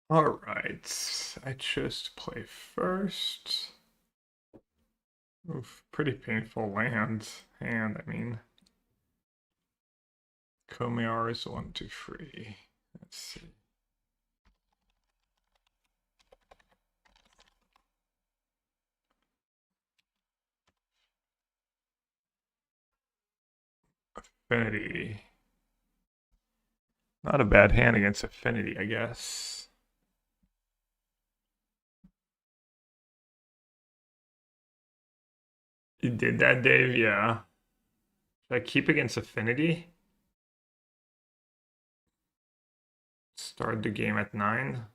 All right, I chose to play first. Oof, pretty painful hand. I mean. Komiar is 1, 2, 3. Let's see. Affinity. Not a bad hand against Affinity, I guess. You did that, Dave? Yeah. Should I keep against Affinity? Start the game at 9.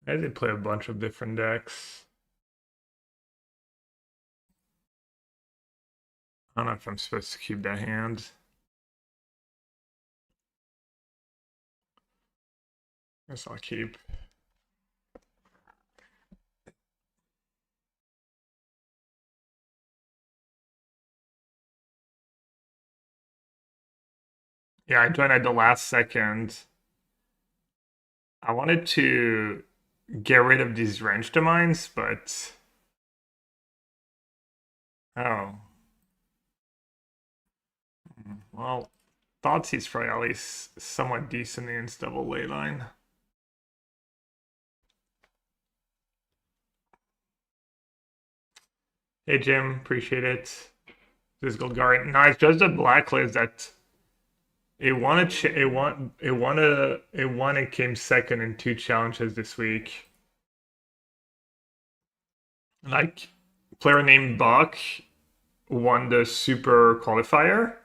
I did play a bunch of different decks. I don't know if I'm supposed to keep that hand. Guess I'll keep. Yeah, I joined at the last second. I wanted to get rid of these range domains, but oh, well, thoughts he's probably at least somewhat decent against double ley line. Hey Jim, appreciate it. Physical guard. No, it's just a blacklist that it came second in 2 challenges this week. Like player named Buck won the super qualifier.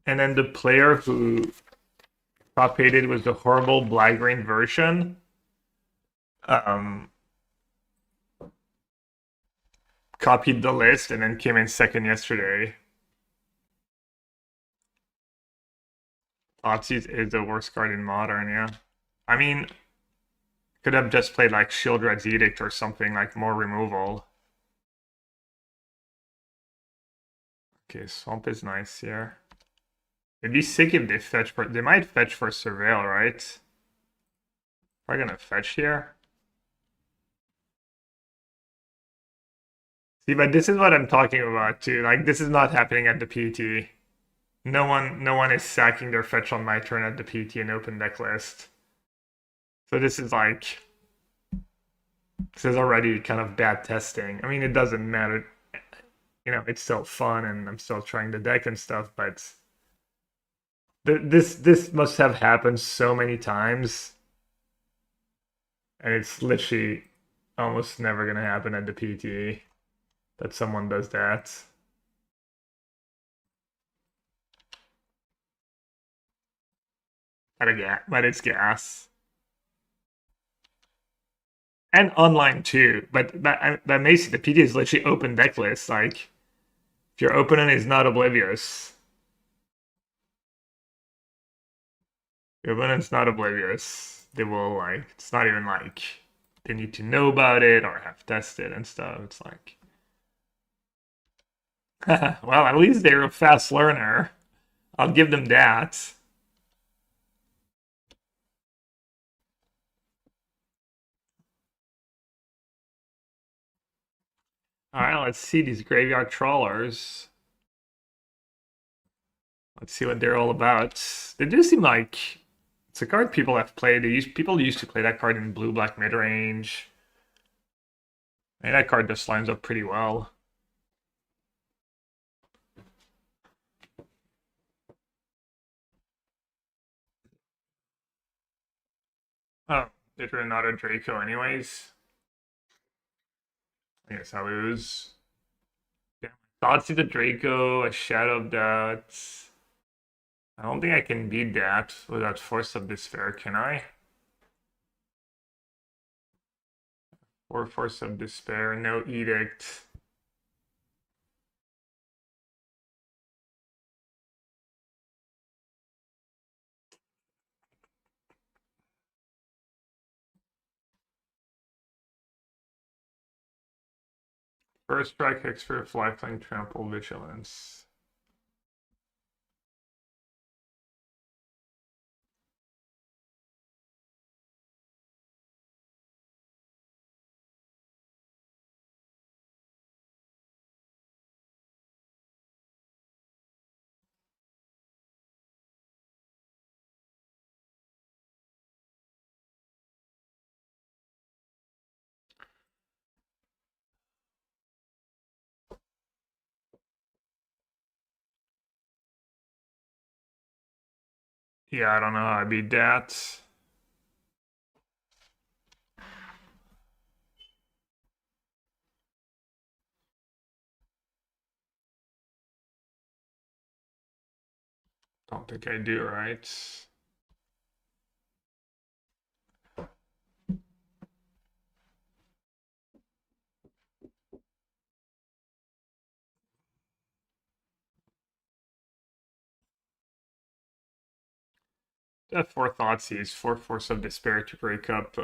And then the player who top aided was the horrible black green version. Copied the list and then came in second yesterday. Thoughtseize is the worst card in modern, yeah. I mean, could have just played like Shieldred's Edict or something like more removal. Okay, Swamp is nice here. It'd be sick if they fetch for. They might fetch for Surveil, right? Probably gonna fetch here. See, but this is what I'm talking about too. Like, this is not happening at the PT. No one is sacking their fetch on my turn at the PT and open deck list. So this is already kind of bad testing. I mean, it doesn't matter. You know, it's still fun and I'm still trying the deck and stuff, but this must have happened so many times. And it's literally almost never gonna happen at the PT that someone does that. But it's gas. And online too. But that makes it the PT is literally open deck list. Like if your opponent is not oblivious, your opponent's not oblivious. They will like it's not even like they need to know about it or have tested and stuff. It's like well, at least they're a fast learner. I'll give them that. All right, let's see these graveyard trawlers. Let's see what they're all about. They do seem like it's a card people have played. People used to play that card in blue-black mid-range. And that card just lines up pretty well. Oh, they drew another Draco anyways. I guess I lose. Yeah. Thoughtseize the Draco, a Shadow of Doubt. I don't think I can beat that without Force of Despair, can I? Or Force of Despair, no Edict. First strike, Hexproof, lifelink, trample, vigilance. Yeah, I don't know how I beat that. Don't think I do, right? That 4 Thoughtseize, 4 Force of Despair to break up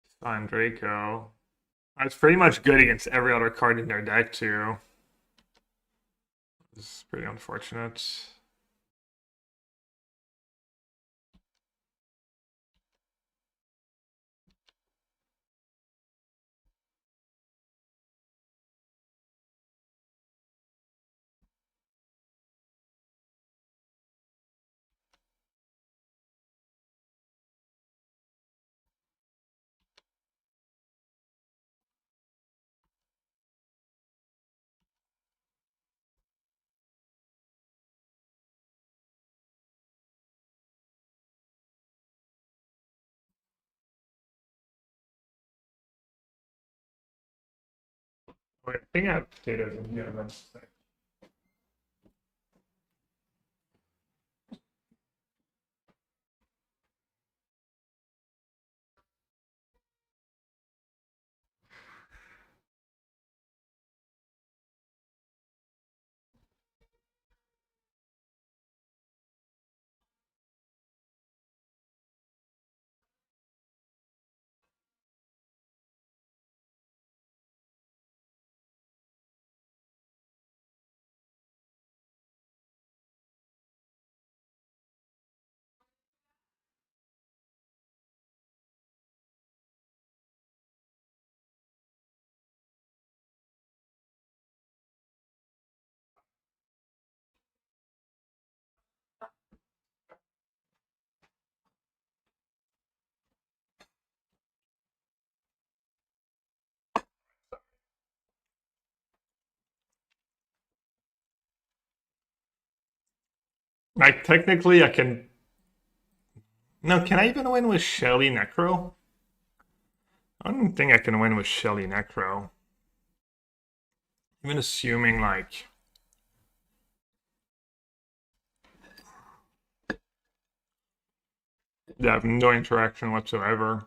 Stein Draco. That's pretty much good against every other card in their deck, too. This is pretty unfortunate. Wait, I think I have potatoes in here. Like, technically, I can. No, can I even win with Shelly Necro? I don't think I can win with Shelly Necro. Even assuming, like. They have no interaction whatsoever.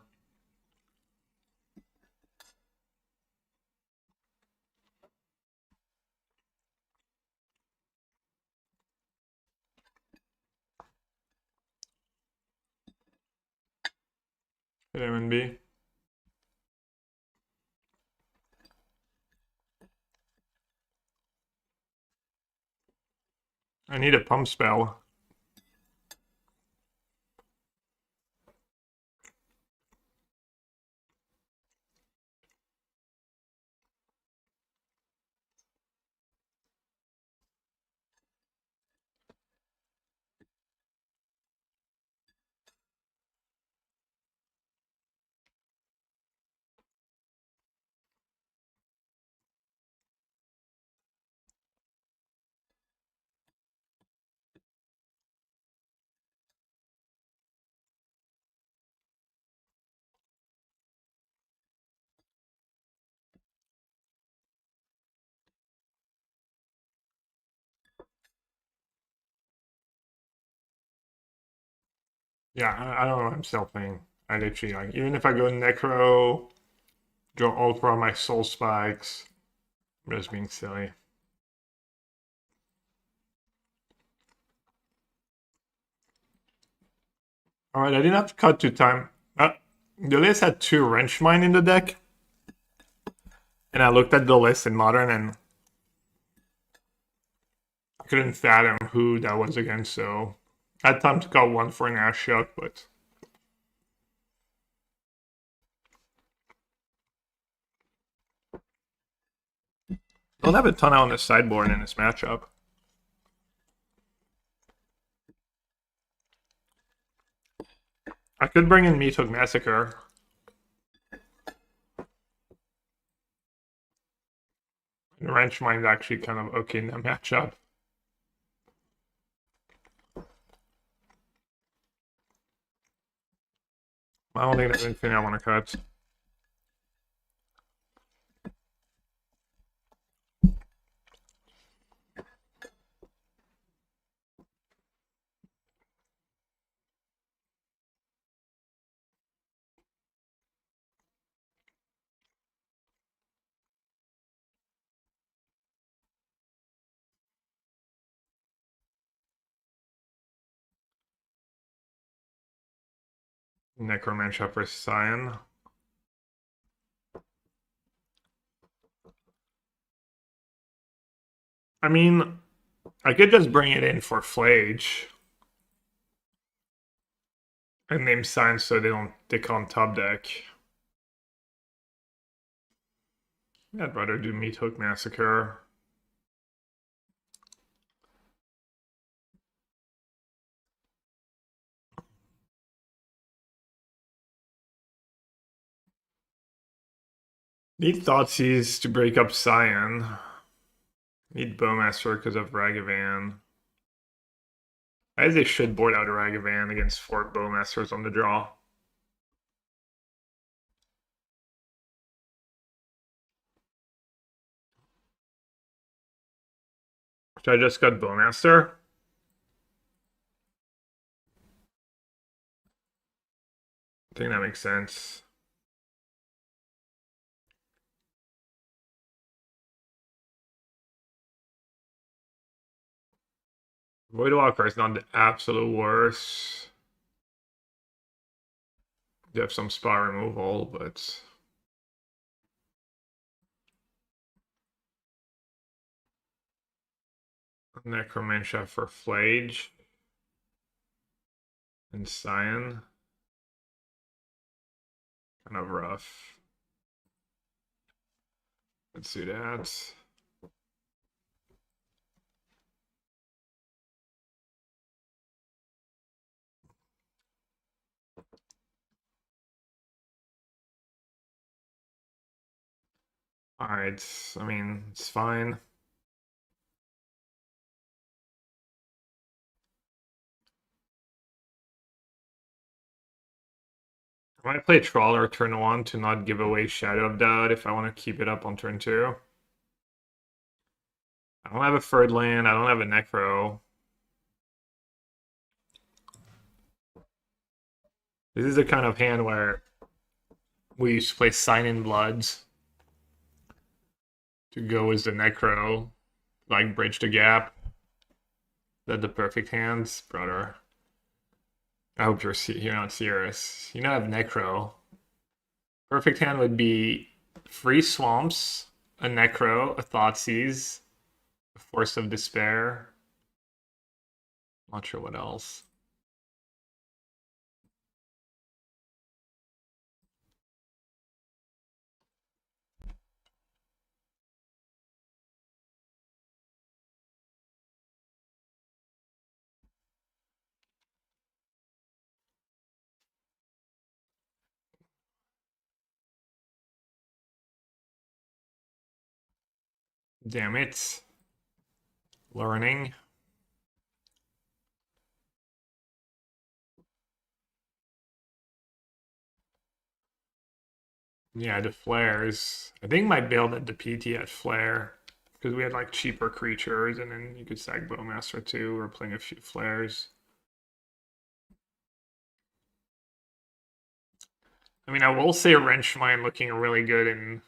Hit M and B. I need a pump spell. Yeah, I don't know what I'm still playing. I literally, like, even if I go Necro, draw all 4 of my Soul Spikes, I'm just being silly. Alright, I didn't have to cut 2 time. The list had 2 Wrench Mine in the deck. And I looked at the list in Modern and I couldn't fathom who that was against, so I had time to call one for an ass shot, but don't have a ton out on the sideboard in this matchup. I could bring in Meat Hook Massacre. And Wrench Mind's actually kind of okay in that matchup. I don't think there's anything I want to cut. Necromancer for Cyan. I mean, I could just bring it in for Flage. And name Cyan so they can't top deck. I'd rather do Meat Hook Massacre. Need Thoughtseize to break up Cyan. Need Bowmaster because of Ragavan. I guess they should board out a Ragavan against 4 Bowmasters on the draw. Should I just got Bowmaster? I think that makes sense. Voidwalker is not the absolute worst. You have some spot removal, but Necromancer for Flage and Cyan. Kind of rough. Let's do that. Alright, I mean, it's fine. I might play Trawler turn 1 to not give away Shadow of Doubt if I want to keep it up on turn 2. I don't have a third land, I don't have a Necro. This is the kind of hand where we used to play Sign in Bloods to go as the Necro, like bridge the gap. That the perfect hands, brother. I hope you're not serious. You don't have Necro. Perfect hand would be 3 Swamps, a Necro, a Thoughtseize, a Force of Despair. Not sure what else. Damn it. Learning. Yeah, the flares. I think my build at the PT had flare. Because we had like cheaper creatures and then you could sack Bowmaster too. We're playing a few flares. I mean, I will say Wrench Mine looking really good in...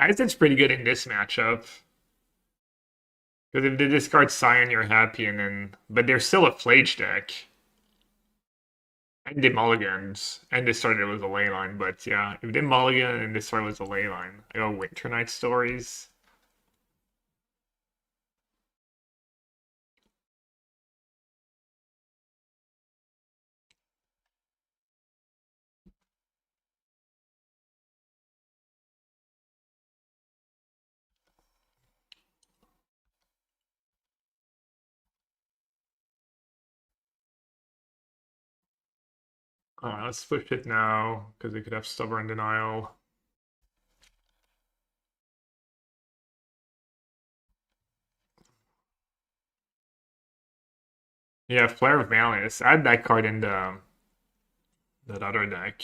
I guess it's pretty good in this matchup. Because if they discard Cyan, you're happy, and then... But they're still a Flage deck. And they mulliganed, and they started with a ley line, but yeah, if they mulligan and they started with a ley line, I got Winter Night Stories. Let's push it now, because we could have Stubborn Denial. Yeah, Flare of Malice. Add that card in that other deck.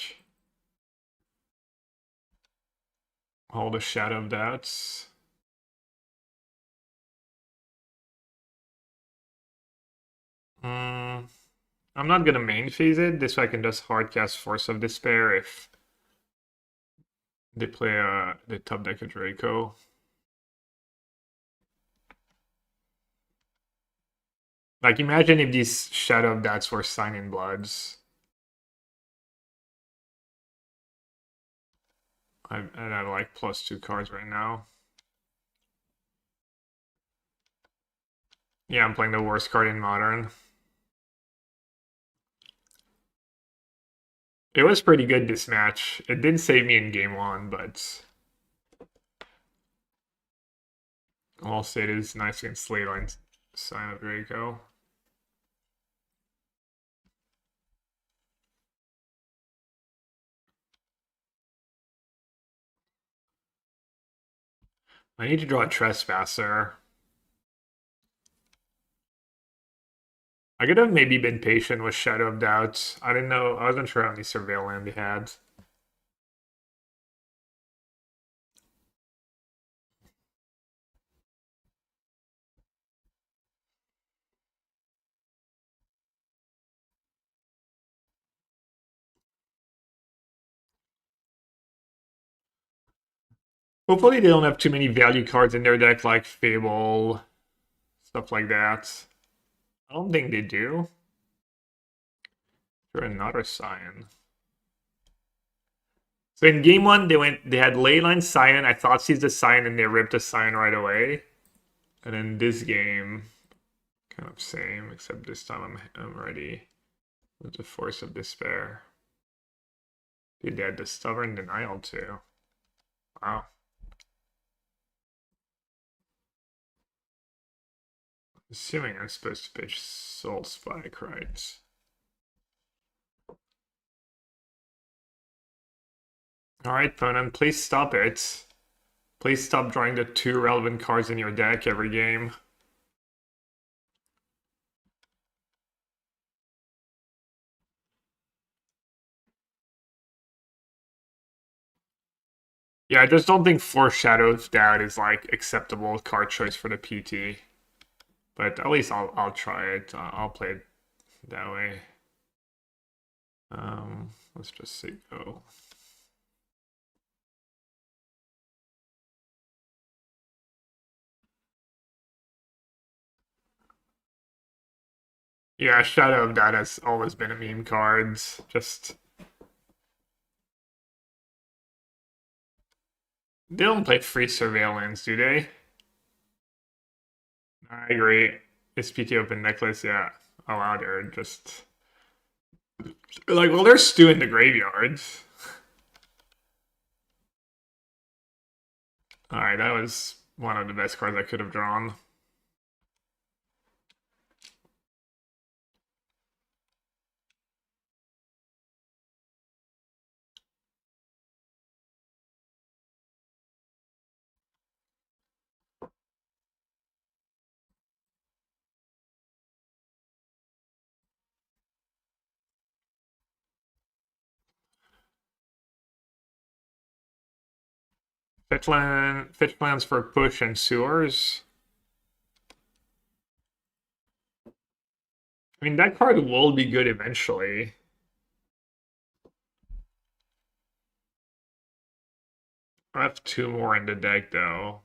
All the Shadow of Doubts. Hmm. I'm not gonna main phase it. This way I can just hardcast Force of Despair if they play the top deck of Draco. Like imagine if these Shadow of Doubts were Signing Bloods. I'd have like +2 cards right now. Yeah, I'm playing the worst card in Modern. It was pretty good this match. It did save me in game 1, but I'll say it is nice against Leyline Sign of Draco. I need to draw a Trespasser. I could have maybe been patient with Shadow of Doubt. I didn't know. I wasn't sure how many Surveillance they had. Hopefully they don't have too many value cards in their deck like Fable, stuff like that. I don't think they do. They're another Scion. So in game 1 they had Leyline Scion. I thought she's the Scion and they ripped the Scion right away. And then this game, kind of same, except this time I'm ready with the Force of Despair. Dude, they had the Stubborn Denial too. Wow. Assuming I'm supposed to pitch Soul Spike, right? Alright, opponent, please stop it. Please stop drawing the 2 relevant cards in your deck every game. Yeah, I just don't think Foreshadow's Doubt is like acceptable card choice for the PT. But at least I'll try it. I'll play it that way. Let's just see. Go. Yeah, Shadow of Doubt has always been a meme card. Just they don't play free surveillance, do they? I agree. SPT open necklace, yeah. Oh wow, they're just like, well, they're stew in the graveyards. Alright, that was one of the best cards I could have drawn. Fetch lands for push and sewers. I mean, that card will be good eventually. I have 2 more in the deck though.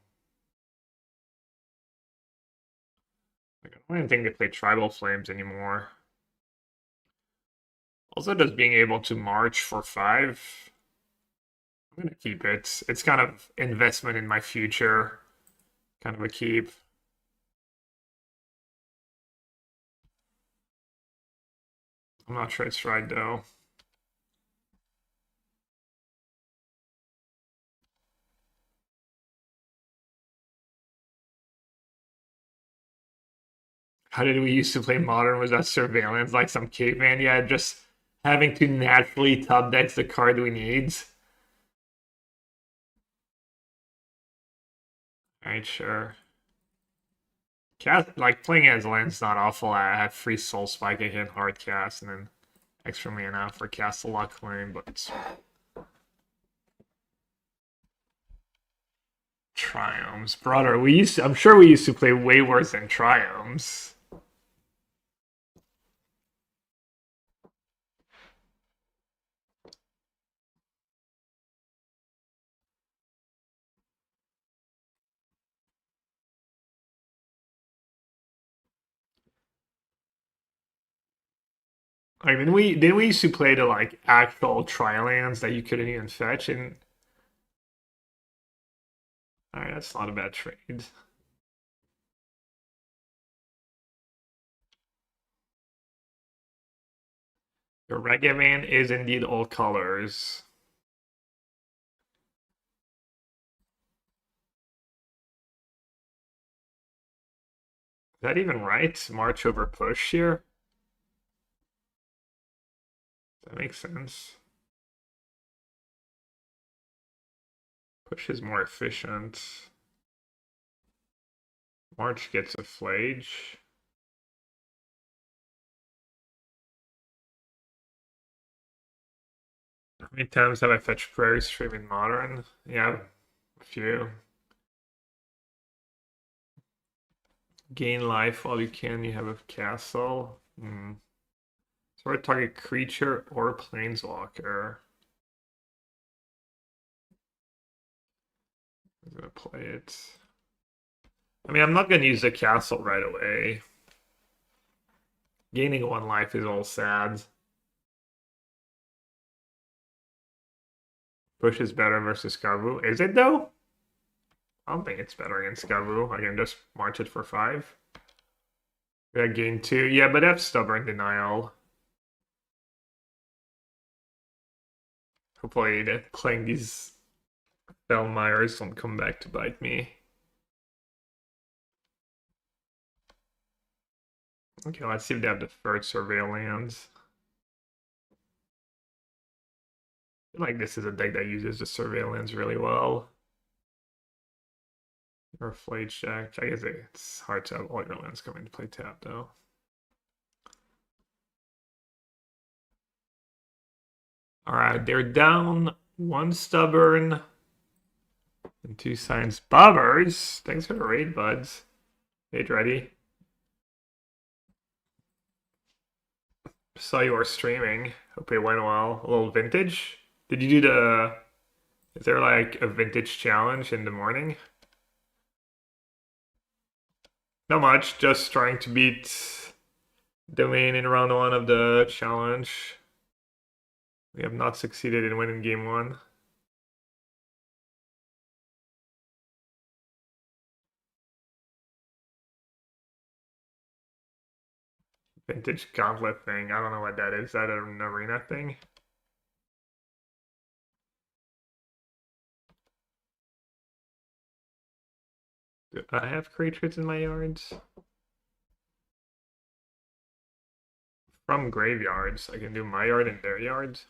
Like, I don't even think they play Tribal Flames anymore. Also, just being able to march for 5. I'm gonna keep it. It's kind of investment in my future. Kind of a keep. I'm not sure it's right though. How did we used to play Modern? Was that surveillance like some caveman? Yeah, just having to naturally top deck the card we need. Alright, sure. Cast, like playing as land's not awful. I have free soul spike, I hit hard cast, and then extra mana for Castle Lock Claim, but it's Triumphs. Brother, I'm sure we used to play way worse than Triumphs. Like, didn't we used to play the like actual Tri-lands that you couldn't even fetch? And alright, that's not a bad trade. Your Regiman is indeed all colors. Is that even right? March over push here? That makes sense. Push is more efficient. March gets a Flage. How many times have I fetched Prairie Stream in Modern? Yeah, a few. Gain life while you can. You have a castle. So I target creature or planeswalker. I'm gonna play it. I mean, I'm not gonna use the castle right away. Gaining 1 life is all sad. Push is better versus Kavu. Is it though? I don't think it's better against Kavu. I can just march it for 5. Yeah, gain 2. Yeah, but that's stubborn denial. Hopefully playing these Bellmeyers don't come back to bite me. Okay, let's see if they have the third surveillance. I feel like this is a deck that uses the surveillance really well. Or Flage Jack. I guess it's hard to have all your lands come into play tap though. Alright, they're down 1 stubborn and 2 science bobbers. Thanks for the raid, buds. Raid ready. Saw you were streaming. Hope it went well. A little vintage. Did you do the... Is there like a vintage challenge in the morning? Not much, just trying to beat Domain in round 1 of the challenge. We have not succeeded in winning game 1. Vintage gauntlet thing. I don't know what that is. Is that an arena thing? Do I have creatures in my yards? From graveyards. I can do my yard and their yards.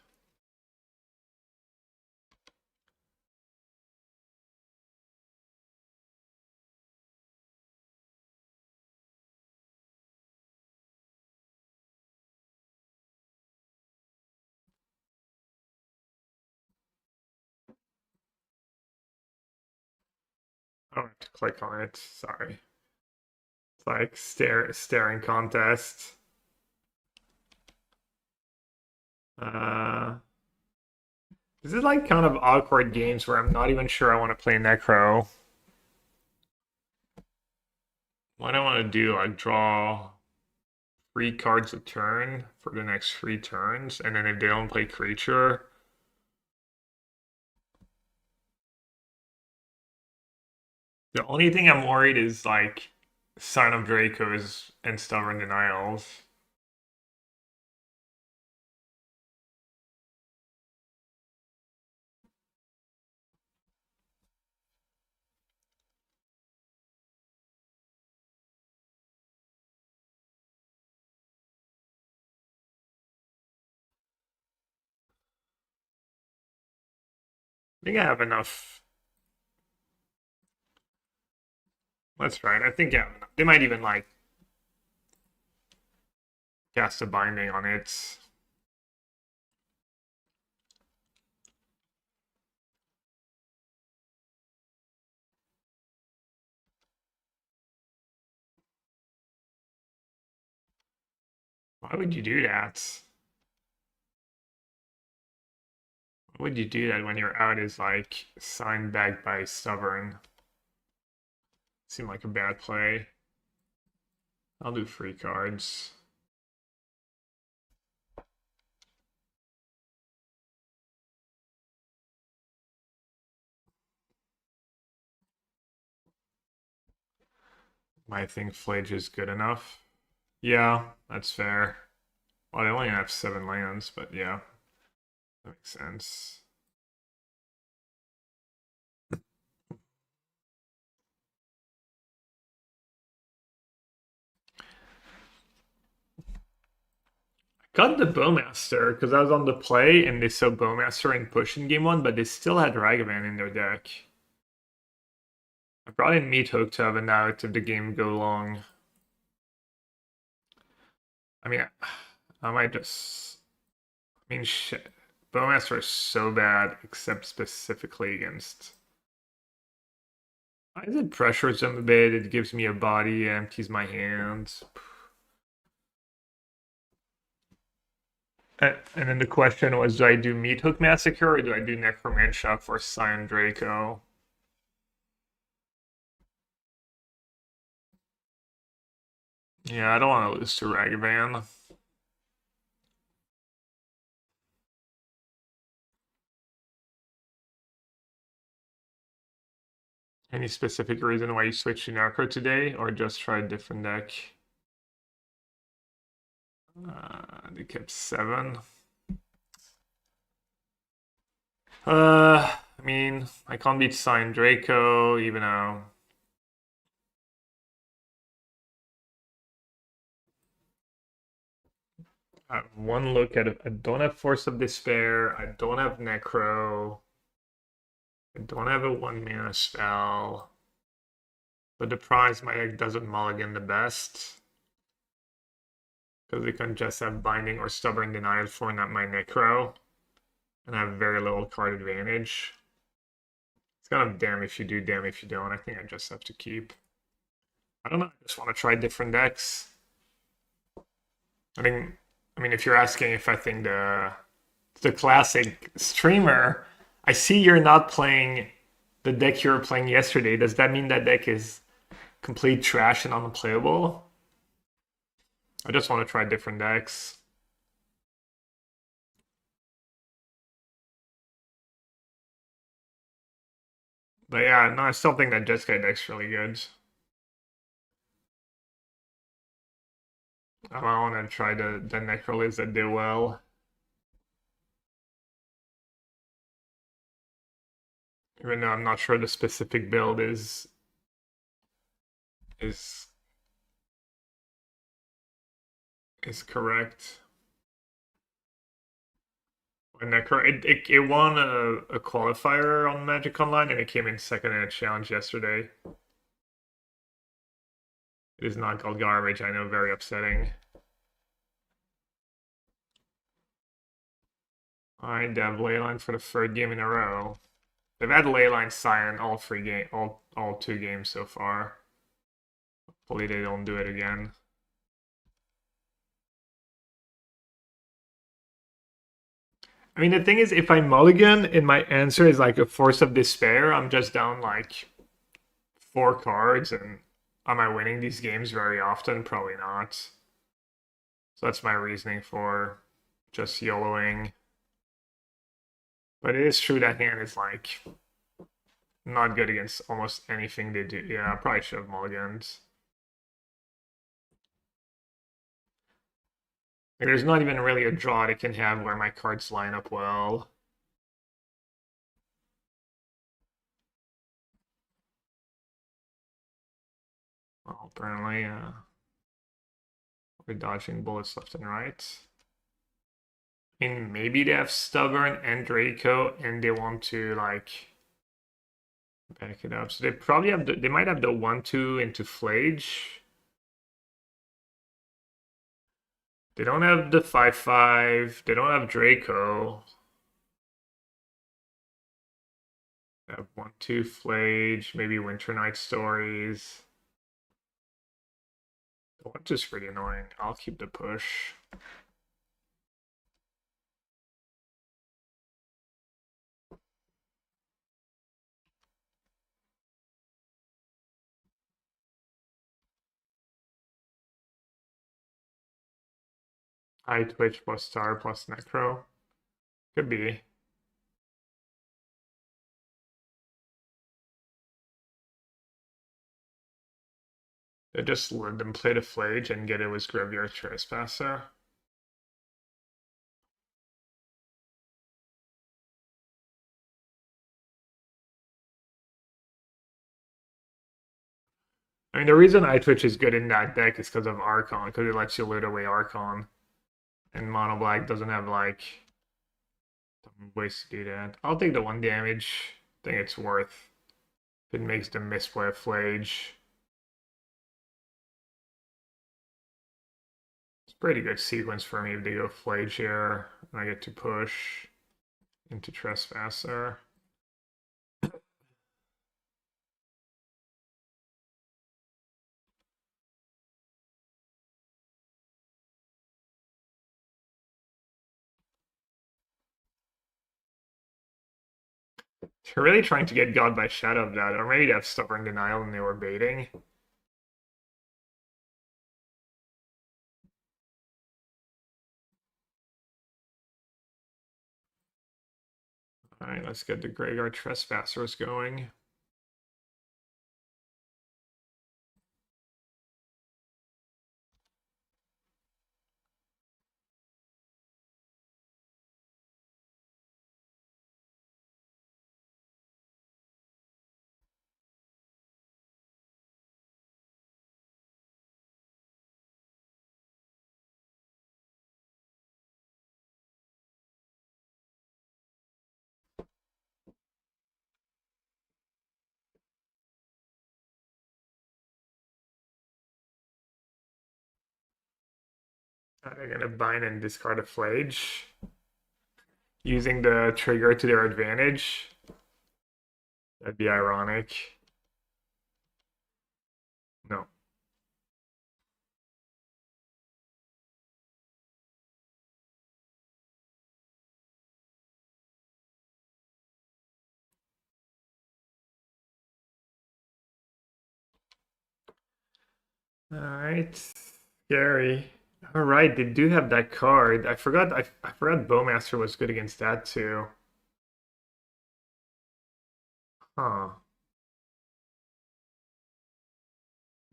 I don't have to click on it. Sorry. It's like staring contest. This is like kind of awkward games where I'm not even sure I want to play Necro. What I want to do, like draw 3 cards a turn for the next 3 turns, and then if they don't play creature, the only thing I'm worried is like Sign of Dracos and Stubborn Denials. I think I have enough. That's right. I think I have enough. They might even like cast a binding on it. Why would you do that? Why would you do that when your out is like signed back by Stubborn? Seemed like a bad play. I'll do 3 cards. I think Flage is good enough. Yeah, that's fair. Well, they only have 7 lands, but yeah, that makes sense. Got the Bowmaster because I was on the play and they saw Bowmaster and push in game 1, but they still had Ragavan in their deck. I brought in Meathook to have an out if the game go long. I mean, I might just. I mean, shit. Bowmaster is so bad, except specifically against. I did pressures him a bit. It gives me a body, empties my hands. And then the question was, do I do Meathook Massacre or do I do Necromantia for Scion Draco? Yeah, I don't want to lose to Ragavan. Any specific reason why you switched to Narco today, or just try a different deck? They kept 7. I mean, I can't beat Sign Draco, even though. One look at it. I don't have Force of Despair. I don't have Necro. I don't have a 1-mana spell. But the prize my deck doesn't mulligan the best. Because we can just have Binding or Stubborn Denial for not my Necro. And I have very little card advantage. It's kind of damn if you do, damn if you don't. I think I just have to keep. I don't know. I just want to try different decks. I mean, if you're asking if I think the classic streamer, I see you're not playing the deck you were playing yesterday. Does that mean that deck is complete trash and unplayable? I just want to try different decks. But yeah, no, I still think that Jeskai deck's really good. I want to try the Necroliz that did well. Even though I'm not sure the specific build is correct. And it won a qualifier on Magic Online and it came in second in a challenge yesterday. It is not called garbage, I know, very upsetting. Alright, they have Leyline for the 3rd game in a row. They've had Leyline Scion all 2 games so far. Hopefully they don't do it again. I mean, the thing is, if I mulligan and my answer is like a Force of Despair, I'm just down like 4 cards, and am I winning these games very often? Probably not. So that's my reasoning for just YOLOing. But it is true that hand is like not good against almost anything they do. Yeah, I probably should have mulligans. Like, there's not even really a draw I can have where my cards line up well. Well, apparently, we're dodging bullets left and right. I mean, maybe they have Stubborn and Draco, and they want to, like, back it up. So they probably have they might have the 1-2 into Flage. They don't have the 5-5. They don't have Draco. They have 1-2 Flage, maybe Winter Night Stories. The 1-2's pretty annoying. I'll keep the push. High Twitch plus Star plus Necro. Could be. They just let them play the Flage and get it with Graveyard Trespasser. I mean, the reason iTwitch is good in that deck is because of Archon, because it lets you loot away Archon. And Mono Black doesn't have, like, ways to do that. I'll take the 1 damage. I think it's worth. If it makes them misplay a Flage. It's a pretty good sequence for me if they go Flage here. And I get to push into Trespasser. They're really trying to get God by Shadow of that, or maybe they have Stubborn Denial and they were baiting. Alright, let's get the Graveyard Trespassers going. They're gonna bind and discard a Flage, using the trigger to their advantage. That'd be ironic. No. Alright. Scary. Alright, they do have that card. I forgot Bowmaster was good against that too. Huh.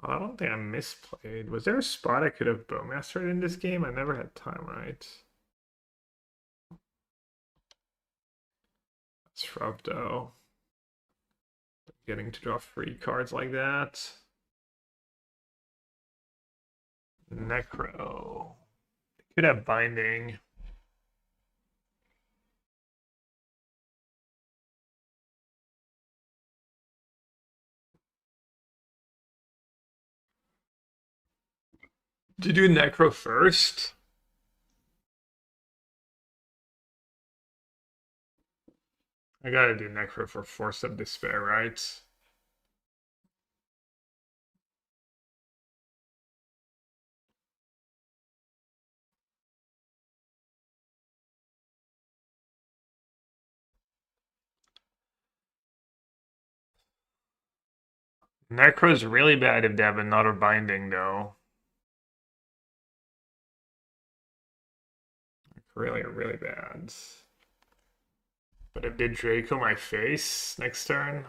Well, I don't think I misplayed. Was there a spot I could have Bowmastered in this game? I never had time, right? That's rough though. Getting to draw free cards like that. Necro. Could have Binding. Did you do Necro first? I gotta do Necro for Force of Despair, right? Necro's really bad if they have another Binding, though. Really, really bad. But if they Draco my face next turn.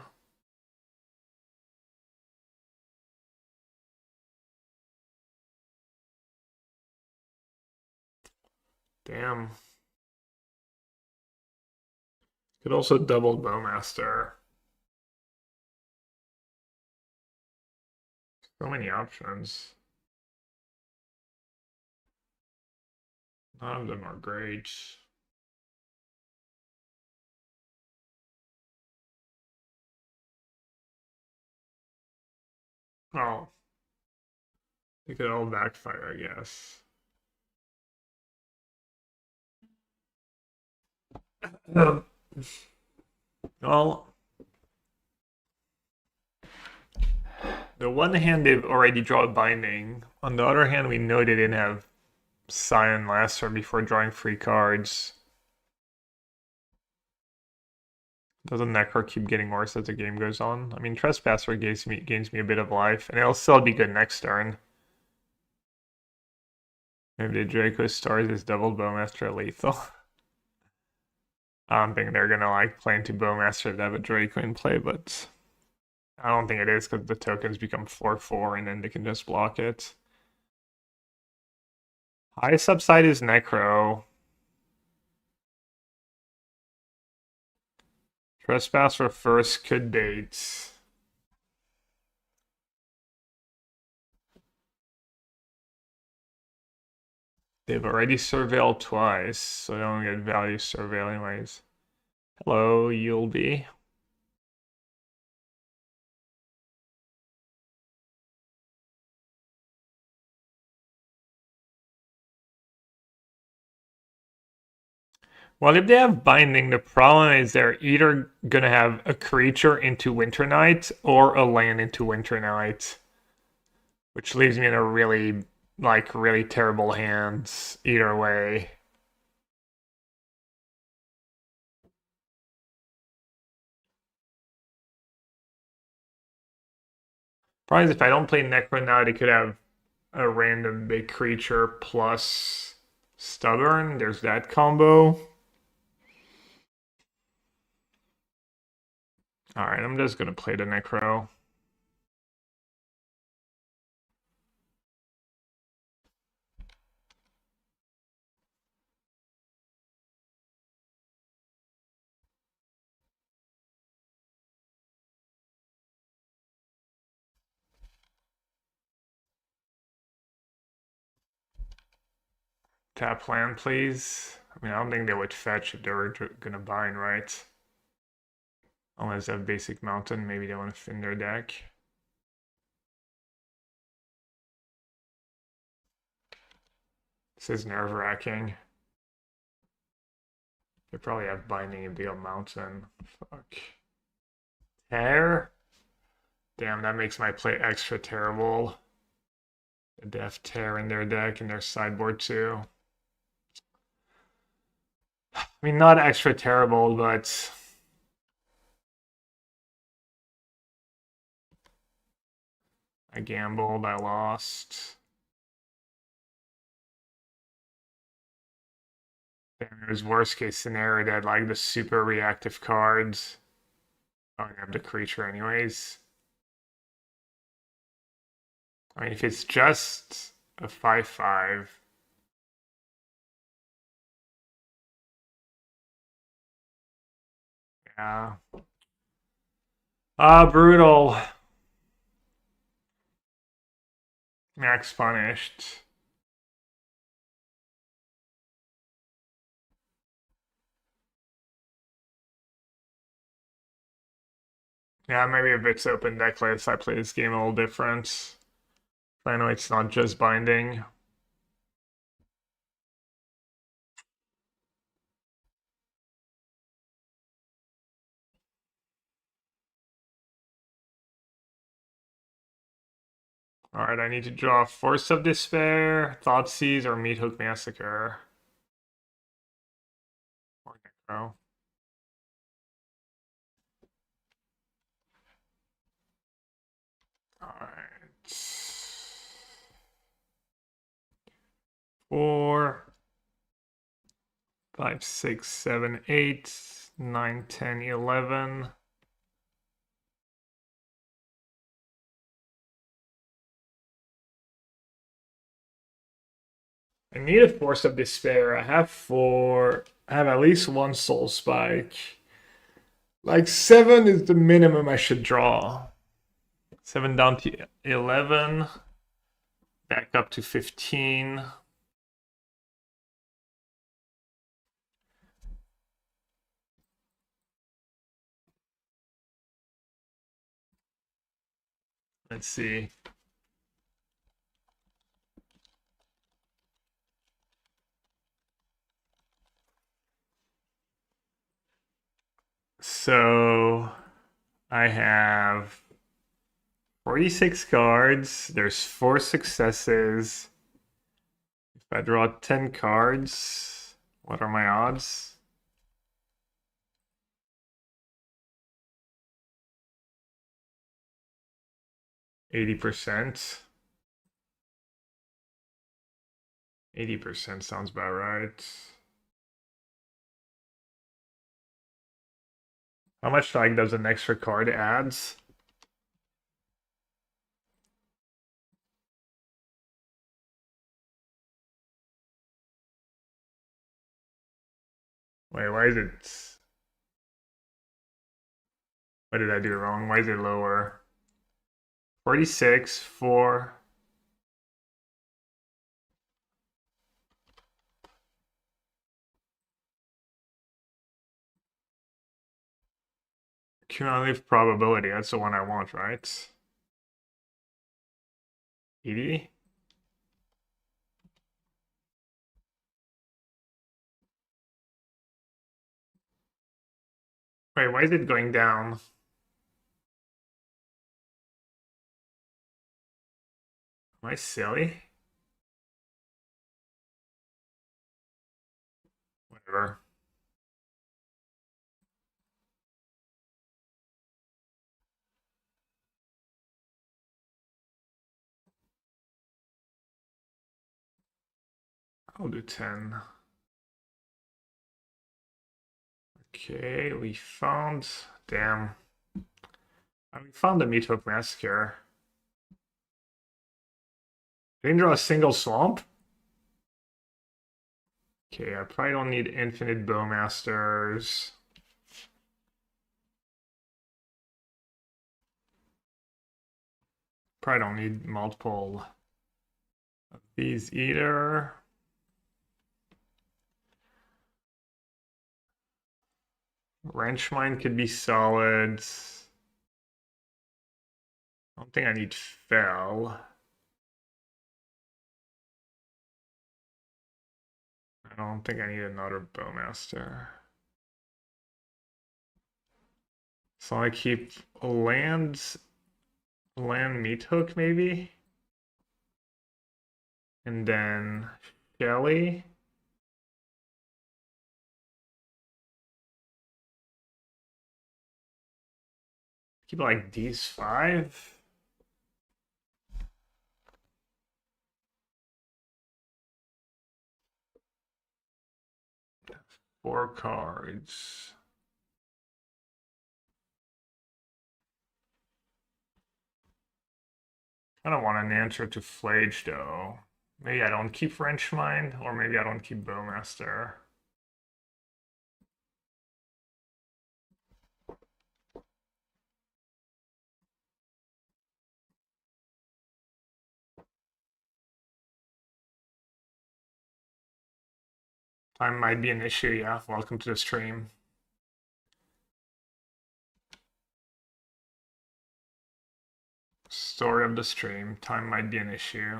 Damn. Could also double Bowmaster. So many options. None of them are great. Well, they could all backfire, I guess. Well, the one hand they've already drawn Binding. On the other hand, we know they didn't have Scion last turn before drawing free cards. Doesn't Necro keep getting worse as the game goes on? I mean, Trespasser gains me a bit of life, and it'll still be good next turn. Maybe the Draco stars is double Bowmaster lethal. I don't think they're gonna like play into Bowmaster to have a Draco in play, but I don't think it is because the tokens become 4/4 and then they can just block it. Highest upside is Necro. Trespasser first could bait. They've already surveilled twice, so they don't get value surveil anyways. Hello, you'll be. Well, if they have Binding, the problem is they're either gonna have a creature into Winter Night or a land into Winter Night, which leaves me in a really, really terrible hands either way. Probably if I don't play Necro now, they could have a random big creature plus Stubborn. There's that combo. Alright, I'm just gonna play the Necro. Tap land, please. I mean, I don't think they would fetch if they were gonna bind, right? Unless they have basic mountain, maybe they want to thin their deck. This is nerve-wracking. They probably have binding if they go mountain. Fuck. Tear? Damn, that makes my play extra terrible. They have Tear in their deck and their sideboard too. I mean, not extra terrible, but I gambled, I lost. It was worst case scenario that like the super reactive cards. Oh, I have the creature anyways. I mean, if it's just a 5/5. Yeah. Ah, brutal. Max punished. Yeah, maybe if it's open decklist, I play this game a little different. I know it's not just binding. Alright, I need to draw Force of Despair, Thoughtseize, or Meathook Massacre. Or Necro. Alright. 4. 5, 6, 7, 8, 9, 10, 11. I need a Force of Despair. I have 4. I have at least 1 Soul Spike. Like 7 is the minimum I should draw. 7 down to 11. Back up to 15. Let's see. So I have 46 cards. There's 4 successes. If I draw 10 cards, what are my odds? %. 80% sounds about right. How much like does an extra card adds? Wait, why is it? What did I do wrong? Why is it lower? 46, 4. Cumulative probability, that's the one I want, right? 80? Wait, why is it going down? Am I silly? Whatever. I'll do 10. Okay, we found... Damn. We found the Meathook Massacre. Didn't draw a single swamp? Okay, I probably don't need infinite Bowmasters. Probably don't need multiple of these either. Wrench Mine could be solid. I don't think I need Fell. I don't think I need another Bowmaster. So I keep land Meathook maybe? And then Shelly. Keep like these 5. Four cards. I don't want an answer to Flage though. Maybe I don't keep Wrench Mine, or maybe I don't keep Bowmaster. Time might be an issue, yeah. Welcome to the stream. Story of the stream. Time might be an issue.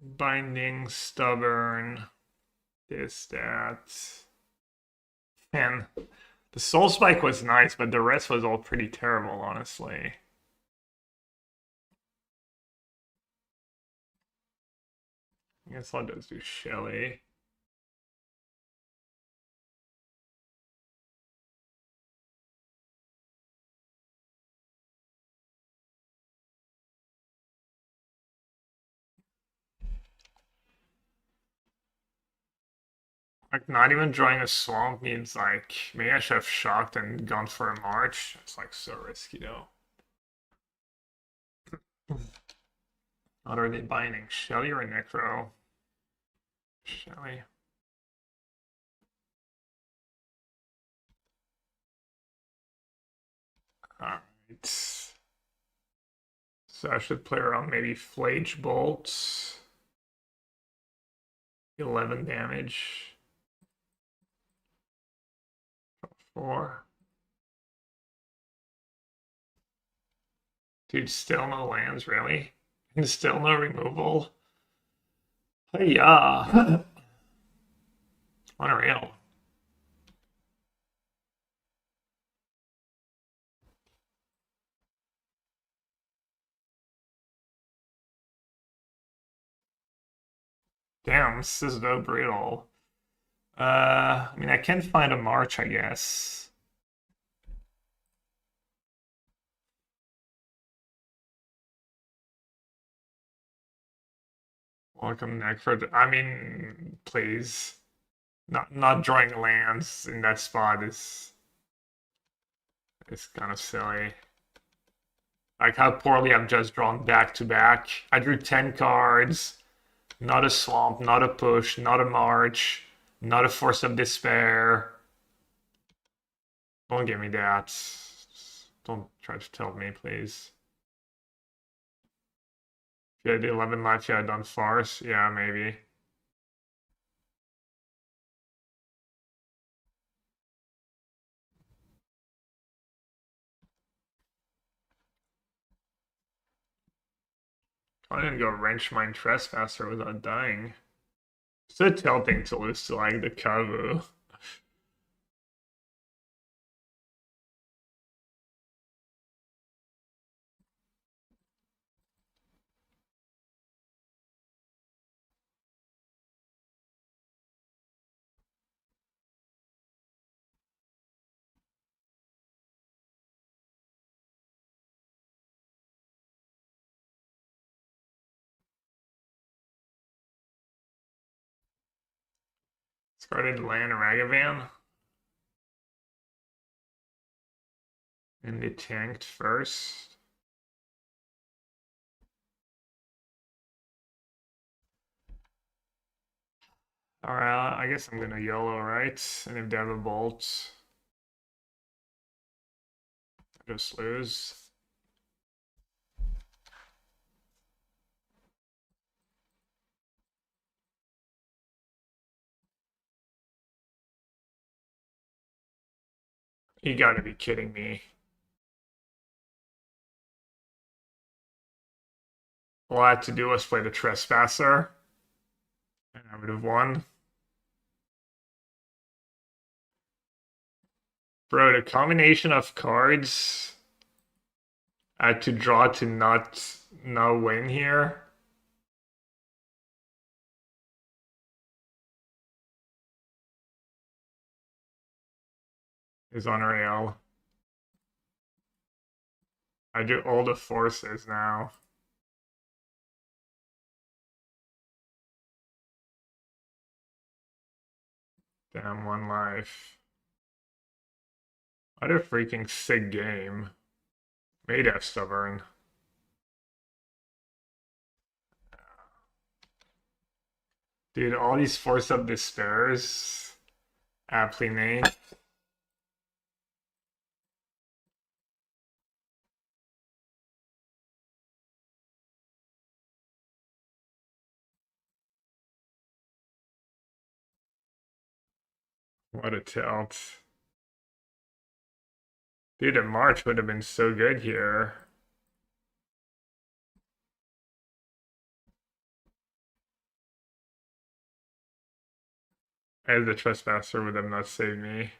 Binding, stubborn, this, that. Man, the Soul Spike was nice, but the rest was all pretty terrible, honestly. I guess I'll just do Shelly. Like, not even drawing a swamp means, like, maybe I should have shocked and gone for a march. It's, like, so risky, though. What are they binding? Shelly or Necro? Shelly. Alright. So I should play around maybe Flage Bolt. 11 damage. 4. Dude, still no lands, really? And still no removal? Hey, yeah. Unreal. Damn, this is no brutal. I mean, I can find a march, I guess. Welcome, Neckford. I mean, please. Not drawing lands in that spot is kind of silly. Like how poorly I've just drawn back to back. I drew 10 cards. Not a swamp, not a push, not a march, not a force of despair. Don't give me that. Don't try to tell me, please. If you had 11 life, you had done farce. Yeah, maybe. I didn't go wrench mine trespasser without dying. It's a tilting to lose to like the Kavu. Discarded land Ragavan. And they tanked first. Alright, I guess I'm gonna YOLO, right? And if they have a bolt, I just lose. You gotta be kidding me. All I had to do was play the Trespasser, and I would have won. Bro, the combination of cards I had to draw to not win here. Is unreal. I do all the forces now. Damn, 1 life. What a freaking sick game. Made F stubborn. Dude, all these Force of Despairs. Aptly named. What a tilt. Dude, a March would have been so good here. As the Trespasser would have not saved me.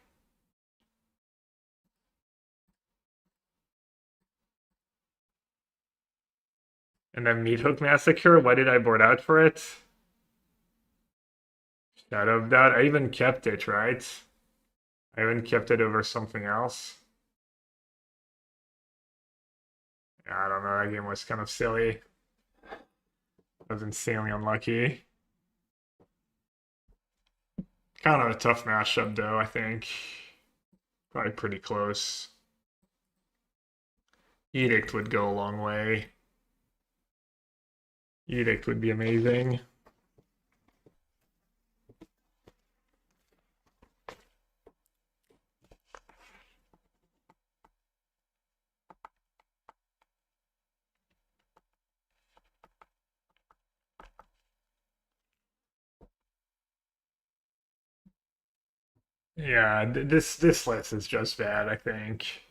And then Meat Hook Massacre, why did I board out for it? Shadow of Doubt, I even kept it, right? I even kept it over something else. I don't know, that game was kind of silly. I was insanely unlucky. Kind of a tough matchup, though, I think. Probably pretty close. Edict would go a long way. Edict would be amazing. Yeah, this list is just bad, I think.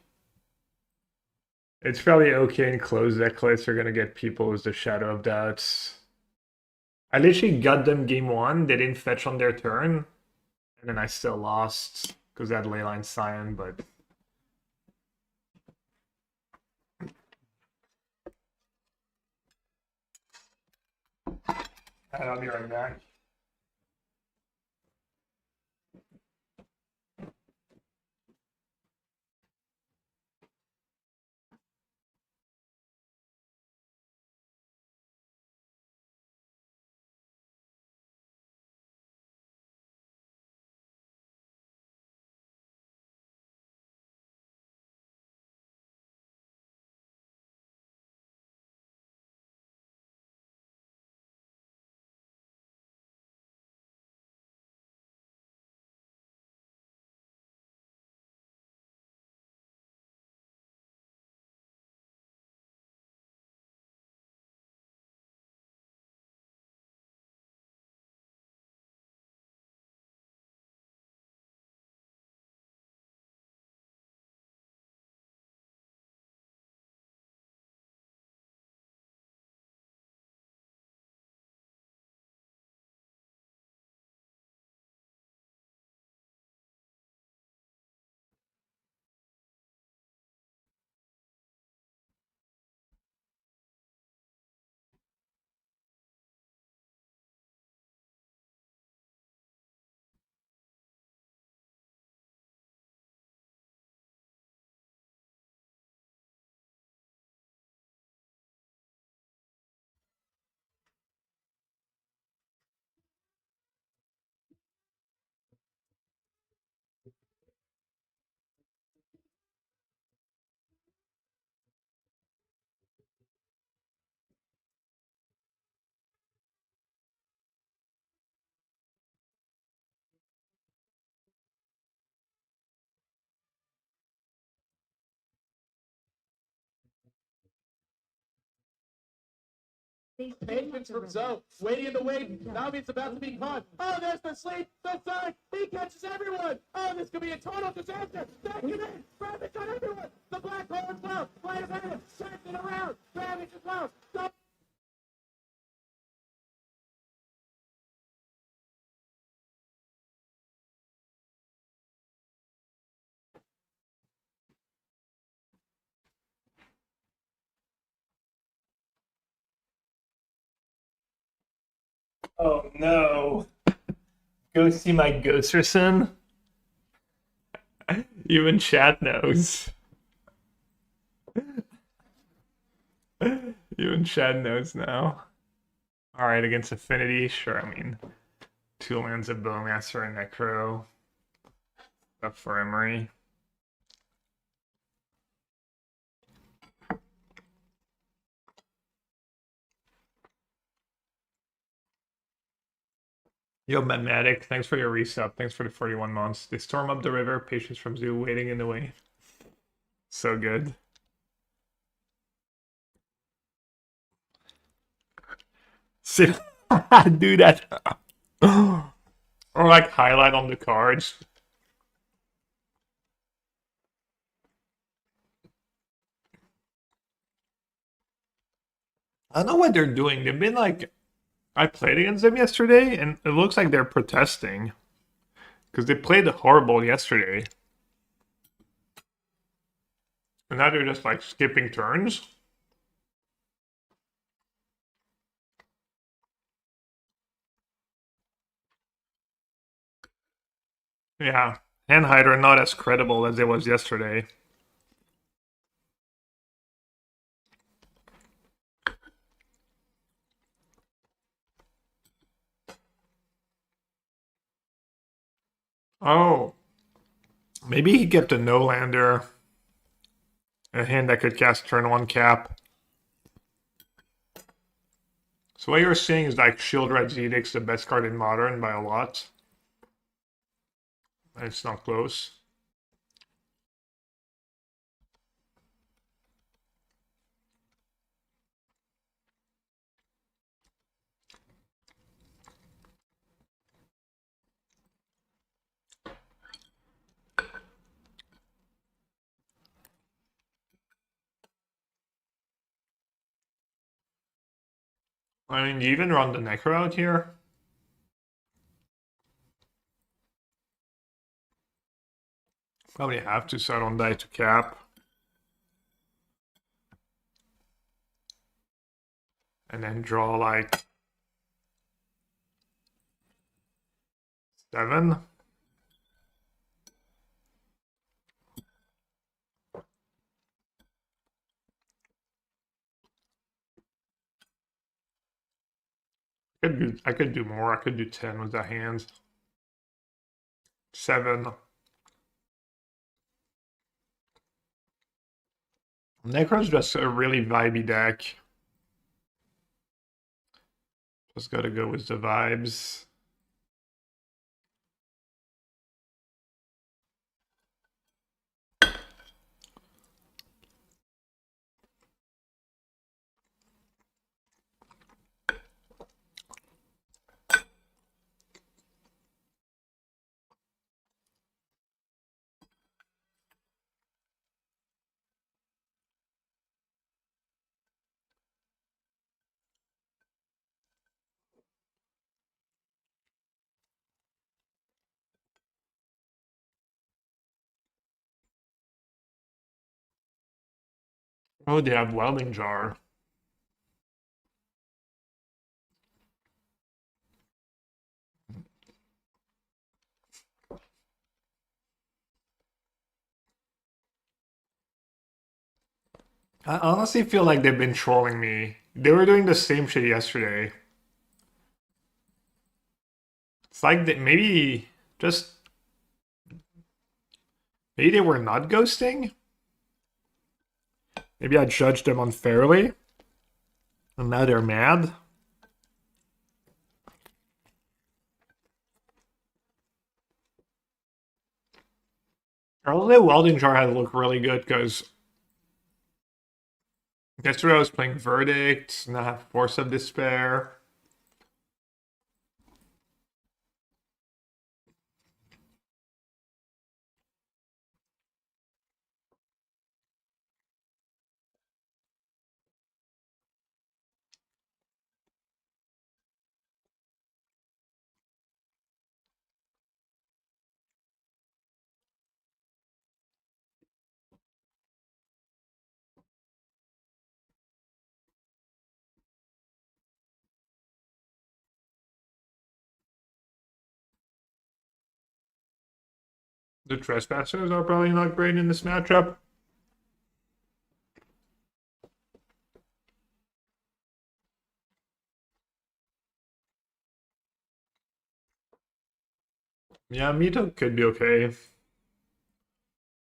It's probably okay in closed deck lists are gonna get people as the Shadow of Doubts. I literally got them game one, they didn't fetch on their turn, and then I still lost because they had Leyline Scion, but I'll be right back. Patience from Zoe, waiting in the wait. Now it's about to be caught. Oh, there's the sleep, the side. He catches everyone. Oh, this could be a total disaster. Back him in. Ravage on everyone. The black hole as well. Flight of Venom. Turns it around. Ravage as well. Stop. Oh no. Go see my Ghosterson. Even chat knows. Even chat knows now. Alright, against Affinity, sure, I mean, two lands of Bowmaster and Necro. Up for Emery. Yo, Mathematic, thanks for your resub. Thanks for the 41 months. They storm up the river, patience from Zoo, waiting in the way. So good. See, do that. Or like highlight on the cards. I don't know what they're doing. They've been like, I played against them yesterday, and it looks like they're protesting because they played horrible yesterday, and now they're just like skipping turns. Yeah, Hand Hydra not as credible as it was yesterday. Oh, maybe he kept a no-lander. A hand that could cast turn 1 cap. So what you're seeing is like Shield Red Edict's the best card in Modern by a lot. And it's not close. I mean, do you even run the Necro out here? Probably have to, so I don't die to cap. And then draw like 7. I could do more. I could do 10 with the hands. 7. Necro's just a really vibey deck. Just gotta go with the vibes. Oh, they have Welding Jar. I honestly feel like they've been trolling me. They were doing the same shit yesterday. It's like that maybe they were not ghosting. Maybe I judged them unfairly. And now they're mad. Early Welding Jar had looked really good because yesterday I was playing Verdict, and I have Force of Despair. The Trespassers are probably not great in this matchup. Yeah, Mito could be okay.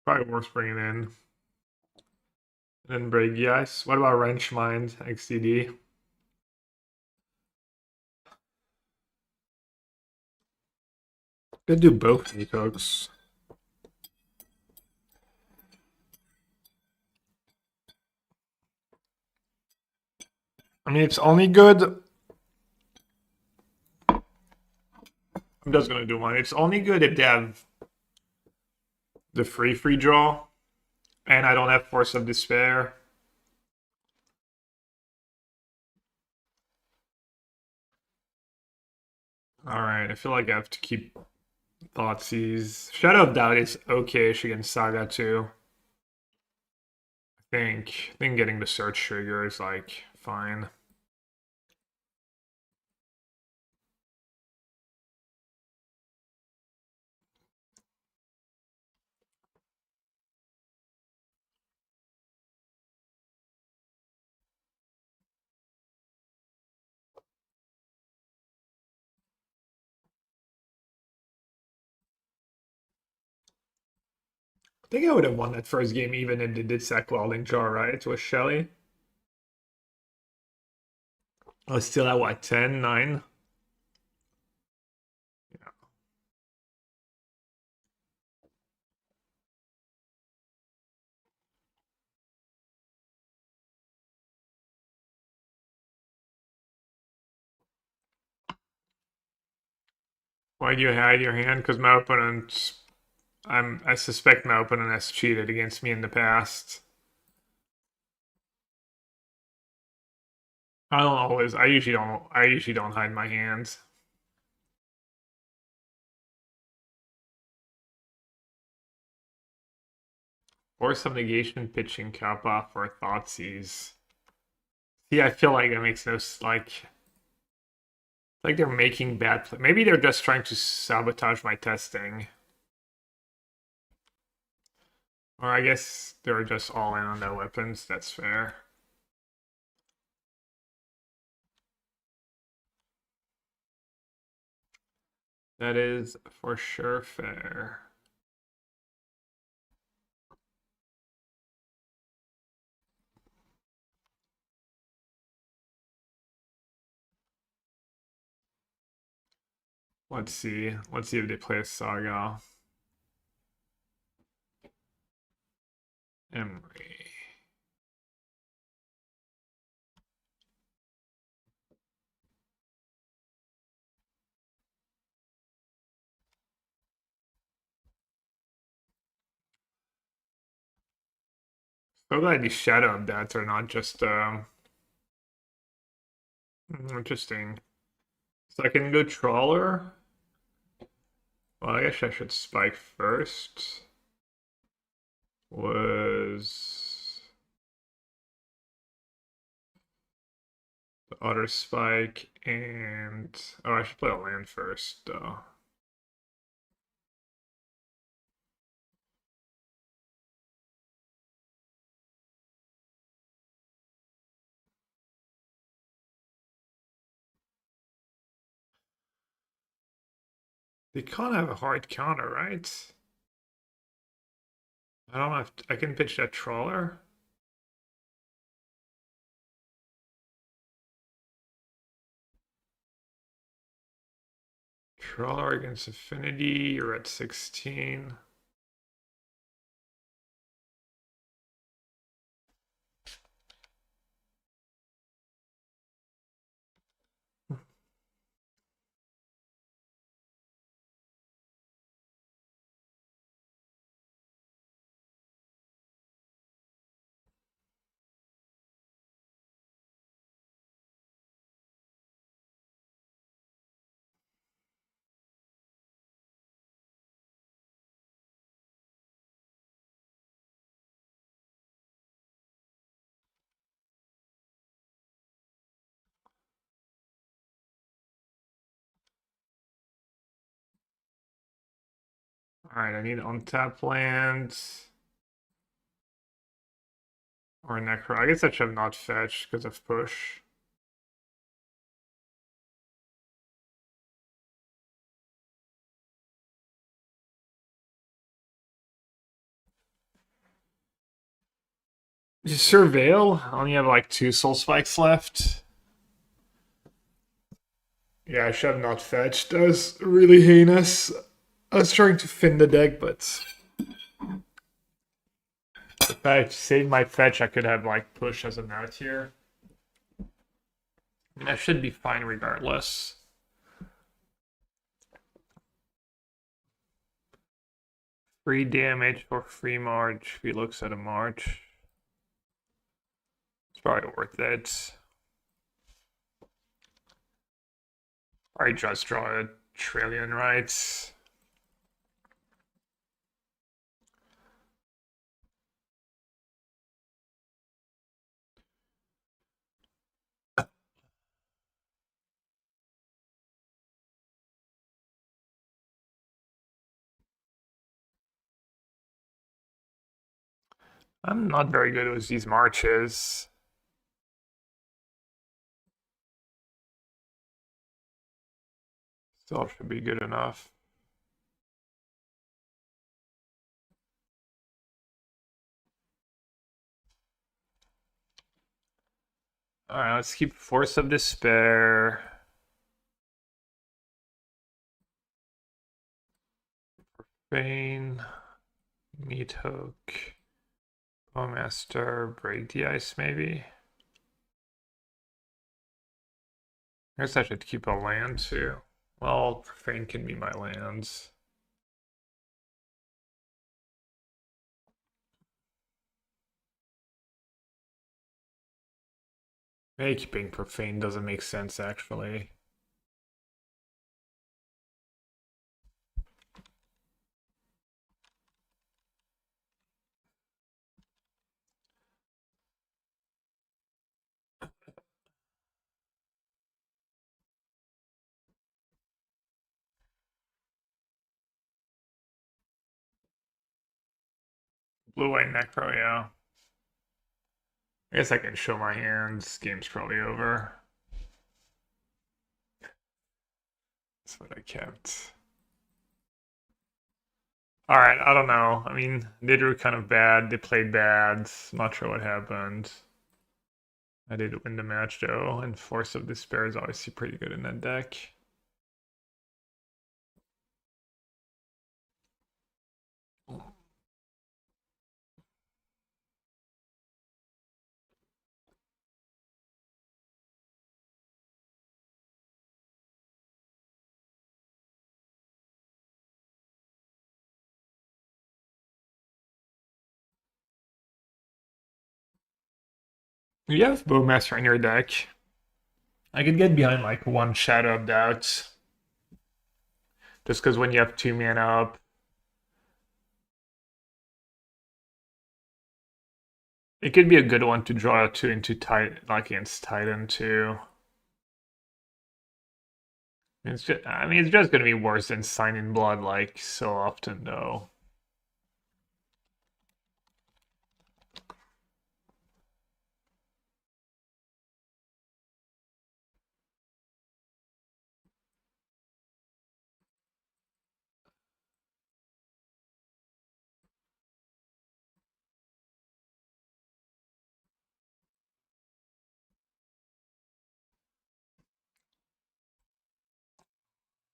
Probably worth bringing in. And then Break Yes. What about Wrench Mind, XCD? Could do both Mitos. I mean, it's only good. I'm just gonna do one. It's only good if they have the free draw, and I don't have Force of Despair. Alright, I feel like I have to keep Thoughtseize. Shadow of Doubt is okay-ish against Saga too. I think getting the search trigger is like fine. think I would have won that first game even if they did sack welding jar, right? With Shelly. I was still at what, 10, 9? Why do you hide your hand? Because my opponent, I suspect my opponent has cheated against me in the past. I don't always. I usually don't. I usually don't hide my hands. Or some negation pitching cap off or Thoughtseize. See, I feel like that makes no like they're making bad play. Maybe they're just trying to sabotage my testing. Or I guess they're just all in on their weapons. That's fair. That is for sure fair. Let's see. Let's see if they play a Saga. Emery. So glad these shadow bats are not just interesting. So I can go trawler. Well, I guess I should spike first. Was the otter spike and oh, I should play a land first though. They can't have a hard counter, right? I don't have to, I can pitch that trawler. Trawler against Affinity, you're at 16. Alright, I need untap land. Or Necro. I guess I should have not fetched because of push. Surveil. I only have like 2 soul spikes left. Yeah, I should have not fetched. That was really heinous. I was trying to fin the deck, but if I saved my fetch, I could have like push as an out here. I mean, I should be fine regardless. Free damage for free march. If he looks at a march, it's probably worth it. Probably just draw a trillion, right? I'm not very good with these marches. Still should be good enough. Alright, let's keep Force of Despair. Bane. Meat Hook. Bowmaster. Break the Ice, maybe. I guess I should keep a land too. Well, Profane can be my lands. Maybe keeping Profane doesn't make sense actually. Blue-white Necro, yeah. I guess I can show my hands. Game's probably over. That's what I kept. Alright, I don't know. I mean, they drew kind of bad. They played bad. I'm not sure what happened. I did win the match though, and Force of Despair is obviously pretty good in that deck. You have Bowmaster in your deck. I could get behind like one Shadow of Doubt. Just because when you have 2 mana up, it could be a good one to draw 2 into like against Titan too. It's just, I mean, it's just gonna be worse than Sign in Blood like so often though.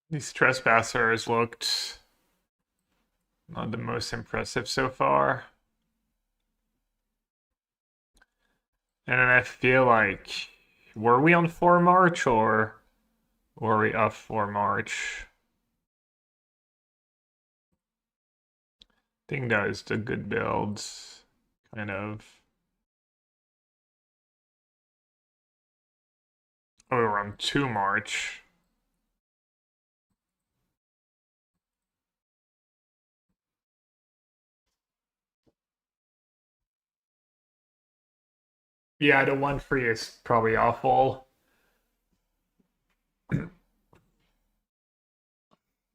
These Trespassers looked not the most impressive so far. And then I feel like, were we on 4 March or were we up 4 March? I think that was the good builds, kind of. Oh, we were on 2 March. Yeah, the 1 free is probably awful.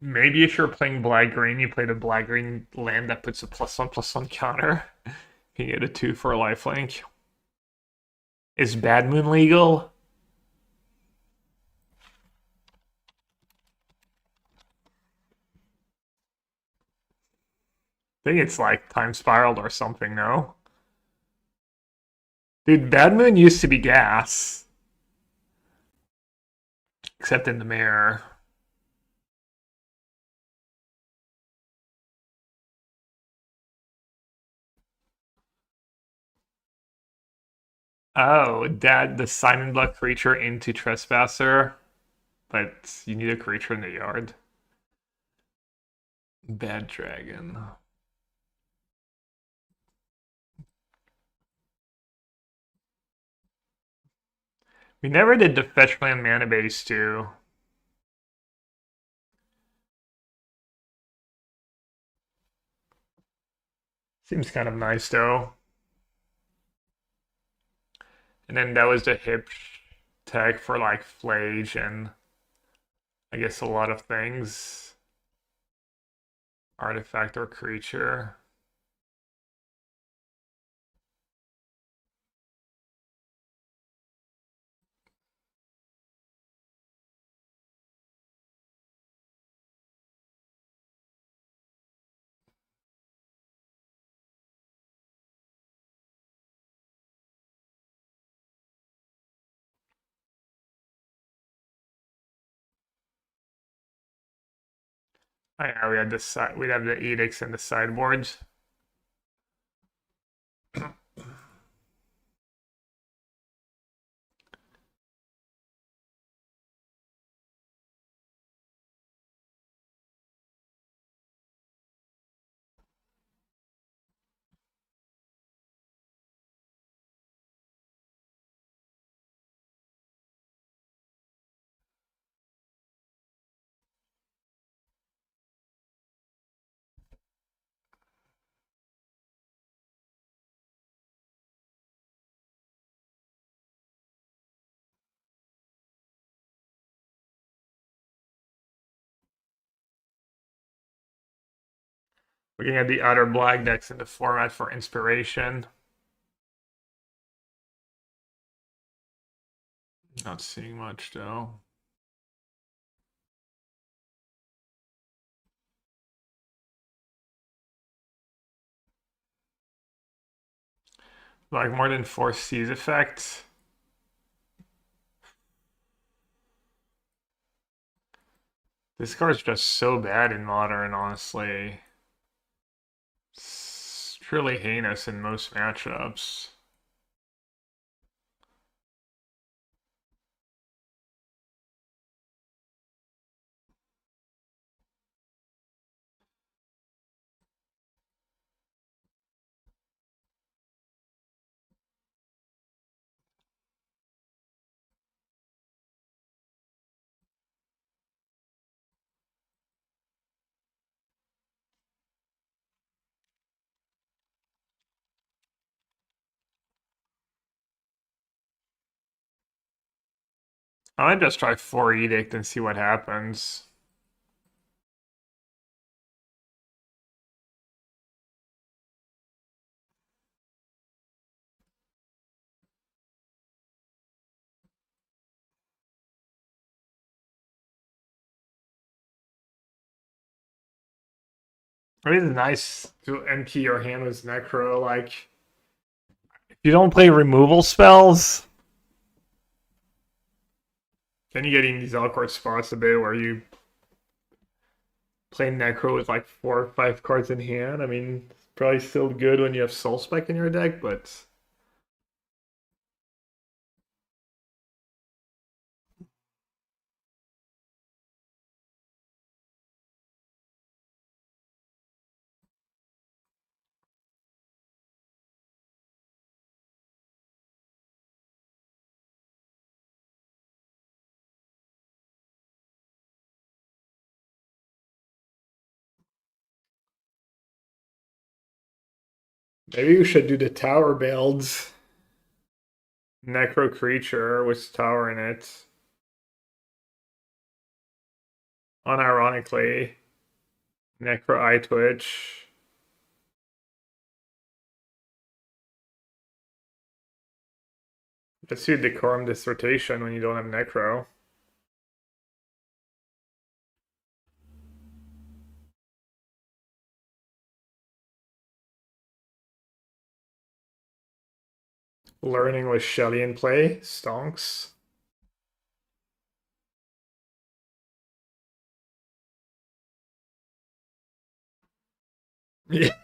Maybe if you're playing black green, you play the black green land that puts a +1/+1 counter. You get a 2 for a lifelink. Is Bad Moon legal? I think it's like Time Spiraled or something, no? Dude, Bad Moon used to be gas. Except in the mirror. Oh, dad, the Simon Block creature into Trespasser, but you need a creature in the yard. Bad Dragon. We never did the fetch land mana base too. Seems kind of nice though. And then that was the hip tag for like Flage and I guess a lot of things. Artifact or creature. Oh, yeah, we had the side. We'd have the edicts and the sideboards. Looking at the other black decks in the format for inspiration. Not seeing much though. Like more than 4 C's effect. This card's just so bad in modern, honestly. It's truly heinous in most matchups. I might just try 4 Edict and see what happens. It is nice to empty your hand with Necro. Like, if you don't play removal spells, then you get in these awkward spots a bit where you play Necro with like 4 or 5 cards in hand. I mean, it's probably still good when you have Soul Spike in your deck, but maybe you should do the tower builds. Necro creature with tower in it. Unironically, Necro Eye Twitch. Let's do Decorum Dissertation when you don't have Necro. Learning with Shelly in play. Stonks. Yeah.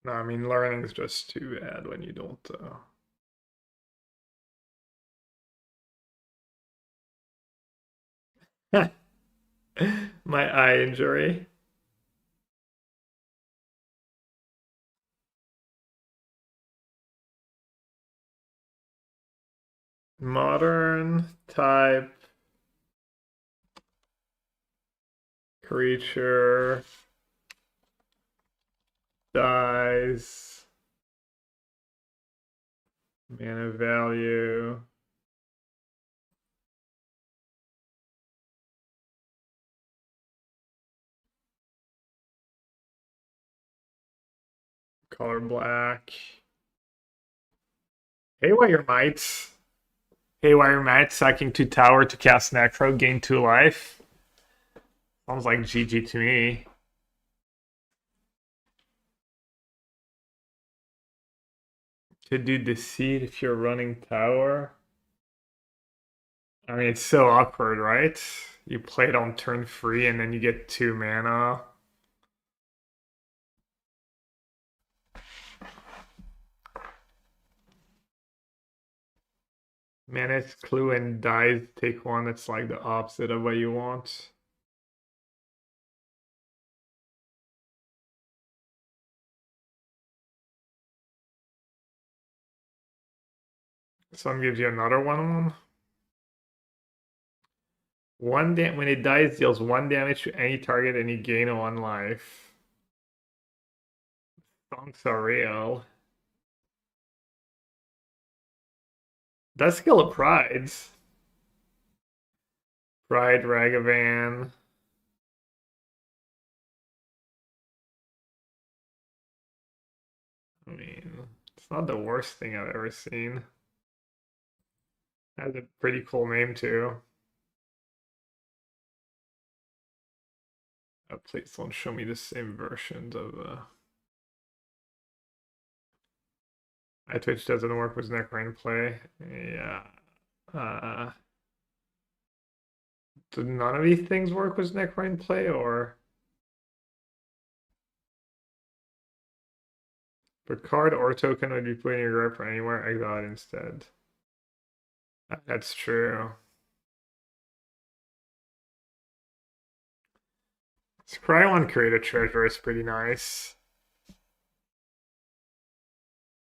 No, I mean, learning is just too bad when you don't. My eye injury. Modern type creature dies. Mana value. Color black. Haywire Might. Haywire Might sacking 2 tower to cast Necro, gain 2 life. Sounds like GG to me. Could do Deceit if you're running tower. I mean, it's so awkward, right? You play it on turn 3 and then you get 2 mana. Mana's Clue and dies take 1 that's like the opposite of what you want. Some gives you another 1/1. When it dies, deals 1 damage to any target and you gain 1 life. Sounds so real. That's Skill of Prides. Pride, Ragavan. I mean, it's not the worst thing I've ever seen. Has a pretty cool name too. Please don't show me the same versions of Twitch doesn't work with Necrain play. Yeah. Do none of these things work with Necrain play, or per card or token would be put in your grip or anywhere, exile it instead. That's true. Scry one create a treasure is pretty nice.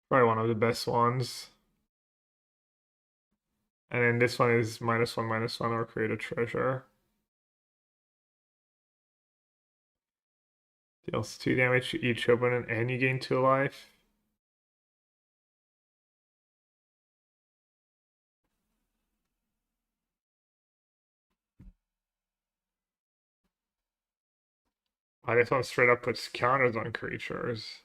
Probably one of the best ones. And then this one is -1/-1 or create a treasure. Deals 2 damage to each opponent and you gain 2 life. Oh, this one straight up puts counters on creatures.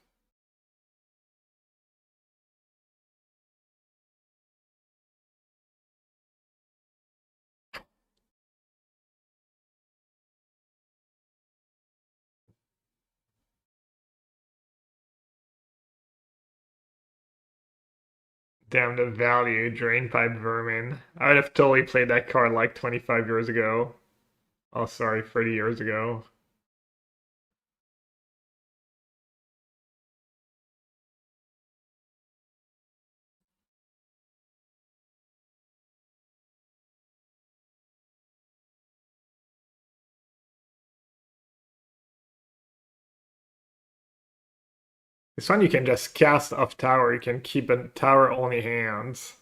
Damn the value, Drain Pipe Vermin. I would have totally played that card like 25 years ago. Oh, sorry, 30 years ago. This one you can just cast off tower. You can keep a tower only hands.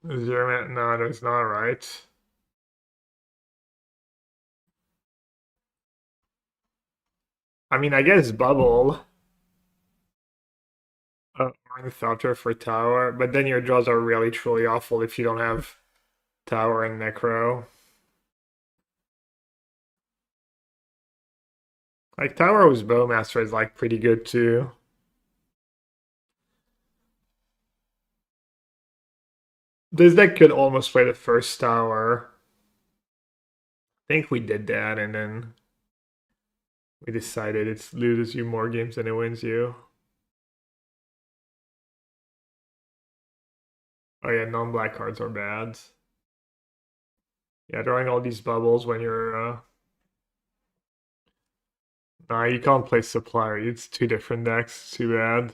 Zero, no, that's not right. I mean, I guess bubble. Ornithopter for tower, but then your draws are really truly awful if you don't have tower and necro. Like Tower with Bowmaster is like pretty good too. This deck could almost play the first tower. I think we did that and then we decided it loses you more games than it wins you. Oh yeah, non-black cards are bad. Yeah, drawing all these bubbles when you're Nah, you can't play Supplier. It's two different decks. Too bad.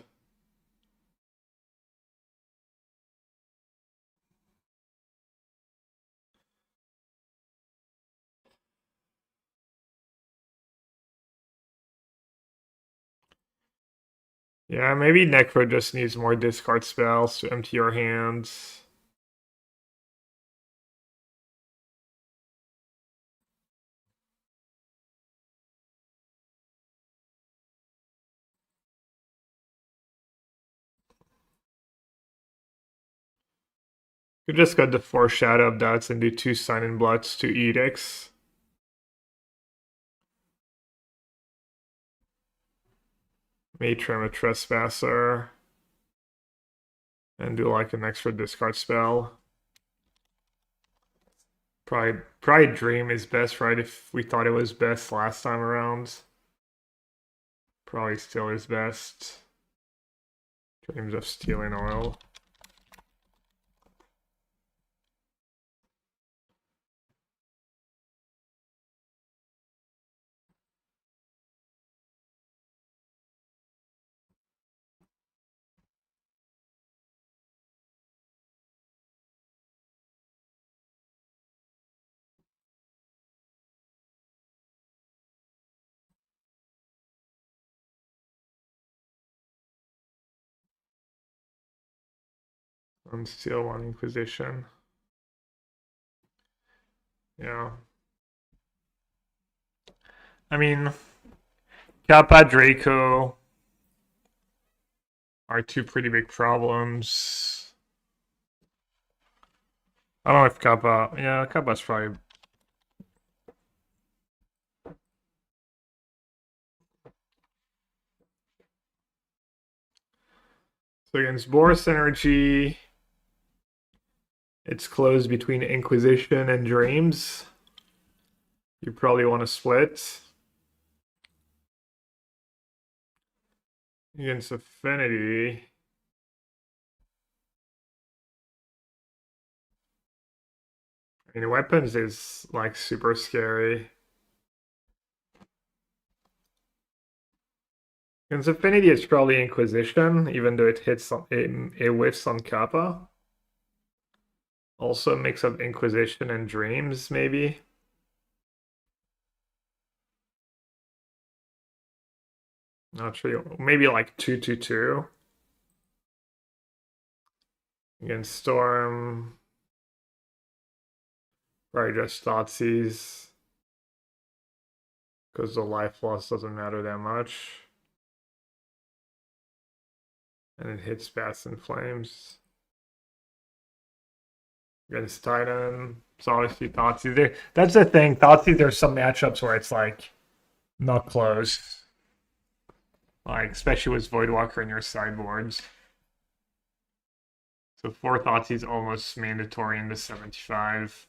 Yeah, maybe Necro just needs more discard spells to empty your hands. You just got the Foreshadow of Dots and do 2 Sign in Bloods, 2 Edicts. May trim a Trespasser. And do like an extra discard spell. Probably Dream is best, right? If we thought it was best last time around. Probably still is best. Dreams of Stealing Oil. Unsteal 1 Inquisition. Yeah. I mean, Kappa, Draco are 2 pretty big problems. I don't know if Kappa... Yeah, Kappa's probably... So against Boris Energy, it's close between Inquisition and Dreams. You probably want to split. Against Affinity... I mean, Weapons is, like, super scary. Against Affinity, it's probably Inquisition, even though it hits on, it whiffs on Kappa. Also a mix of Inquisition and Dreams, maybe. Not sure. Maybe like 2/2/2. Against Storm. Probably just Thoughtseize. Because the life loss doesn't matter that much. And it hits Bats and Flames. Against Titan. It's obviously Thoughtseize. That's the thing. Thoughtseize, there's some matchups where it's like not close. Like, especially with Voidwalker in your sideboards. So 4 Thoughtseize almost mandatory in the 75.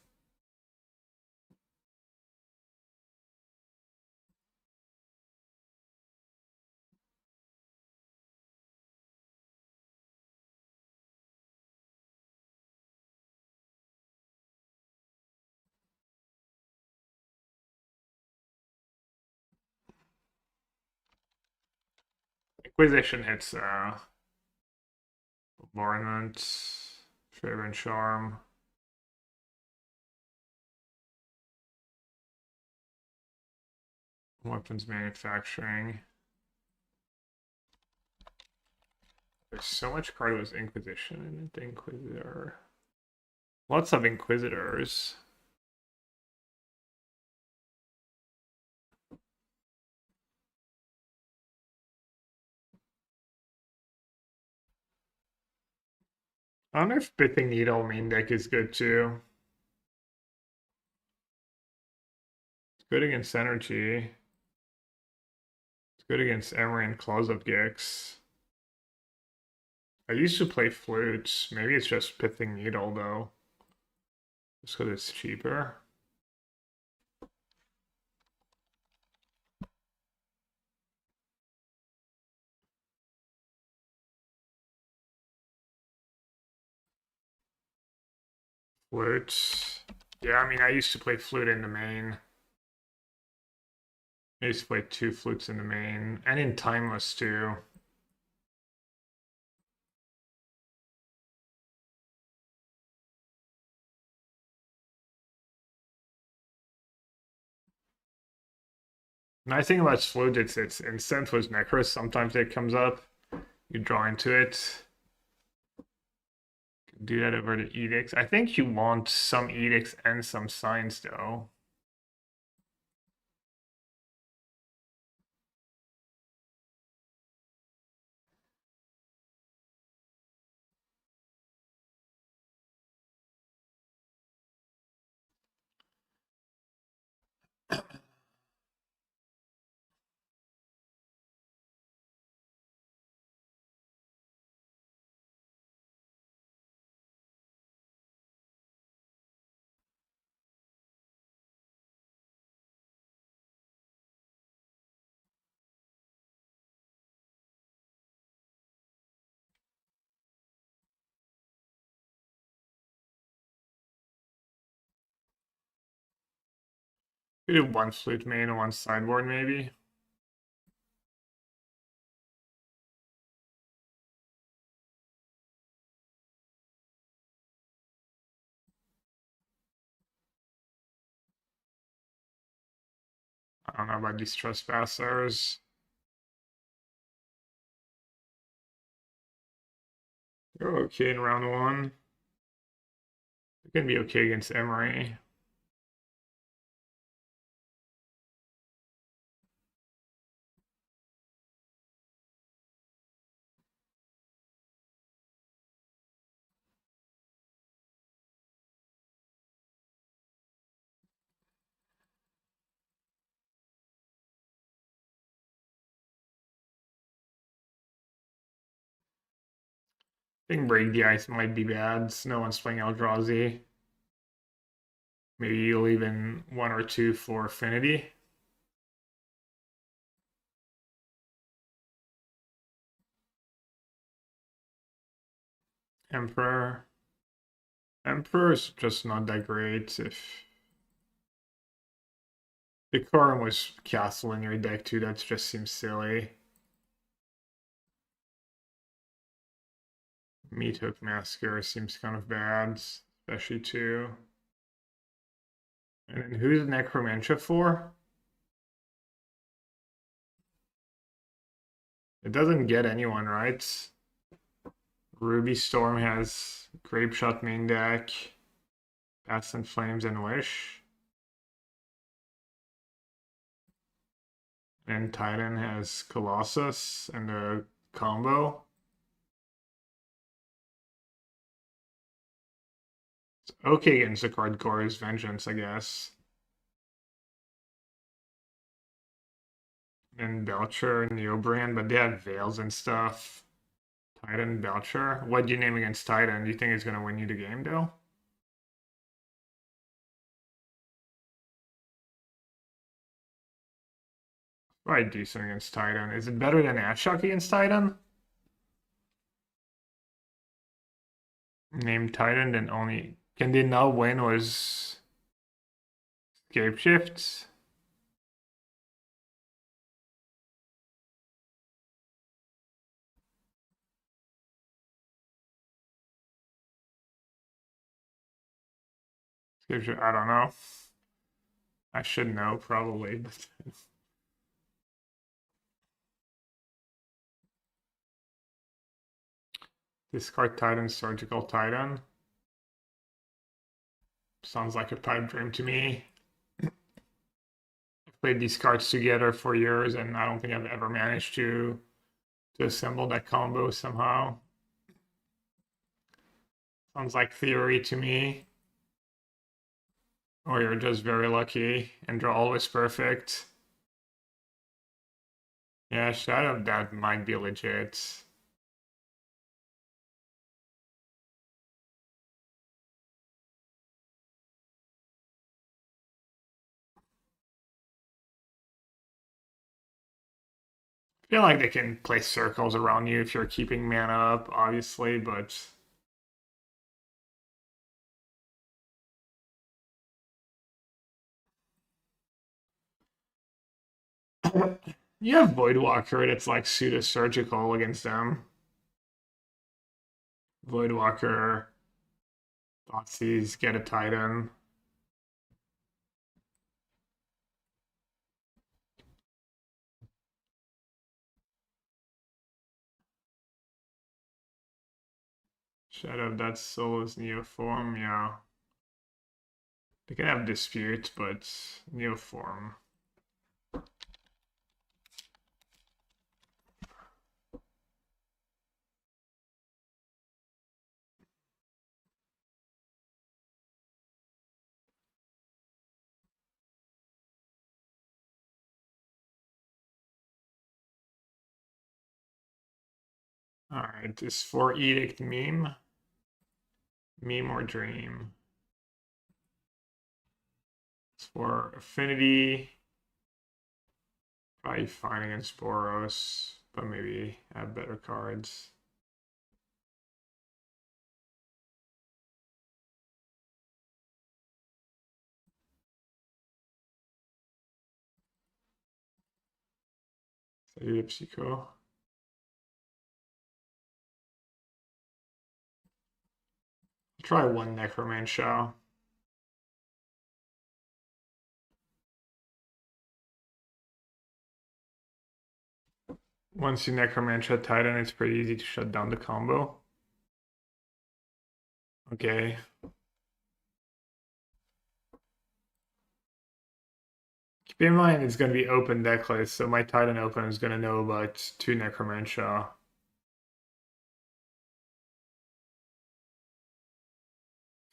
Inquisition hits Bournont, Favor and Charm. Weapons manufacturing. There's so much card with Inquisition in it. Inquisitor. Lots of Inquisitors. I don't know if Pithing Needle main deck is good too. It's good against Energy. It's good against Emery and Close-Up Gix. I used to play Flutes. Maybe it's just Pithing Needle though. Just because it's cheaper. Flute. Yeah, I mean, I used to play Flute in the main. I used to play 2 flutes in the main, and in Timeless too. Nice thing about flute, it's instant with Necros. Sometimes it comes up, you draw into it. Do that over the edicts. I think you want some edicts and some signs though. We do 1 flute main and 1 sideboard maybe. I don't know about these trespassers. They're okay in round 1. They're gonna be okay against Emery. I think Break the Ice might be bad. No one's playing Eldrazi. Maybe you'll even 1 or 2 for Affinity. Emperor. Emperor's just not that great. If the Decorum was Castle in your deck too, that just seems silly. Meat Hook Massacre seems kind of bad, especially too. And then who's Necromantia for? It doesn't get anyone, right? Ruby Storm has Grape Shot main deck, Bats and Flames and Wish. And Titan has Colossus and a combo. It's okay against the card Gore's Vengeance, I guess. And Belcher and Neobrand, but they have Veils and stuff. Titan, Belcher. What do you name against Titan? Do you think it's going to win you the game, though? Probably decent against Titan. Is it better than Ashok against Titan? Name Titan, then only... Can they not win was... Scape Shifts? Scape Shift, I don't know. I should know, probably, but... Discard Titan, Surgical Titan. Sounds like a pipe dream to me. I've played these cards together for years, and I don't think I've ever managed to assemble that combo somehow. Sounds like theory to me. Or you're just very lucky and draw always perfect. Yeah, Shadow, that might be legit. I feel like they can play circles around you if you're keeping mana up, obviously, but You have Voidwalker that's like pseudo surgical against them. Voidwalker, Thoughtseize, get a Titan. Shadow, that's Solo's Neoform, yeah. They can have Dispute, but Neoform. Alright, is for Edict meme? Meme or dream? It's for Affinity. Probably fine against Boros, but maybe have better cards. Salut Psycho. Try one Necromancer. Once you Necromancer Titan, it's pretty easy to shut down the combo. Okay. Keep in mind it's going to be open decklist, so my Titan open is going to know about 2 Necromancer.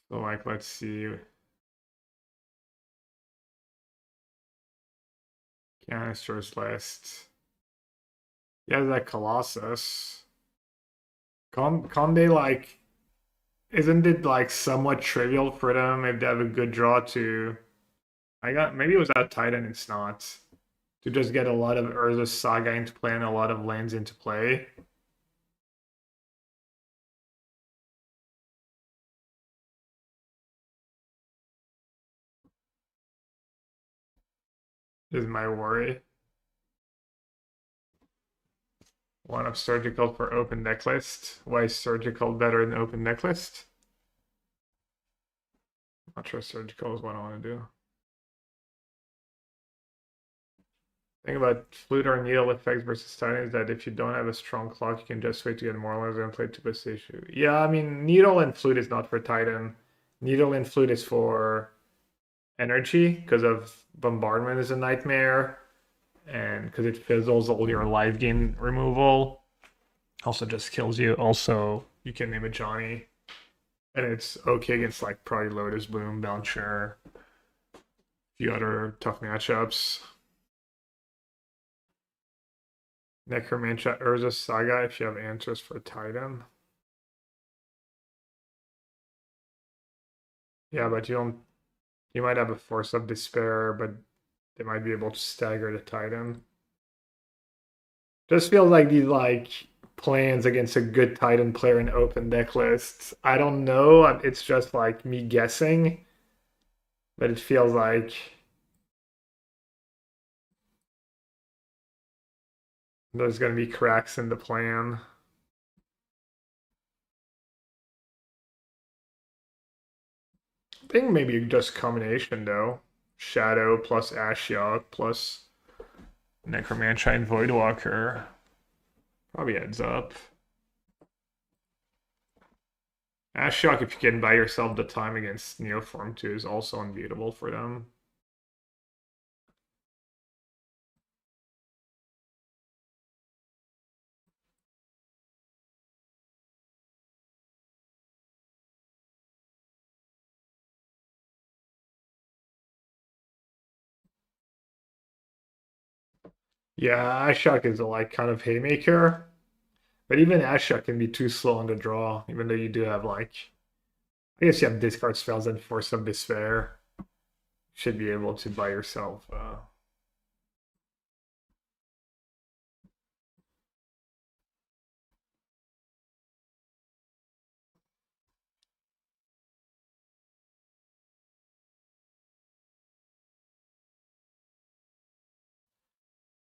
So like, let's see. Canisters list. Yeah, that Colossus. Can't they like... Isn't it like somewhat trivial for them if they have a good draw to... maybe it was that Titan, it's not. To just get a lot of Urza's Saga into play and a lot of lands into play. Is my worry. One of Surgical for open decklist. Why is Surgical better than open decklist? Not sure Surgical is what I want to do. Thing about Flute or Needle effects versus Titan is that if you don't have a strong clock, you can just wait to get more lands and play to this issue. Yeah, I mean, Needle and Flute is not for Titan. Needle and Flute is for energy, because of Bombardment is a nightmare, and because it fizzles all your live gain removal. Also just kills you. Also, you can name it Johnny. And it's okay against like probably Lotus Bloom, Belcher, a few other tough matchups. Necromancer Urza Saga if you have answers for Titan. Yeah, but you might have a Force of Despair, but they might be able to stagger the Titan. Just feels like these like plans against a good Titan player in open deck lists. I don't know. It's just like me guessing, but it feels like there's going to be cracks in the plan. I think maybe just combination though. Shadow plus Ashiok plus Necromancer and Voidwalker. Probably adds up. Ashiok, if you can buy yourself the time against Neoform 2, is also unbeatable for them. Yeah, Ashiok is a like kind of haymaker. But even Ashiok can be too slow on the draw, even though you do have like I guess you have discard spells and Force of Despair. Should be able to buy yourself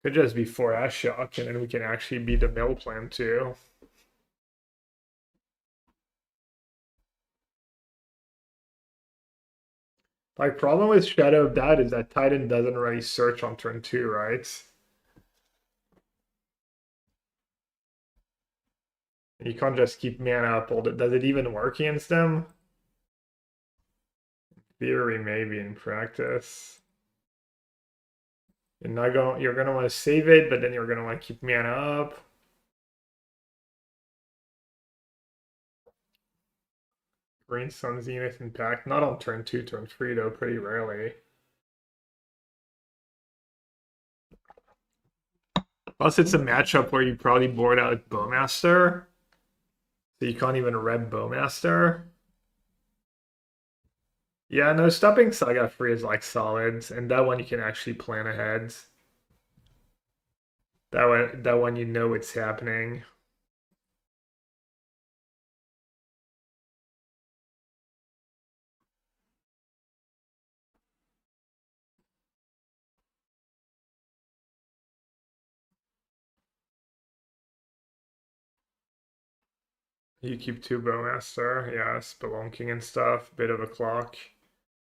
Could just be 4 shock, and then we can actually beat the mill plan too. Like, problem with Shadow of Doubt is that Titan doesn't really search on turn 2, right? You can't just keep mana up all the. Does it even work against them? Theory, maybe in practice. You're gonna want to save it, but then you're gonna want to keep mana up. Green Sun Zenith Impact, not on turn 2, turn 3 though, pretty rarely. Plus, it's a matchup where you probably board out Bowmaster, so you can't even rep Bowmaster. Yeah, no, stopping Saga free is like solid, and that one you can actually plan ahead. That one you know what's happening. You keep 2 Bowmaster, yeah, Spelunking and stuff, bit of a clock.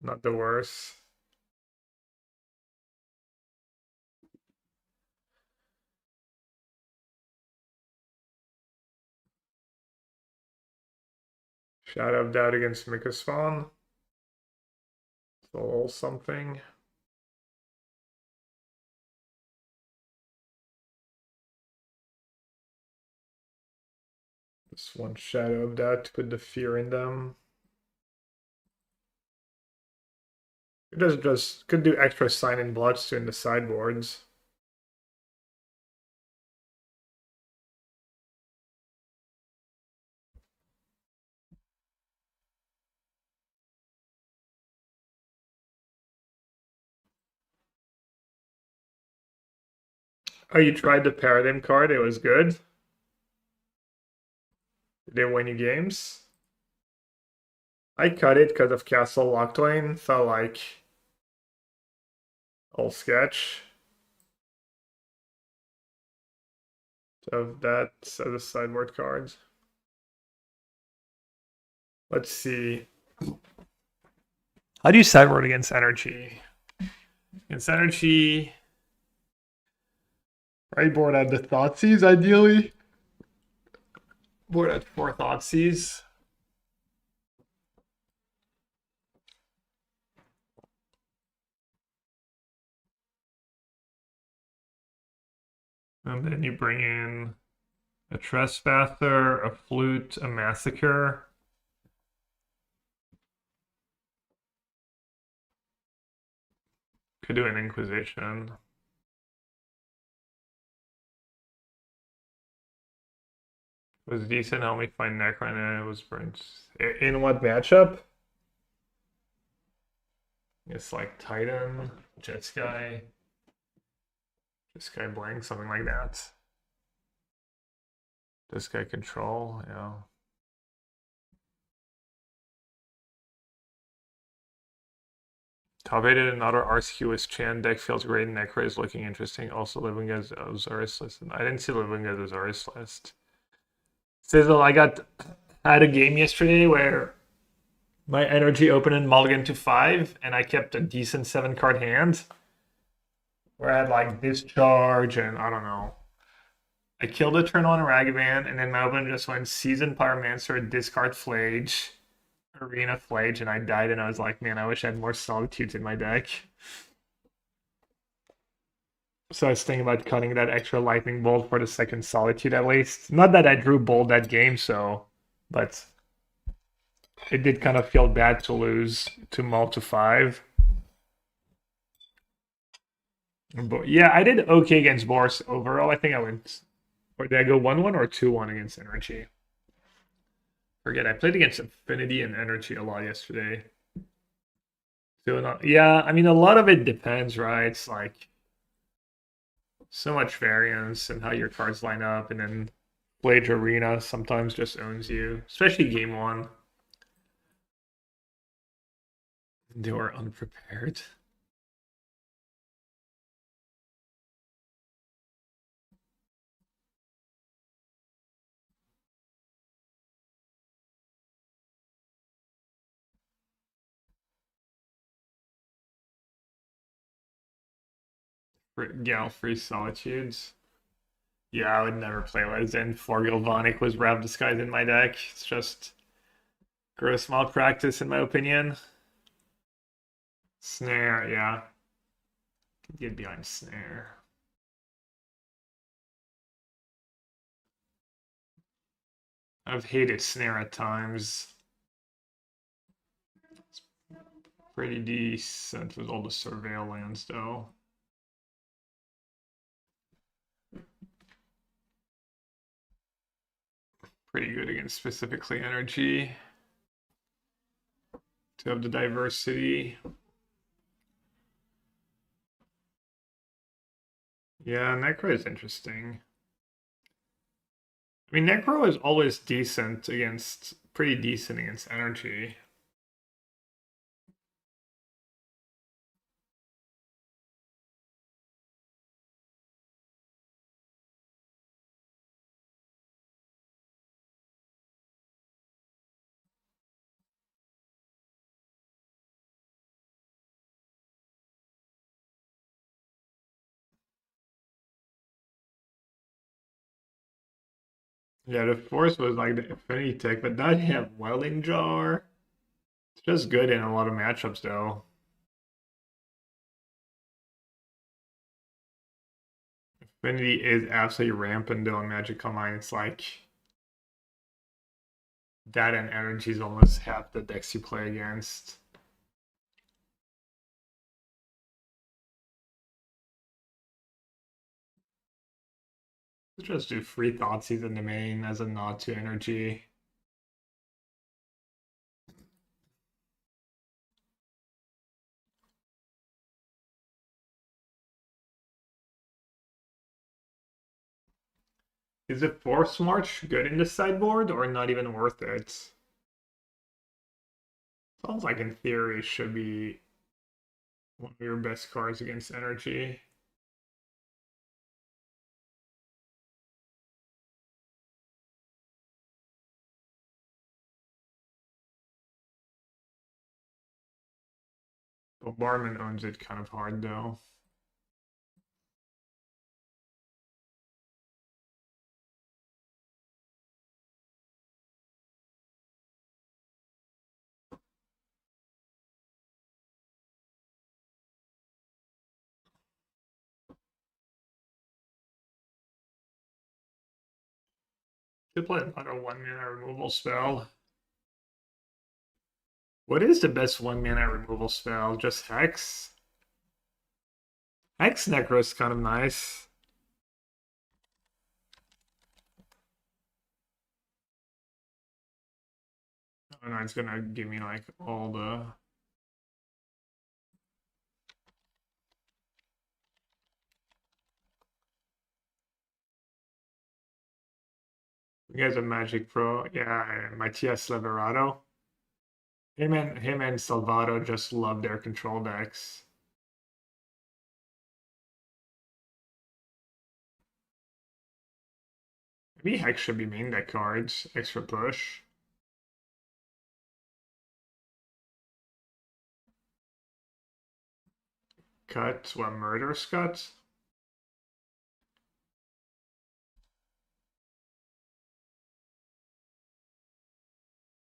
Not the worst. Shadow of Doubt against Mikaspawn. Soul something. This one Shadow of Doubt to put the fear in them. It does just could do extra sign in bloods to in the sideboards. Oh, you tried the Paradigm card, it was good. Did it win you games? I cut it because of Castle Locktwain, felt like all sketch. So that's as a sideboard card. Let's see. How do you sideboard against energy? Against energy, right board at the Thoughtseize ideally. Board at 4 Thoughtseize. And then you bring in a Trespasser, a Flute, a Massacre. Could do an Inquisition. It was decent. Help me find Necron, and it was burnt. In what matchup? It's like Titan, Jet Sky Blank, something like that. This guy Control, yeah. Top 8 another Arceus Chan deck feels great. Necro is looking interesting. Also living as Osiris list. I didn't see living as Osiris list. Sizzle, I had a game yesterday where my energy opened in mulligan to 5, and I kept a decent 7-card hand. Where I had like Discharge and I don't know. I killed a turn on Ragavan, and then my opponent just went Seasoned Pyromancer, discard Flage, Arena Flage, and I died, and I was like, man, I wish I had more Solitudes in my deck. So I was thinking about cutting that extra Lightning Bolt for the second Solitude at least. Not that I drew Bolt that game, so, but it did kind of feel bad to lose to Mull to 5. But yeah, I did okay against Boris overall. I think I went, or did I go 1-1 or 2-1 against Energy? Forget, I played against Affinity and Energy a lot yesterday. So, yeah, I mean, a lot of it depends, right? It's like so much variance and how your cards line up, and then Blade Arena sometimes just owns you, especially game 1. They were unprepared. Galfrey Solitudes. Yeah, I would never play Legend. For Galvanic was Rav Disguise in my deck. It's just gross malpractice in my opinion. Snare, yeah. Could get behind Snare. I've hated Snare at times. It's pretty decent with all the Surveil lands though. Pretty good against specifically energy. To have the diversity. Yeah, Necro is interesting. I mean, Necro is always decent against, pretty decent against energy. Yeah, the Force was like the Affinity Tech, but now you have Welding Jar. It's just good in a lot of matchups, though. Affinity is absolutely rampant, though, in Magic Online. It's like that and energy is almost half the decks you play against. Let's just do Free Thoughtseize in the main as a nod to energy. Is it Force March good in the sideboard or not even worth it? Sounds like in theory it should be one of your best cards against energy. Bombardment owns it kind of hard though. To play another 1-mana removal spell. What is the best 1-mana removal spell? Just Hex? Hex Necro is kind of nice. Oh no, it's gonna give me like all the... You guys are Magic Pro. Yeah, Matias Leverato. Him and Salvato just love their control decks. Maybe Hex should be main deck cards. Extra push. Cut. What, Murderous Cut?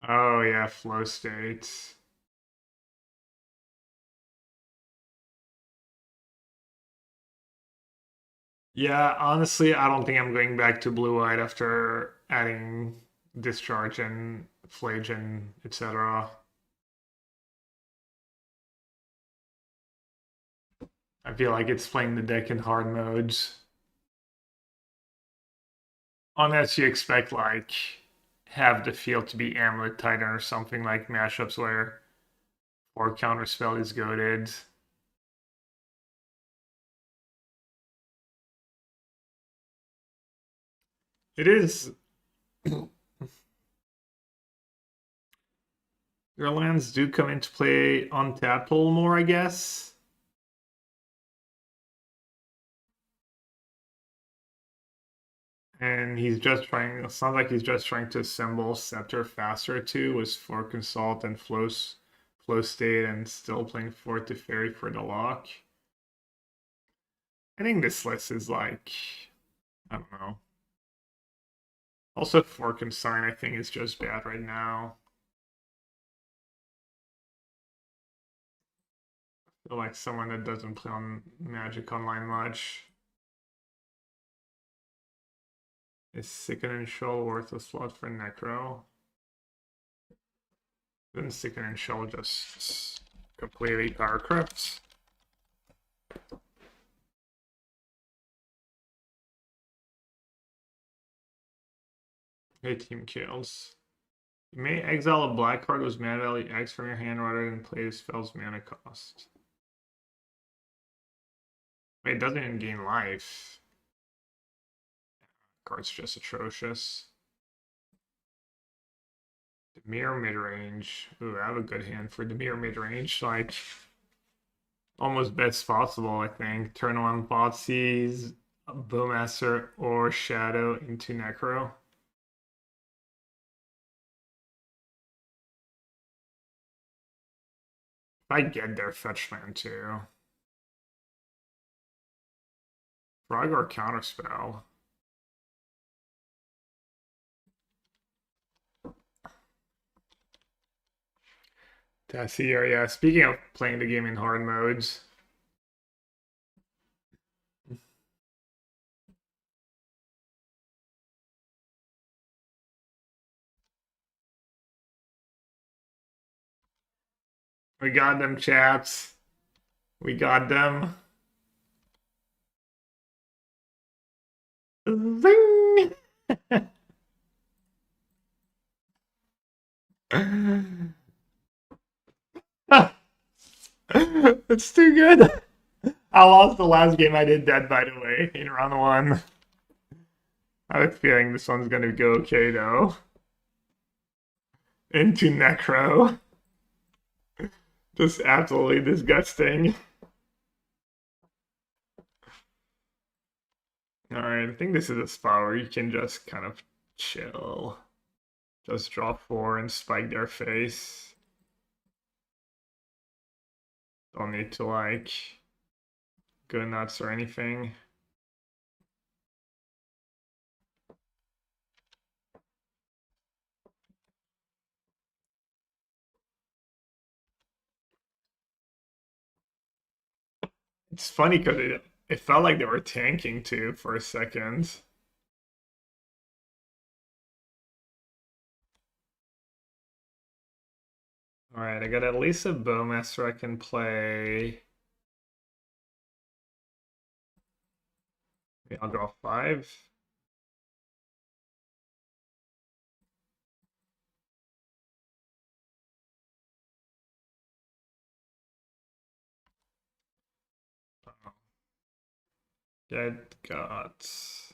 Oh yeah, Flow State. Yeah, honestly, I don't think I'm going back to blue-white after adding Discharge and Flage and etc. I feel like it's playing the deck in hard modes. Unless you expect like have the field to be Amulet Titan or something like mashups where 4 counterspell is goaded. It is. Your lands do come into play untapped a little more, I guess. And he's just trying, it sounds like he's just trying to assemble Scepter faster too, with 4 Consult and Flow State and still playing 4 Teferi for the lock. I think this list is like, I don't know. Also, Fork and Sign, I think, is just bad right now. I feel like someone that doesn't play on Magic Online much is Sicken and Shoal worth a slot for Necro. Then Sicken and Shoal just completely power creeps. Hey, team kills. You may exile a black card with mana value X from your hand rather than play the spell's mana cost. Wait, it doesn't even gain life. Card's just atrocious. Demir midrange. Ooh, I have a good hand for Demir midrange. Like, almost best possible, I think. Turn on Botsies, Bowmaster, or Shadow into Necro. If I get their fetch land too. Frog or Counterspell. That's here, yeah. Speaking of playing the game in hard modes. We got them, chats. We got them. Zing! It's too good. I lost the last game I did that, by the way, in round one. I have a feeling this one's gonna go okay, though. Into Necro. Just absolutely disgusting. Alright, I think this is a spot where you can just kind of chill. Just draw 4 and spike their face. Don't need to, like, go nuts or anything. It's funny because it felt like they were tanking too for a second. Alright, I got at least a Bowmaster I can play. Maybe I'll draw 5. Dead Gods.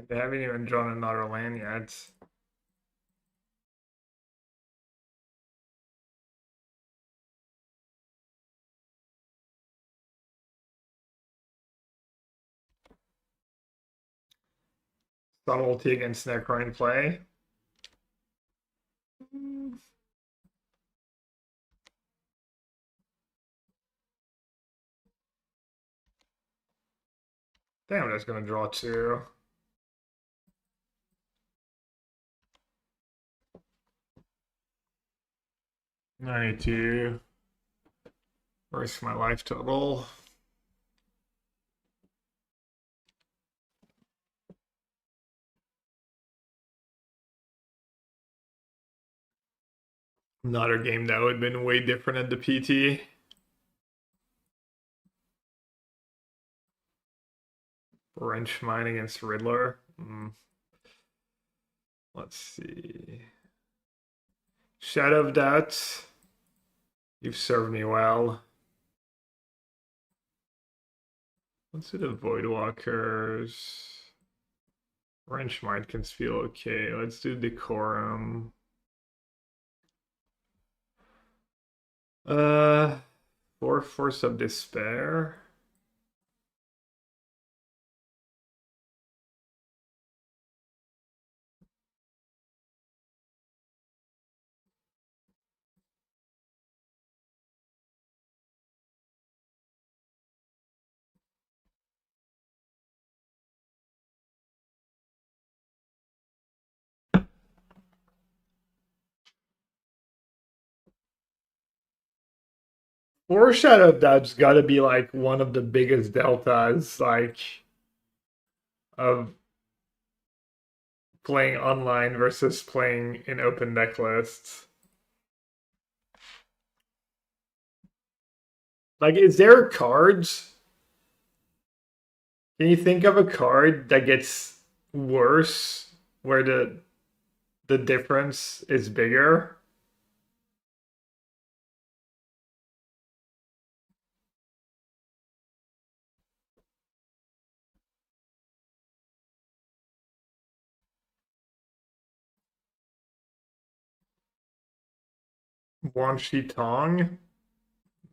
They haven't even drawn another land yet. Subtlety against Necro in play. Damn, that's gonna draw 2. I need to risk my life total. Another game that would have been way different at the PT. Wrench Mine against Riddler. Let's see. Shadow of Doubt. You've served me well. Let's do the Voidwalkers. Wrench Mind can feel okay. Let's do Decorum. Force of Despair. Foreshadow Dodge's got to be like one of the biggest deltas, like of playing online versus playing in open deck lists. Like, is there cards? Can you think of a card that gets worse where the difference is bigger? Wan Shi Tong?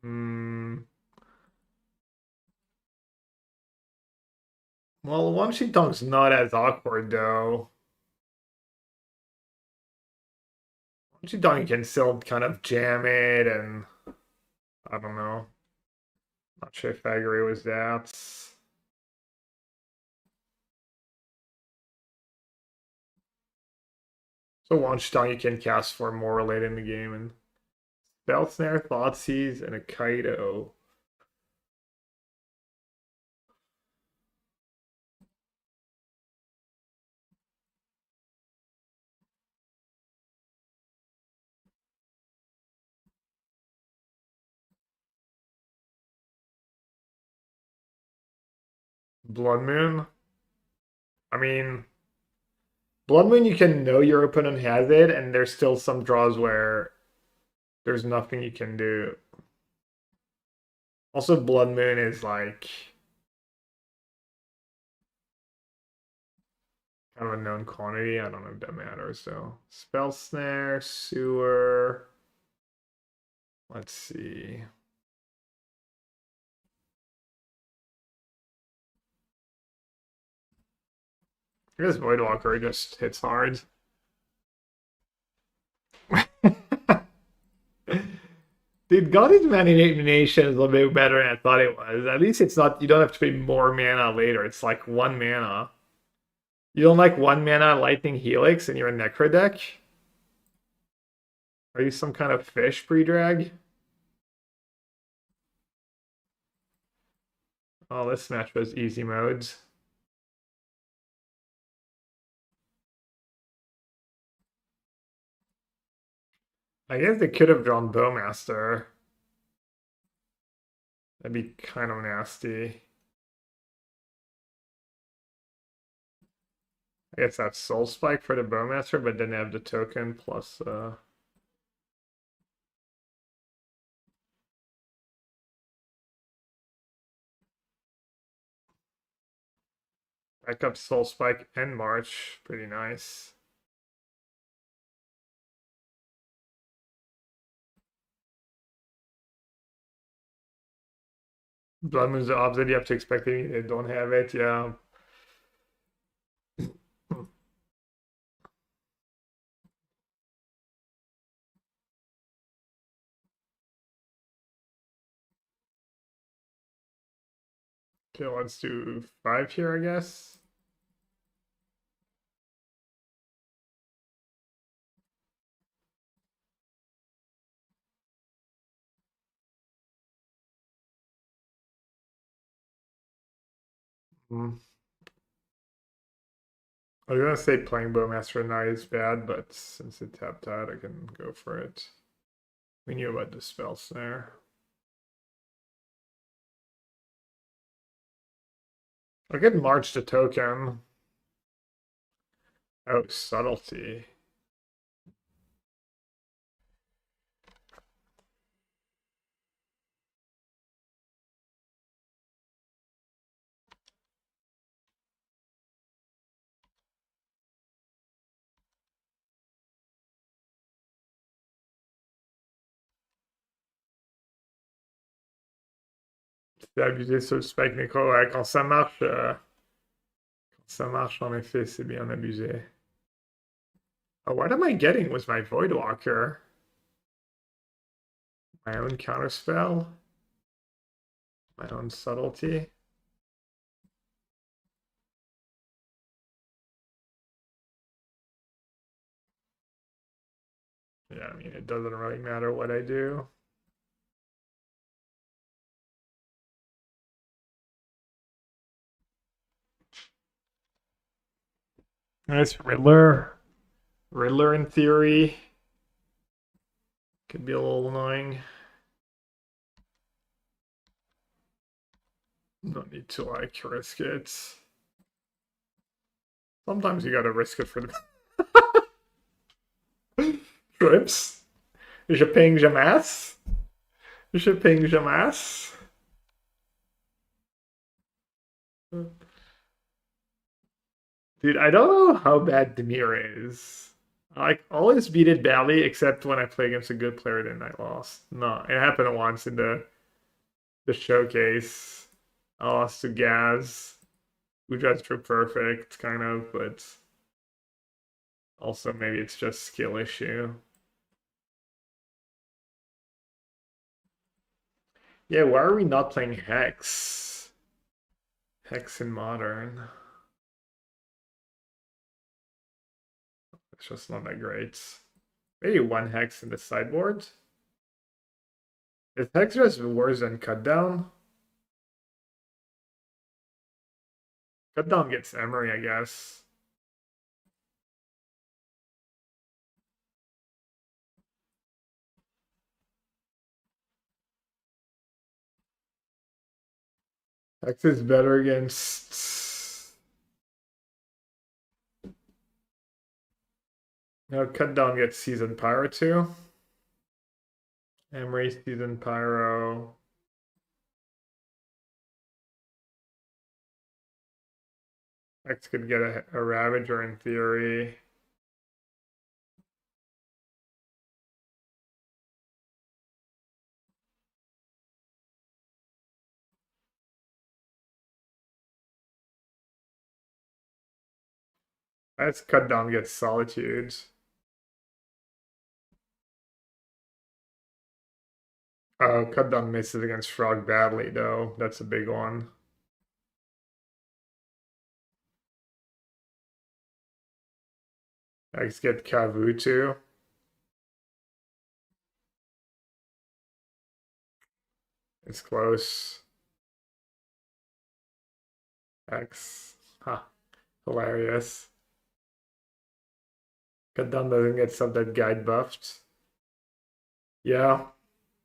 Hmm. Well, Wan Shi Tong's not as awkward though. Wan Shi Tong can still kind of jam it, and I don't know. Not sure if I agree with that. So Wan Shi Tong you can cast for more late in the game, and Spell Snare, Thoughtseize, and a Kaido. Blood Moon. I mean, Blood Moon, you can know your opponent has it, and there's still some draws where there's nothing you can do. Also, Blood Moon is like kind of a known quantity. I don't know if that matters. So, Spell Snare, Sewer. Let's see. I guess Voidwalker just hits hard. Dude, God's Manipulation is a little bit better than I thought it was. At least it's not, you don't have to pay more mana later. It's like 1 mana. You don't like 1 mana Lightning Helix in your Necro deck? Are you some kind of fish pre-drag? Oh, this match was easy modes. I guess they could have drawn Bowmaster. That'd be kind of nasty. I guess that's Soul Spike for the Bowmaster, but then have the token plus backup Soul Spike and March. Pretty nice. Blood Moon's the opposite. You have to expect they don't have it. Yeah. Okay, let's do 5 here, I guess. Hmm. I was gonna say playing Bowmaster now is bad, but since it tapped out, I can go for it. We knew about the Spell Snare. I could march the token. Oh, subtlety. C'est abusé sur le spike Necro. Ouais, quand ça marche, en effet, c'est bien abusé. Oh, what am I getting with my Voidwalker? My own counterspell? My own subtlety? Yeah, I mean, it doesn't really matter what I do. Nice Riddler. Riddler in theory. Could be a little annoying. No need to like risk it. Sometimes you gotta risk it for the trips. Je ping jamais. Je ping jamais. Dude, I don't know how bad Demir is. I like always beat it badly, except when I play against a good player, then I lost. No, it happened once in the showcase. I lost to Gaz, who just drew perfect, kind of, but also maybe it's just skill issue. Yeah, why are we not playing Hex? Hex in Modern. It's just not that great. Maybe one Hex in the sideboard? Is Hex just worse than Cut Down? Cut Down gets Emery, I guess. Hex is better against... No, Cut Down gets Seasoned Pyro too. Emery, Seasoned Pyro. Hex could get a Ravager in theory. That's Cut Down gets Solitude. Cut Down misses against Frog badly though. That's a big one. Hex get Kavutu. It's close. X. Huh. Hilarious. Cut Down doesn't get sub that guide buffed. Yeah.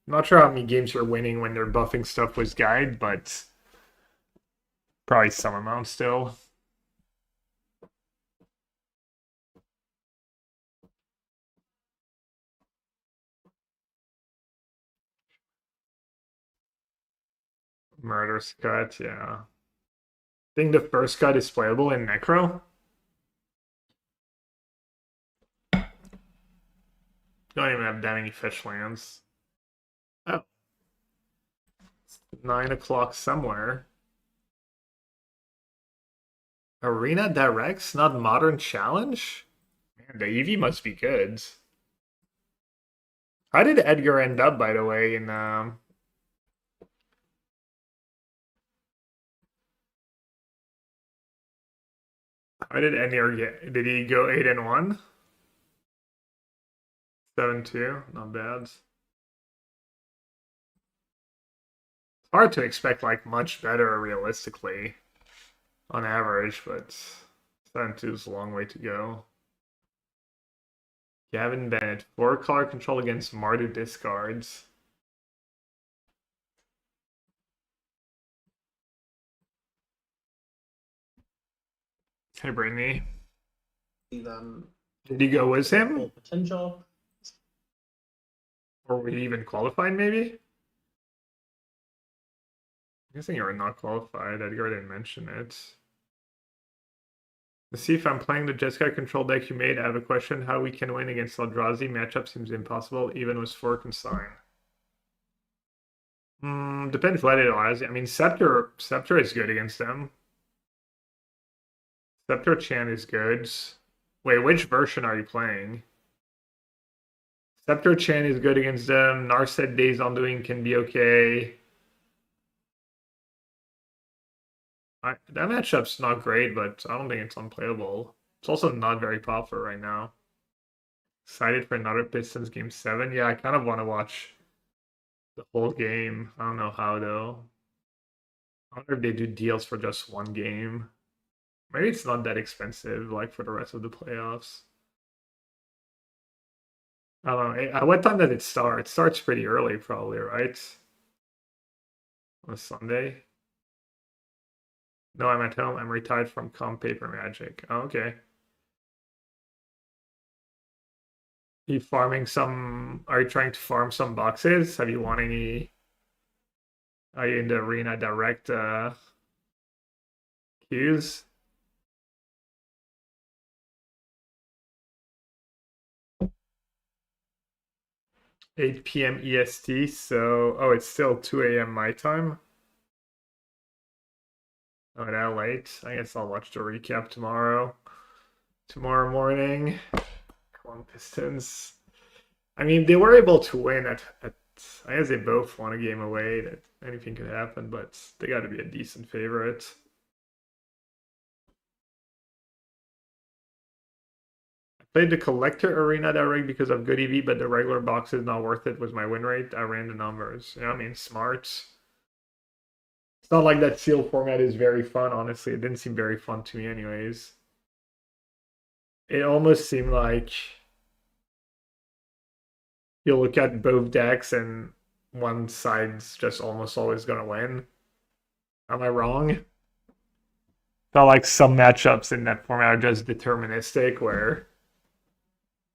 Not sure how many games you're winning when they're buffing stuff with guide, but probably some amount still. Murder's Cut, yeah. I think the first cut is playable in Necro. Don't even have that many fish lands. Oh. It's 9 o'clock somewhere. Arena Directs, not Modern Challenge? Man, the EV must be good. How did Edgar end up, by the way, in how did Edgar get? Did he go 8-1? 7-2, not bad. It's hard to expect like much better realistically on average, but 7-2 is a long way to go. Gavin Bennett, 4-color control against Mardu discards. Hey, Brittany. See them Did you go with him? full potential. Or were you even qualified, maybe? I'm guessing you were not qualified. Edgar didn't mention it. Let's see if I'm playing the Jeskai control deck you made. I have a question. How we can win against Eldrazi? Matchup seems impossible, even with 4 consign. Depends what it was. I mean, Scepter is good against them. Scepter Chan is good. Wait, which version are you playing? Scepter Chan is good against them. Narset Days Undoing can be okay. That matchup's not great, but I don't think it's unplayable. It's also not very popular right now. Excited for another Pistons game 7. Yeah, I kind of want to watch the whole game. I don't know how though. I wonder if they do deals for just one game. Maybe it's not that expensive, like for the rest of the playoffs. I don't know. At what time does it start? It starts pretty early, probably, right? On a Sunday. No, I'm at home. I'm retired from comp paper magic. Oh, okay. You farming some? Are you trying to farm some boxes? Have you won any? Are you in the arena direct queues? 8 p.m. EST. So, oh, it's still 2 a.m. my time. Oh, that late. I guess I'll watch the recap tomorrow. Tomorrow morning. Come on, Pistons. I mean, they were able to win at I guess they both won a game away. That anything could happen, but they got to be a decent favorite. I played the collector arena that rig because of good EV, but the regular box is not worth it. Was my win rate? I ran the numbers. Yeah, I mean, smart. It's not like that seal format is very fun. Honestly, it didn't seem very fun to me, anyways. It almost seemed like you look at both decks and one side's just almost always gonna win. Am I wrong? Felt like some matchups in that format are just deterministic, where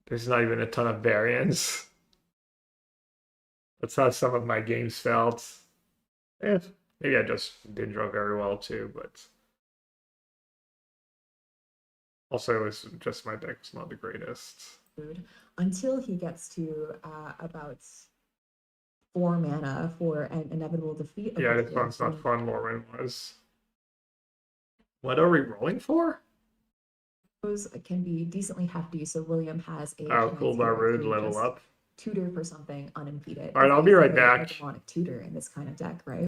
there's not even a ton of variance. That's how some of my games felt. Eh, maybe I just didn't draw very well too, but also it was just my deck was not the greatest. Until he gets to about 4 mana for an inevitable defeat. Yeah, this one's not fun. Lorwyn was. What are we rolling for? Those can be decently hefty. So William has a Oh, cool. Barrood level up. Tutor for something unimpeded. All right, I'll be right back. Demonic tutor in this kind of deck, right?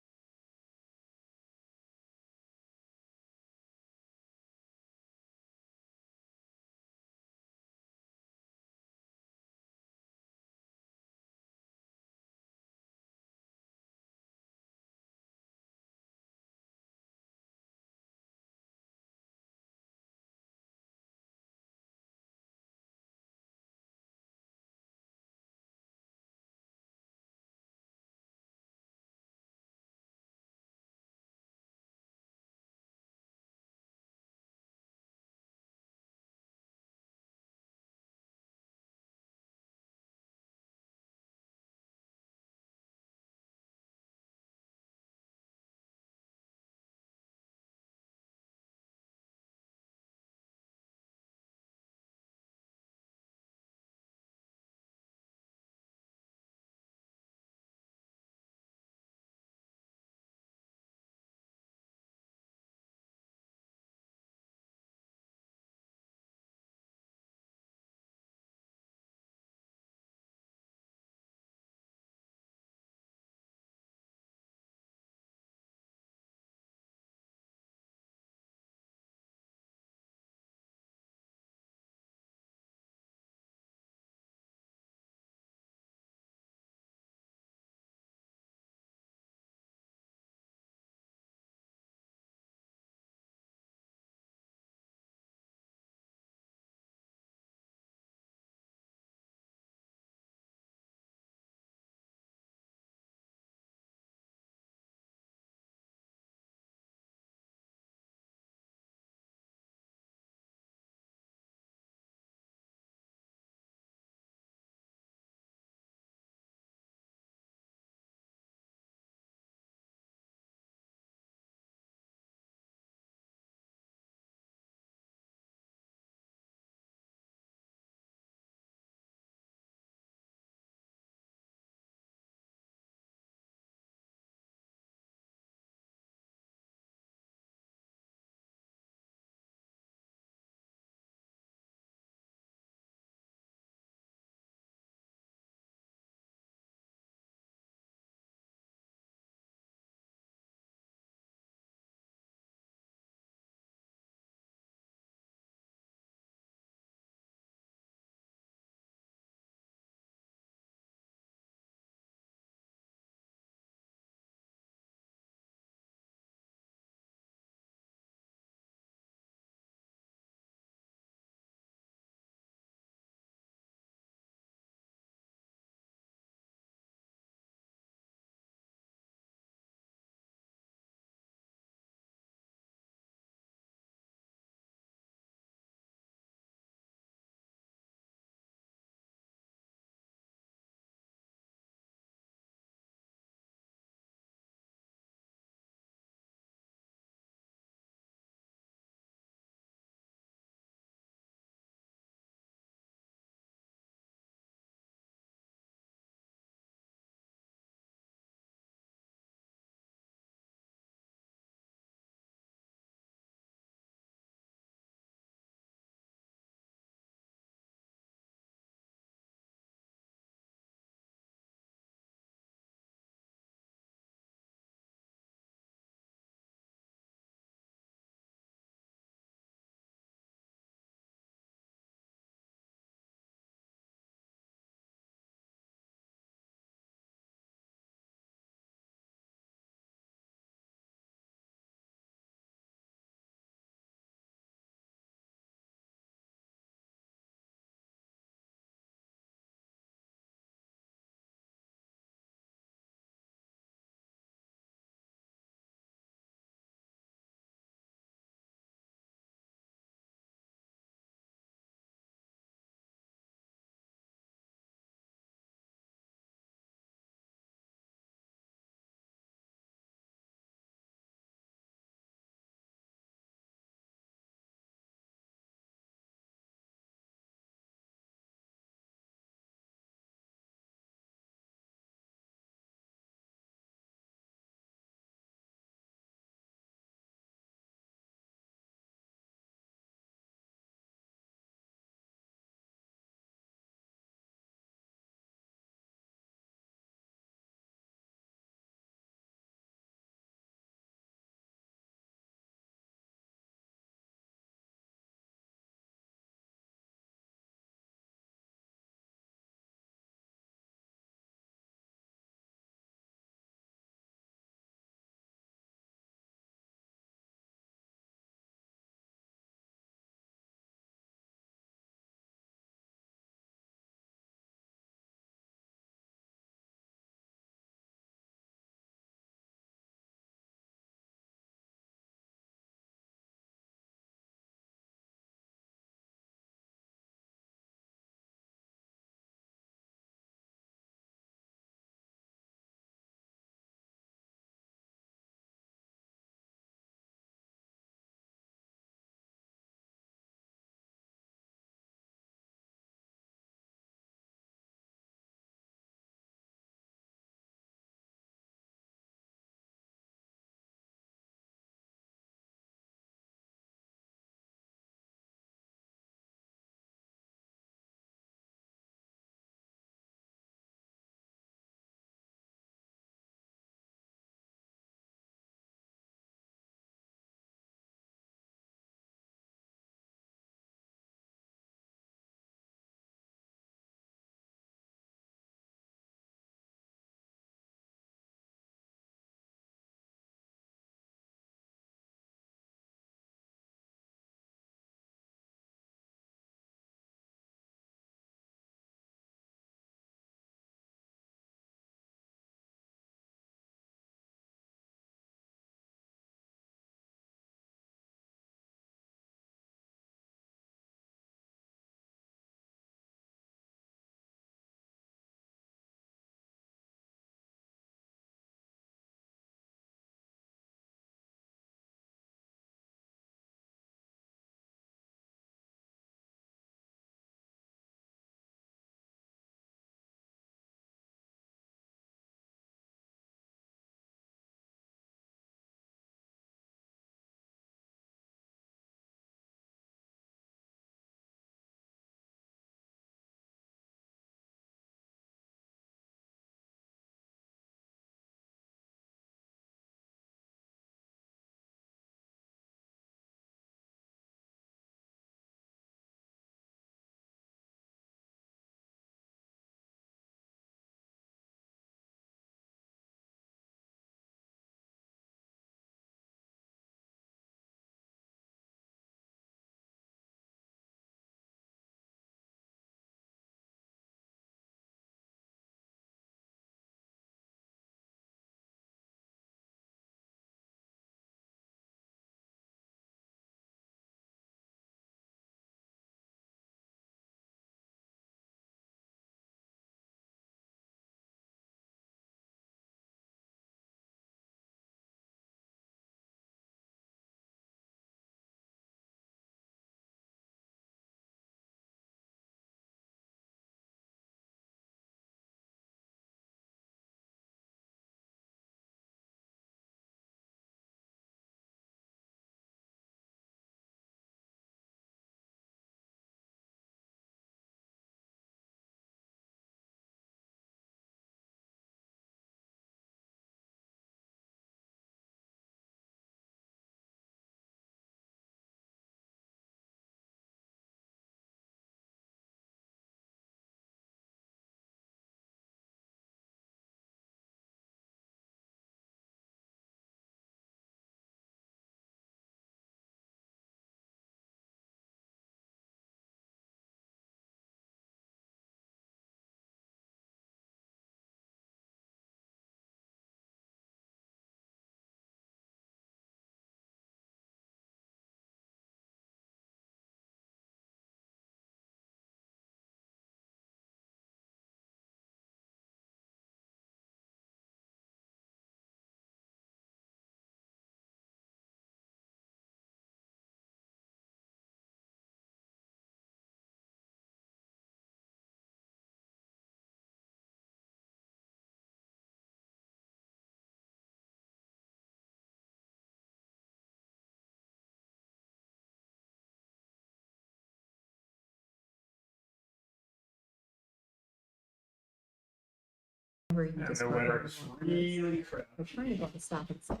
where you And the discard winner one is more. really crap. We're trying to go to stop itself,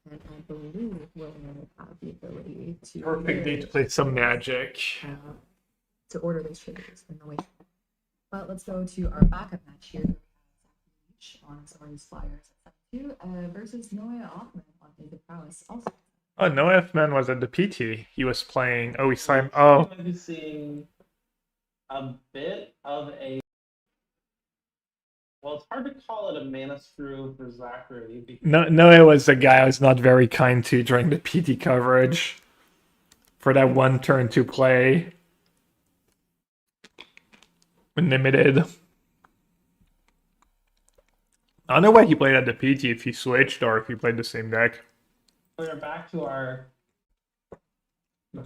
and I believe William will have the ability to Perfect day to play some Magic. to order those triggers in the way. But let's go to our backup match here. On Soren's Flyers at 2 versus Noah Offman on David Prowess. Also, Oh, no F Man was at the PT. He was playing. Oh, he signed. We Oh, might be seeing a bit of a. Well, it's hard to call it a mana screw for Zachary. Because Noah was the guy I was not very kind to during the PT coverage for that one turn to play. Limited. I don't know why he played at the PT, if he switched or if he played the same deck. we're back to our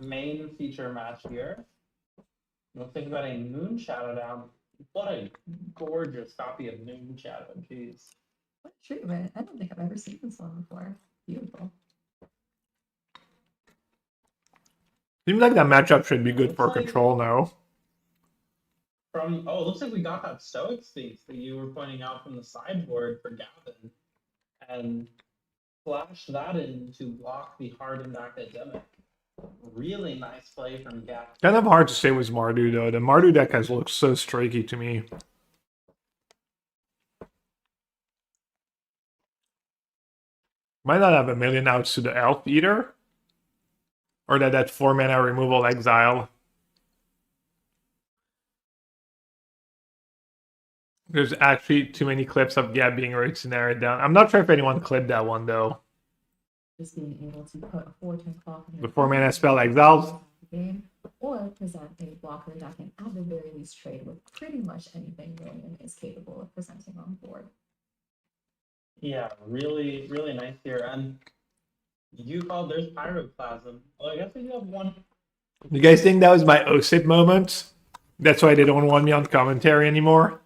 main feature match here. We'll think about a Moon Shadow down. What a gorgeous copy of Moon Shadow, jeez. what a treatment. I don't think I've ever seen this one before. Beautiful. Seems like that matchup should be good for Looks like- control now. It looks like we got that Stoic Sphinx that you were pointing out from the sideboard for Gavin, and flashed that in to block the hardened academic. Really nice play from Gavin. Kind of hard to say with Mardu though. The Mardu deck has looked so streaky to me. Might not have a million outs to the Elf either. Or that 4 mana removal exile. There's actually too many clips of Gab being ready to narrow it down. I'm not sure if anyone clipped that one though. Just being able to put a 4/10 clock in The 4 mana spell exiles. game, or present a blocker that can at the very least trade with pretty much anything William is capable of presenting on the board. Yeah, really, really nice here. And you called there's Pyroclasm. Well, I guess we do have one. You guys think that was my OSIP moment? That's why they don't want me on commentary anymore?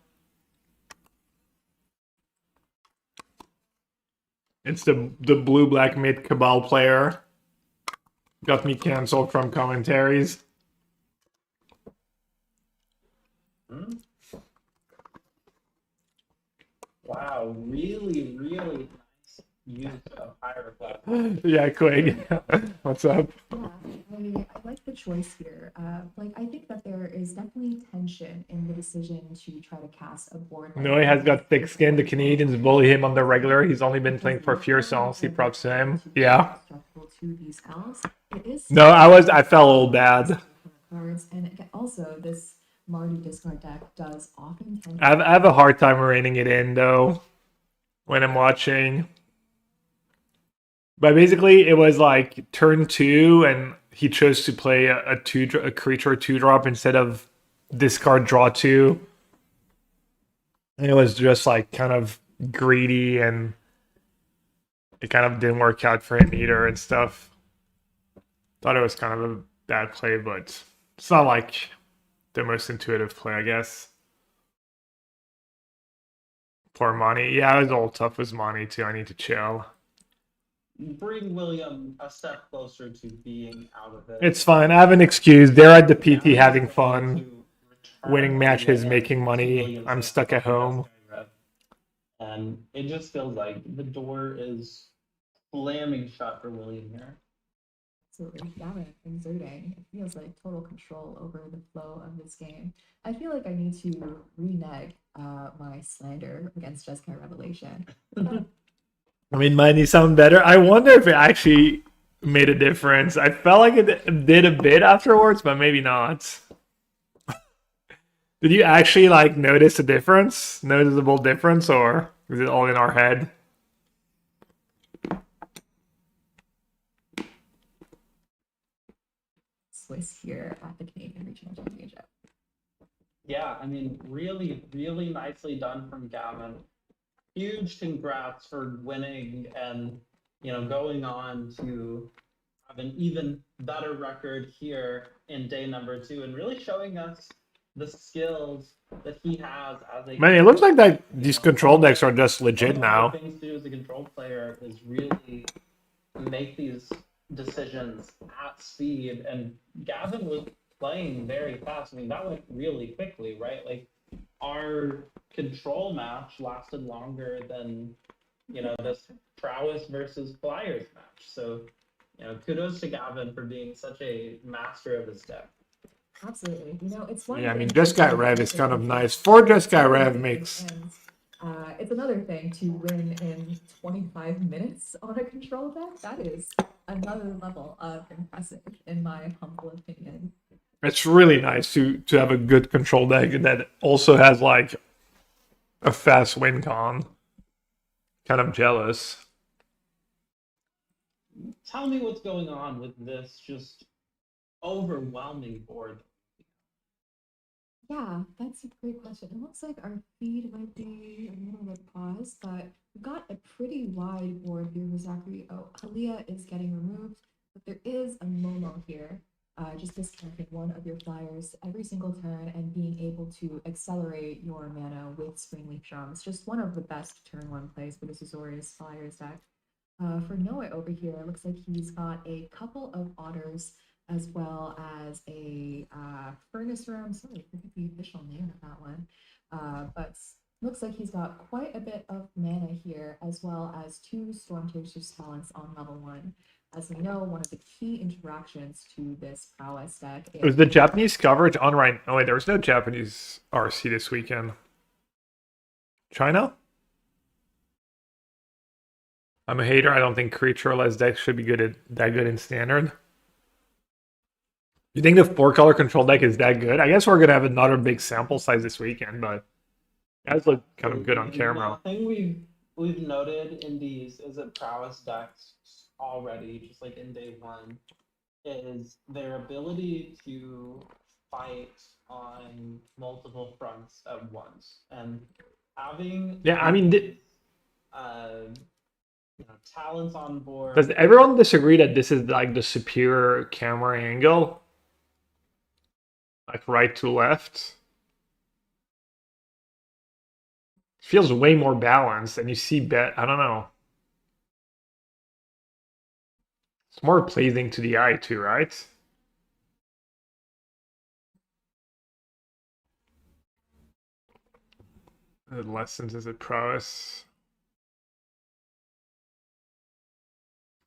It's the blue-black mid Cabal player. Got me cancelled from commentaries. Hmm? Wow, really, really nice use of Pyroclasm. Yeah, Quig. What's up? Yeah, I like the choice here. I think that there is definitely tension in the decision to try to cast a board. Noe has got thick skin. The Canadians bully him on the regular. He's only been playing for Fear, so honestly, props to him. Yeah. To these elves. It is No, I felt a little bad. cards, and also this Mardu discard deck does often tend I have a hard time reining it in though when I'm watching. But basically, it was like turn 2, and he chose to play a creature 2-drop instead of discard draw 2. And it was just like kind of greedy, and it kind of didn't work out for him either and stuff. Thought it was kind of a bad play, but it's not like the most intuitive play, I guess. Poor Monty. Yeah, it was all tough with Monty too. I need to chill. Bring William a step closer to being out of it. It's fine. I have an excuse. They're at the PT Now having he's fun, going to return winning matches, William making to money. William's I'm stuck at home. And it just feels like the door is slamming shut for William here. absolutely Gavin exerting. It feels like total control over the flow of this game. I feel like I need to renege my slander against Jeskai Revelation. I mean, might he sound better? I wonder if it actually made a difference. I felt like it did a bit afterwards, but maybe not. Did you actually like notice a difference? Noticeable difference, or is it all in our head? Swiss here at the Canadian Regional Championship. Yeah, I mean, really, really nicely done from Gavin. Huge congrats for winning and, going on to have an even better record here in day number 2 and really showing us the skills that he has as a. Man, it looks like that these control decks are just legit One now. of the things to do as a control player is really make these decisions at speed, and Gavin was playing very fast. I mean, that went really quickly, right? Like our control match lasted longer than, this prowess versus flyers match. So, kudos to Gavin for being such a master of his deck. Absolutely. It's one Yeah, I thing mean, to Jeskai win Rev is in kind of control nice. 4 Jeskai and Rev makes... it's another thing to win in 25 minutes on a control deck. That is another level of impressive, in my humble opinion. It's really nice to have a good control deck that also has like a fast win con. Kind of jealous. Tell me what's going on with this just overwhelming board. Yeah, that's a great question. It looks like our feed might be a little bit paused, but we've got a pretty wide board here with Zachary. Oh, Halia is getting removed, but there is a Momo here. Just discounting one of your flyers every single turn and being able to accelerate your mana with Springleaf Drums. Just one of the best turn 1 plays for the Azorius Flyers deck. For Noah over here, it looks like he's got a couple of otters as well as a furnace room. Sorry, I forget the official name of that one. But looks like he's got quite a bit of mana here, as well as 2 Storm Chaser's talents on level 1. As we know, one of the key interactions to this prowess deck is... Was the Japanese coverage on right? Oh wait, there was no Japanese RC this weekend. China? I'm a hater. I don't think creatureless decks should be that good in standard. You think the 4-color control deck is that good? I guess we're gonna have another big sample size this weekend, but guys look kind of good on camera. The thing we've noted in these is that prowess decks already, just like in day 1, is their ability to fight on multiple fronts at once, and having talents on board. Does everyone disagree that this is like the superior camera angle? Like right to left? Feels way more balanced, and you see I don't know. It's more pleasing to the eye too, right? The lessons is it prowess.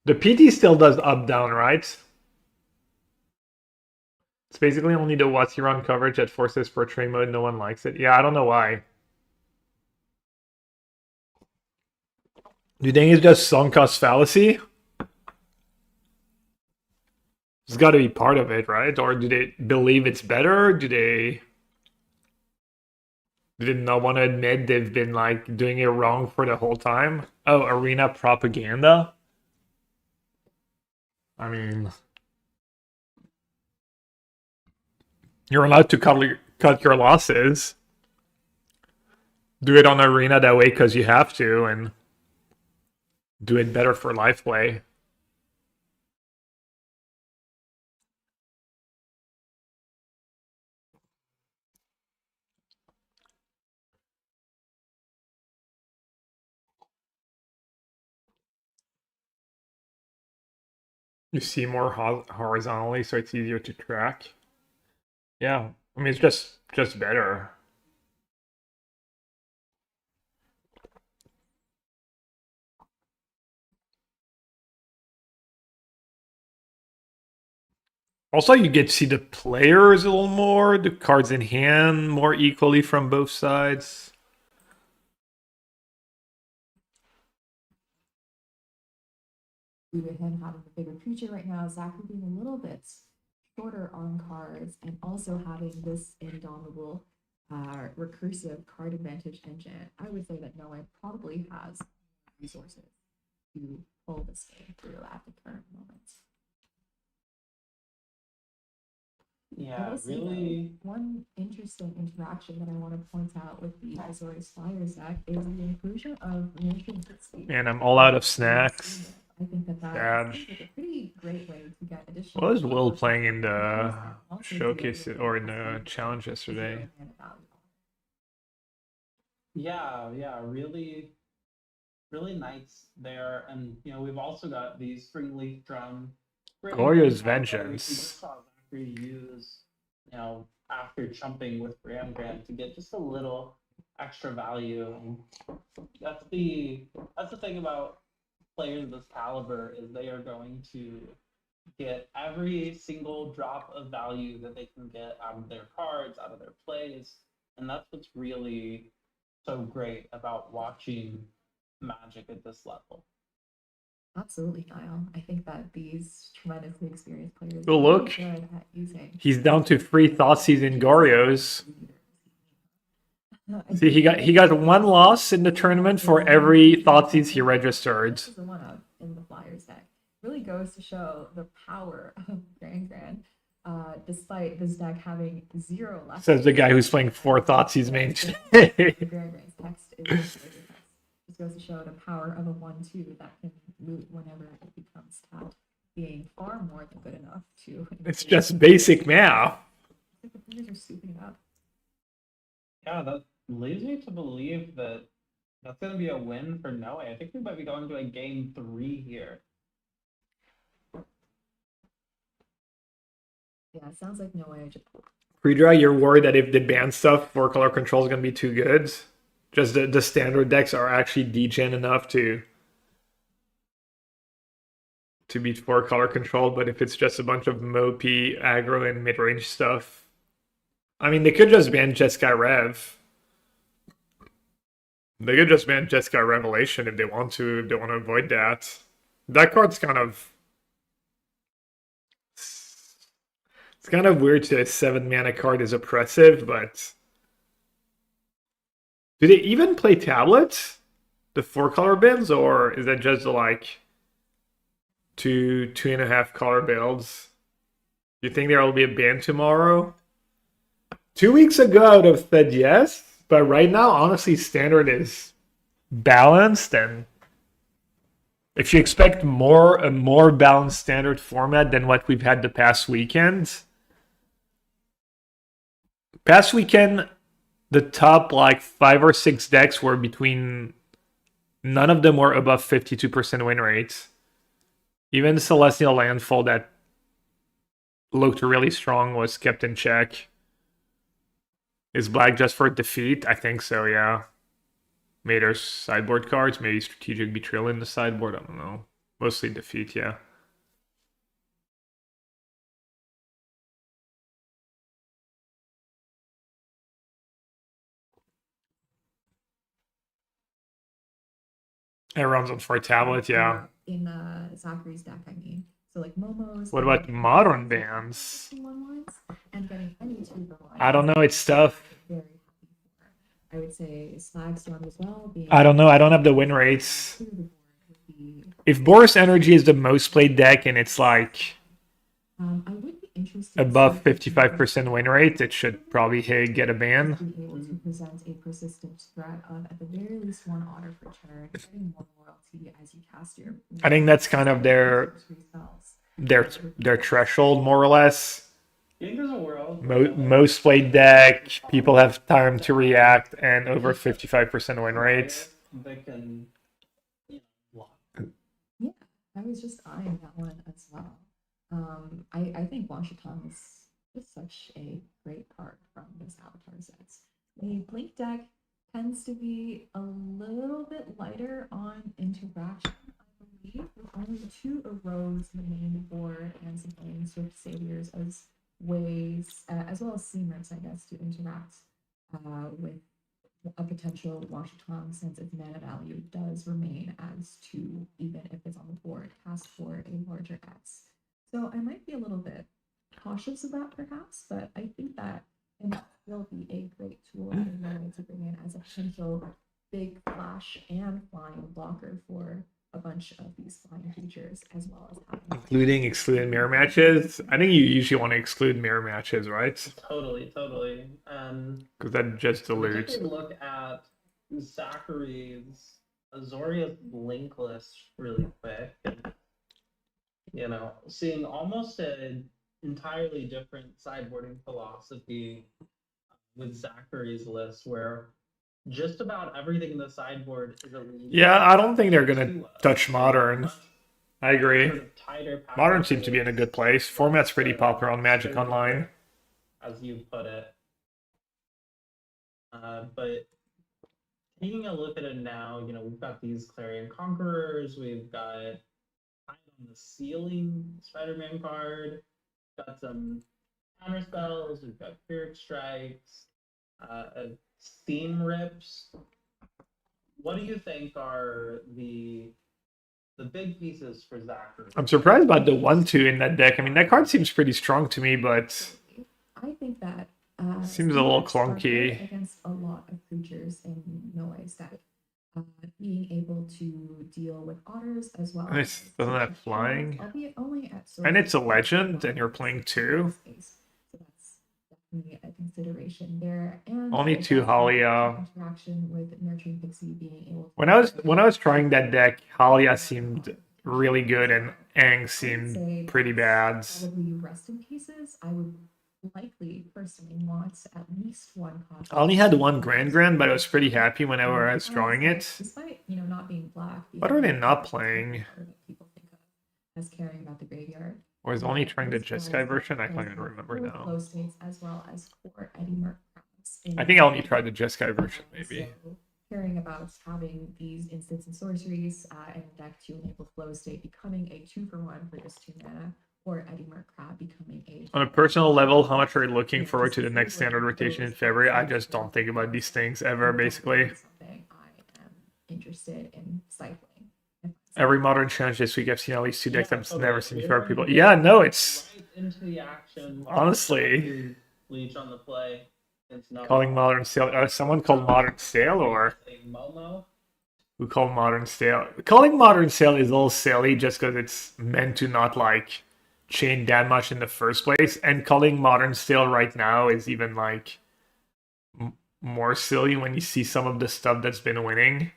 The PT still does up down, right? It's basically only the Watiran coverage that forces portrait mode. No one likes it. Yeah, I don't know why. Do you think it's just sunk cost fallacy? It's got to be part of it, right? Or do they believe it's better? Do they not want to admit they've been like doing it wrong for the whole time? Oh, arena propaganda? I mean, you're allowed to cut your losses. Do it on arena that way because you have to, and do it better for live play. You see more horizontally, so it's easier to track. Yeah, I mean, it's just better. Also, you get to see the players a little more, the cards in hand more equally from both sides. Due to him having the bigger creature right now, Zachary being a little bit shorter on cards, and also having this indomitable recursive card advantage engine, I would say that Noah probably has resources to pull this game through at the current moment. Yeah, really. One interesting interaction that I want to point out with the Azorius Flyers deck is the inclusion of Nation Speed. And I'm all out of snacks. I think that Bad. seems like a pretty great way to get additional. What was Will playing in the showcase or in the challenge yesterday? Yeah, really, really nice there. And we've also got the Springleaf Drum. Glorious We Vengeance. just saw Zachary use, after chumping with Grand to get just a little extra value. And that's the thing about players of this caliber is they are going to get every single drop of value that they can get out of their cards, out of their plays, and that's what's really so great about watching Magic at this level. Absolutely, Niall. I think that these tremendously experienced players Oh, are look. really good at using. He's down to 3 Thoughtseize Gorios. I See, think he got 1 loss in the tournament for every Thoughtseize he registered. This is the one up in the Flyers deck. Really goes to show the power of Grand. Despite this deck having 0 left. Says the guy who's playing 4 Thoughtseize main Grand's text is just goes to show the power of a 1/2 that can loot whenever it becomes tapped, being far more than good enough to. It's just basic math. The players are scooping it up. Yeah, that leads me to believe that that's going to be a win for Noe. I think we might be going to a game 3 here. Yeah, it sounds like no way. Pre-draw, you're worried that if they ban stuff, 4 color control is going to be too good? Just the standard decks are actually degen enough to beat 4 color control, but if it's just a bunch of mopey, aggro, and mid-range stuff, I mean, they could just ban Jeskai Rev. They could just ban Jeskai Revelation if they want to avoid that. That card's kind of... It's kind of weird to a 7-mana card is oppressive, but... Do they even play tablets? The 4-color bins, or is that just like 2.5 color builds? You think there will be a ban tomorrow? 2 weeks ago I would have said yes, but right now, honestly, standard is balanced, and if you expect a more balanced standard format than what we've had the past weekend, the top like 5 or 6 decks were between, none of them were above 52% win rate. Even the Celestial Landfall that looked really strong was kept in check. Is black just for defeat? I think so, yeah. Maybe there's sideboard cards, maybe Strategic Betrayal in the sideboard, I don't know. Mostly defeat, yeah. It runs on 4 tablet, yeah. In Zachary's deck, I mean. So like Momo's. What about modern bans? And getting any 2 for 1. I don't know, it's tough. Very happy for. I would say Slagstorm as well. I don't know, I don't have the win rates. If Boris Energy is the most played deck and it's like I would be interested above 55% win rate, it should probably get a ban. be able to present a persistent threat of at the very least 1 otter per turn, getting more loyalty as you cast your. I think that's kind of their threshold, more or less. I think there's a world Most played deck, people have time to react, and over 55% win rate. they can block. Yeah, I was just eyeing that one as well. I think Washington is just such a great card from this Avatar sets. The Blink deck tends to be a little bit lighter on interaction, I believe, with only 2 Arose in the main board and some Flame Swift Saviors as ways, as well as Seamers, I guess, to interact with a potential Washington, since its mana value does remain as 2, even if it's on the board, cast for a larger X. So I might be a little bit cautious of that, perhaps, but I think that it might still be a great tool to bring in as a potential big flash and flying blocker for a bunch of these flying creatures, as well as having Excluding mirror matches. I think you usually want to exclude mirror matches, right? Totally. Because that just dilutes. Take a look at Zachary's Azoria's Blink list really quick. And, seeing almost an entirely different sideboarding philosophy with Zachary's list, where just about everything in the sideboard is a lead. Yeah, I don't think they're going to touch Modern. I agree. Sort of tighter Modern seems to be in a good place. Format's pretty popular on Magic Online. as you put it. But taking a look at it now, we've got these Clarion Conquerors, we've got Hide on the Ceiling Spider-Man card, got some counter spells, we've got Spirit Strikes, Steam Rips. What do you think are the big pieces for Zachary? I'm surprised about the 1/2 in that deck. I mean, that card seems pretty strong to me, but I think that seems a little Steam Rips are clunky. good against a lot of creatures in Noah's deck. Being able to deal with otters as well. And it doesn't have flying. Albeit only at And it's a legend, and you're playing 2. So that's definitely a consideration there. And Only with 2 that Halia. interaction with Nurturing Pixie being able to When I was trying that deck, Halia seemed really good, and Aang seemed pretty bad. probably rest in pieces, I would likely personally want at least one copy. I only had one Grand, but I was pretty happy whenever I was drawing it. Despite not being black. What are they not playing? That people think of as caring about the graveyard. Or is only trying the Jeskai version? I can't even remember now. Flow states as well as 4 Eddie Merc cards in I think I only tried the Jeskai version, maybe. so caring about having these instants and sorceries in the deck to enable flow state becoming a 2-for-1 for just 2 mana, or Eddie Merc Crab becoming a. On a personal level, how much are you looking forward to the next standard rotation in February? I just don't think about these things ever, basically. Something I am interested in cycling. Every modern challenge this week, I've seen at least 2 decks I've okay, never seen we're before. going People, to yeah, get no, it's right into the action. honestly Leech on the play. It's not calling Modern Stale. Someone called Modern Stale, or a Momo. who called Modern Stale? Calling Modern Stale is a little silly just because it's meant to not like chain that much in the first place, and calling Modern Stale right now is even like more silly when you see some of the stuff that's been winning.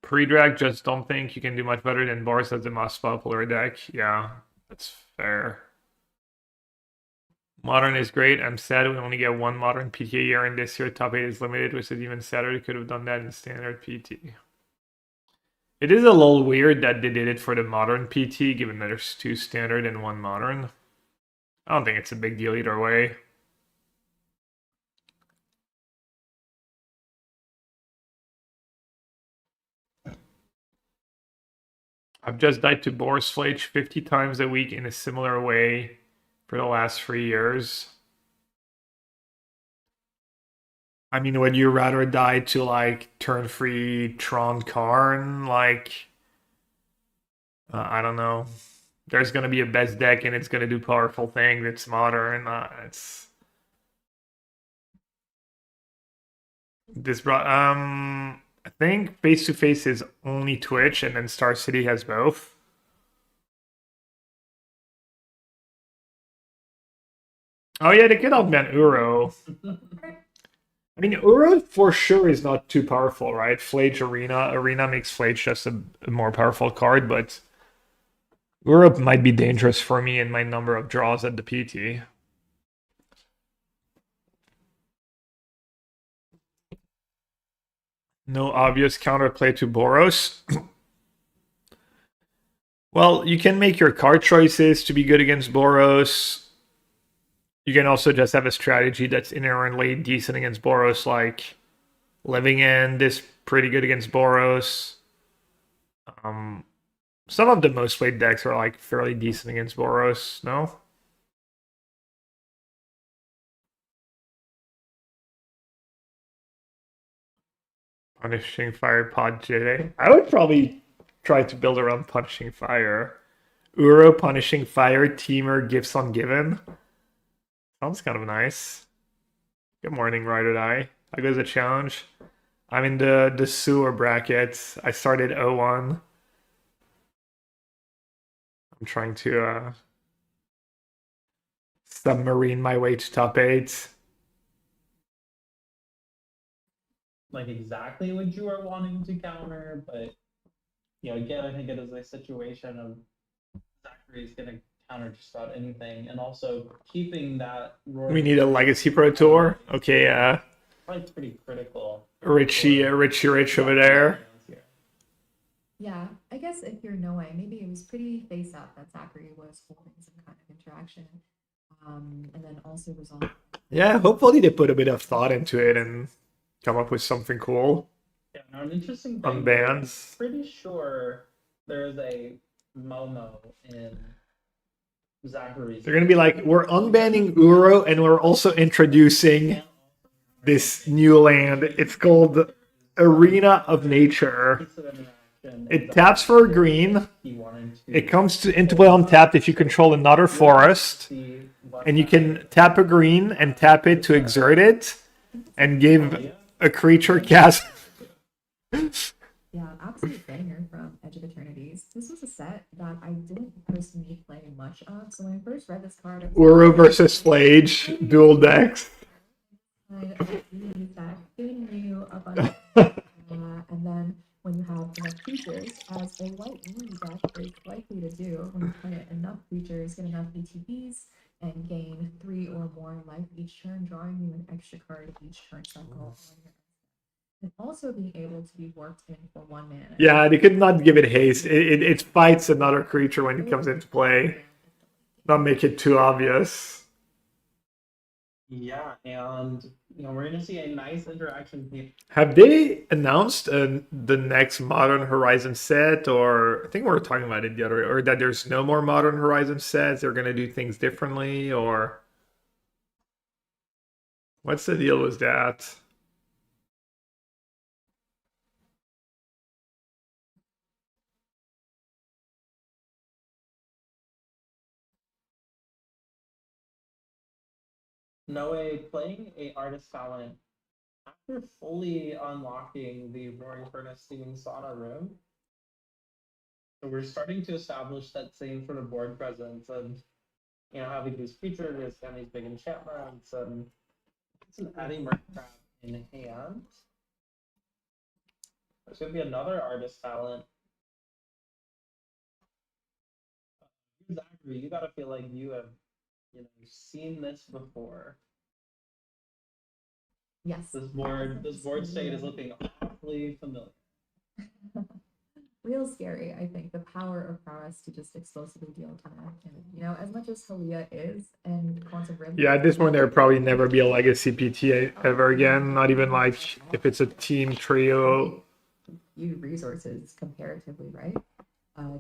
Pre-drag, just don't think you can do much better than Boris as the most popular deck. Yeah, that's fair. Modern is great. I'm sad we only get one modern PT a year, and this year top 8 is limited, which is even sadder. You could have done that in standard PT. It is a little weird that they did it for the modern PT, given that there's 2 standard and 1 modern. I don't think it's a big deal either way. I've just died to Boris Flage 50 times a week in a similar way for the last 3 years. I mean, would you rather die to like turn free Tron Karn? Like, I don't know. There's gonna be a best deck and it's gonna do powerful things. It's modern. It's this brought I think face to face is only Twitch, and then Star City has both. Oh yeah, they could augment Uro. I mean, Uro for sure is not too powerful, right? Flage Arena. Arena makes Flage just a more powerful card, but Uro might be dangerous for me in my number of draws at the PT. No obvious counterplay to Boros. Well, you can make your card choices to be good against Boros. You can also just have a strategy that's inherently decent against Boros, like Living End is pretty good against Boros. Some of the most played decks are like fairly decent against Boros, no? Punishing Fire Pod JD. I would probably try to build around Punishing Fire. Uro, Punishing Fire, Teamer, Gifts Ungiven. Sounds kind of nice. Good morning, Ride or Die. How goes the challenge? I'm in the sewer bracket. I started 0-1. I'm trying to submarine my way to top 8. Like exactly what you are wanting to counter, but again, I think it is a situation of Zachary's gonna counter just about anything, and also keeping that. We need a Legacy Pro Tour. Okay, probably pretty critical. Richie Rich over there. Yeah, I guess if you're Noe, maybe it was pretty face up that Zachary was holding some kind of interaction. And then also resolve. Yeah, hopefully they put a bit of thought into it and come up with something cool Yeah, now an interesting on thing. bans. Pretty sure there is a Momo in Zachary's. They're gonna be like, we're unbanning Uro and we're also introducing this new land. It's called Arena of Nature. It taps for a green. It comes into play untapped if you control another forest. And you can tap a green and tap it to exert it and give a creature cast. Yeah, absolute banger from Edge of Eternities. This was a set that I didn't personally play much of. So when I first read this card, I was Uro versus Flage, dual decks. giving you a bunch. And then when you have enough creatures, as a white blue deck is likely to do, when you play enough creatures, get enough ETBs, and gain 3 or more life each turn, drawing you an extra card each turn cycle. And also being able to be warped in for 1 mana. Yeah, they could not give it haste. It fights another creature when it comes into play. Not make it too obvious. Yeah, and we're gonna see a nice interaction here. Have they announced the next Modern Horizon set, or I think we were talking about it the other, or that there's no more Modern Horizon sets? They're gonna do things differently, or what's the deal with that? Noe playing a artist talent after fully unlocking the Roaring Furnace Steaming Sauna room. So we're starting to establish that same sort of board presence and having these features and these big enchantments and it's an Eddie Murkrab in hand. There's gonna be another artist talent. Zachary, you gotta feel like you have seen this before. Yes. This board state is looking awfully familiar. Real scary, I think, the power of prowess to just explosively deal a ton of damage. As much as Halia is and Quantum Rib. Yeah, at this point there'll probably never be a Legacy PT ever again. Not even like if it's a team trio. Few resources comparatively, right?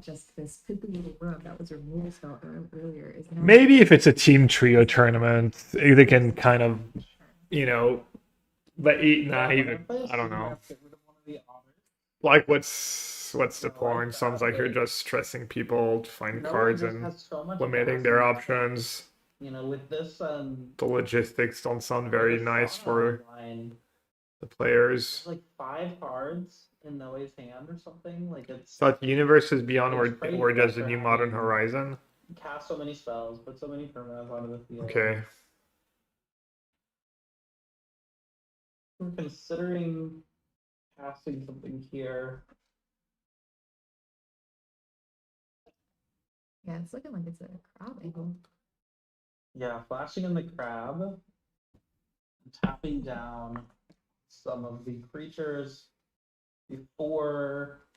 Just this piddly little room that was removed spell earlier is now. Maybe if it's a team trio tournament, they can kind of, but not even. I don't know. Like, what's the point? Sounds like you're just stressing people to find cards and limiting their options. With this, the logistics don't sound very nice for the players. like 5 cards in Noe's hand or something. Like it's. But Universe is Beyond we're just a new Modern Horizon. Cast so many spells, put so many permanents onto the field. Okay. We're considering casting something here. Yeah, it's looking like it's a crab angle. Yeah, flashing in the crab, tapping down some of the creatures before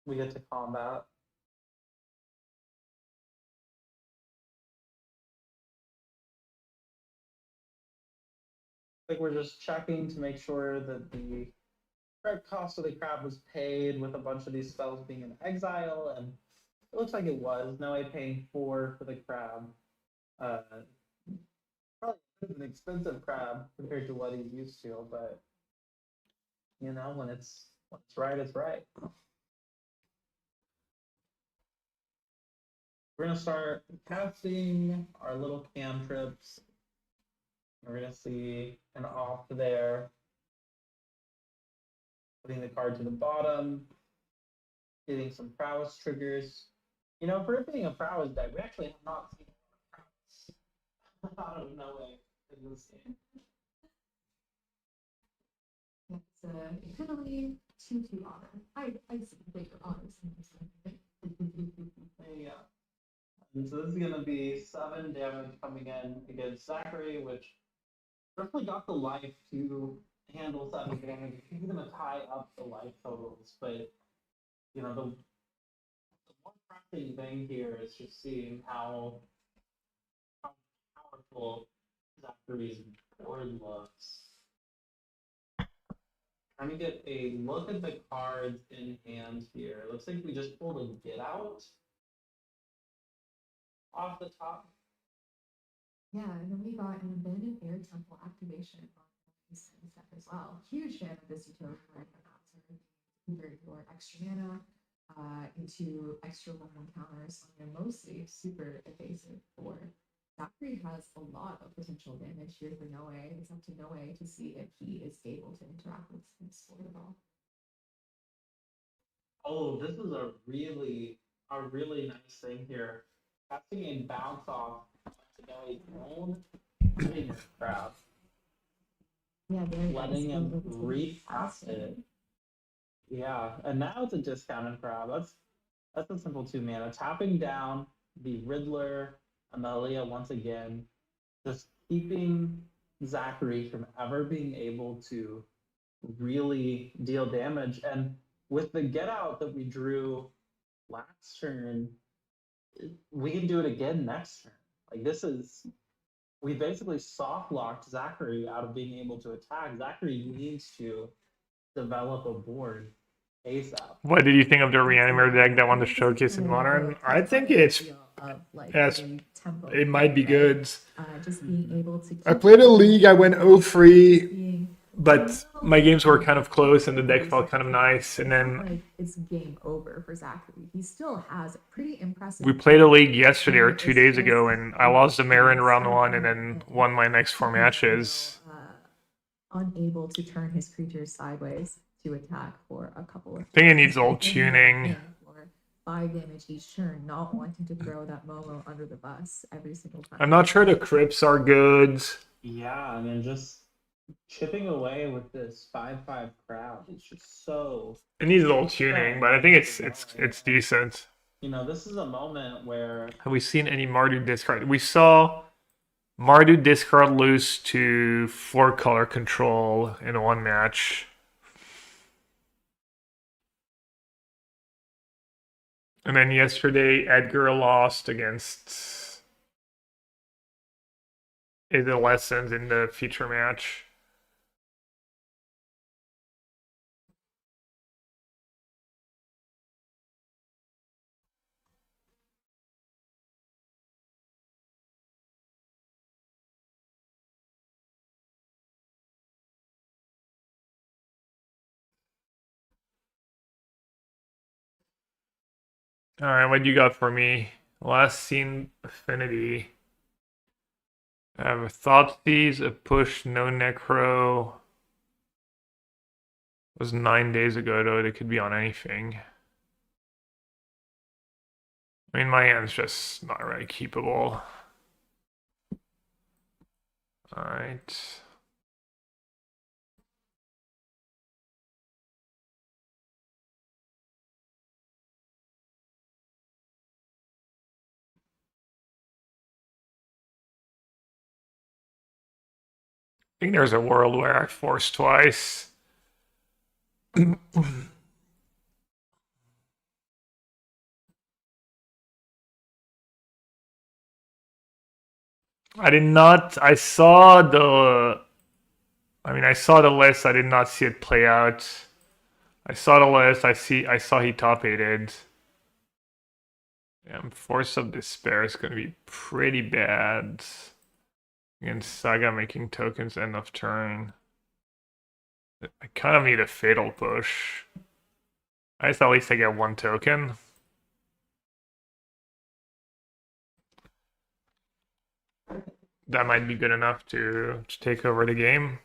we get to combat. I think we're just checking to make sure that the correct cost of the crab was paid with a bunch of these spells being in exile, and it looks like it was. Now I'm paying 4 for the crab. Probably an expensive crab compared to what he's used to, but when it's right, it's right. We're gonna start casting our little cantrips. We're gonna see an off there. Putting the card to the bottom. Getting some prowess triggers. For it being a prowess deck, we actually have not seen prowess out of Noe in this game. It's definitely 2/2 honor. I see bigger honors in this one. Yeah. And so this is gonna be 7 damage coming in against Zachary, which definitely got the life to handle 7 damage. He's gonna tie up the life totals, but you know, the one frustrating thing here is just seeing how powerful Zachary's board looks. Trying to get a look at the cards in hand here. Looks like we just pulled a get out off the top. Yeah, and then we got an abandoned air temple activation on this deck as well. Huge fan of this utility where convert your extra mana into extra 1/1 counters on your mostly super evasive board. Zachary has a lot of potential damage here for Noe. It's up to Noe to see if he is able to interact with this board at all. Oh, this is a really nice thing here. Casting a bounce off to Noe's own crowd. Yeah, very Letting nice. him Able to recast it. Yeah, and now it's a discounted crowd. That's a simple 2 mana. Tapping down the Riddler and the Aaliyah once again, just keeping Zachary from ever being able to really deal damage. And with the get out that we drew last turn, we can do it again next turn. Like this is, we basically soft locked Zachary out of being able to attack. Zachary needs to develop a board ASAP. What did you think of the Reanimator deck that won the showcase in Modern? I think it might be good. Just being able to. I played a league, I went 0-3, but my games were kind of close and the deck felt kind of nice. And then like it's game over for Zachary. He still has a pretty impressive. we played a league yesterday or 2 days ago, and I lost the mirror in round 1 and then won my next 4 matches. Unable to turn his creatures sideways to attack for a couple of. I think it needs old tuning. For 5 damage each turn, not wanting to throw that Momo under the bus every single time. I'm not sure the crypts are good. Yeah, I mean, just chipping away with this 5/5 crowd is just so. It needs old tuning, but I think it's decent. You know, this is a moment where. Have we seen any Mardu discard? We saw Mardu discard lose to 4 color control in 1 match. And then yesterday, Edgar lost against Adolescents in the feature match. All right, what do you got for me? Last seen Affinity. I have a Thoughtseize, a push, no Necro. It was 9 days ago, though. It could be on anything. I mean, my hand's just not really keepable. All right. I think there's a world where I force twice. I did not. I saw the list. I did not see it play out. I saw the list. I saw he top-8'd. Yeah, Force of Despair is going to be pretty bad against Saga making tokens end of turn. I kind of need a Fatal Push. I guess at least I get 1 token. That might be good enough to take over the game.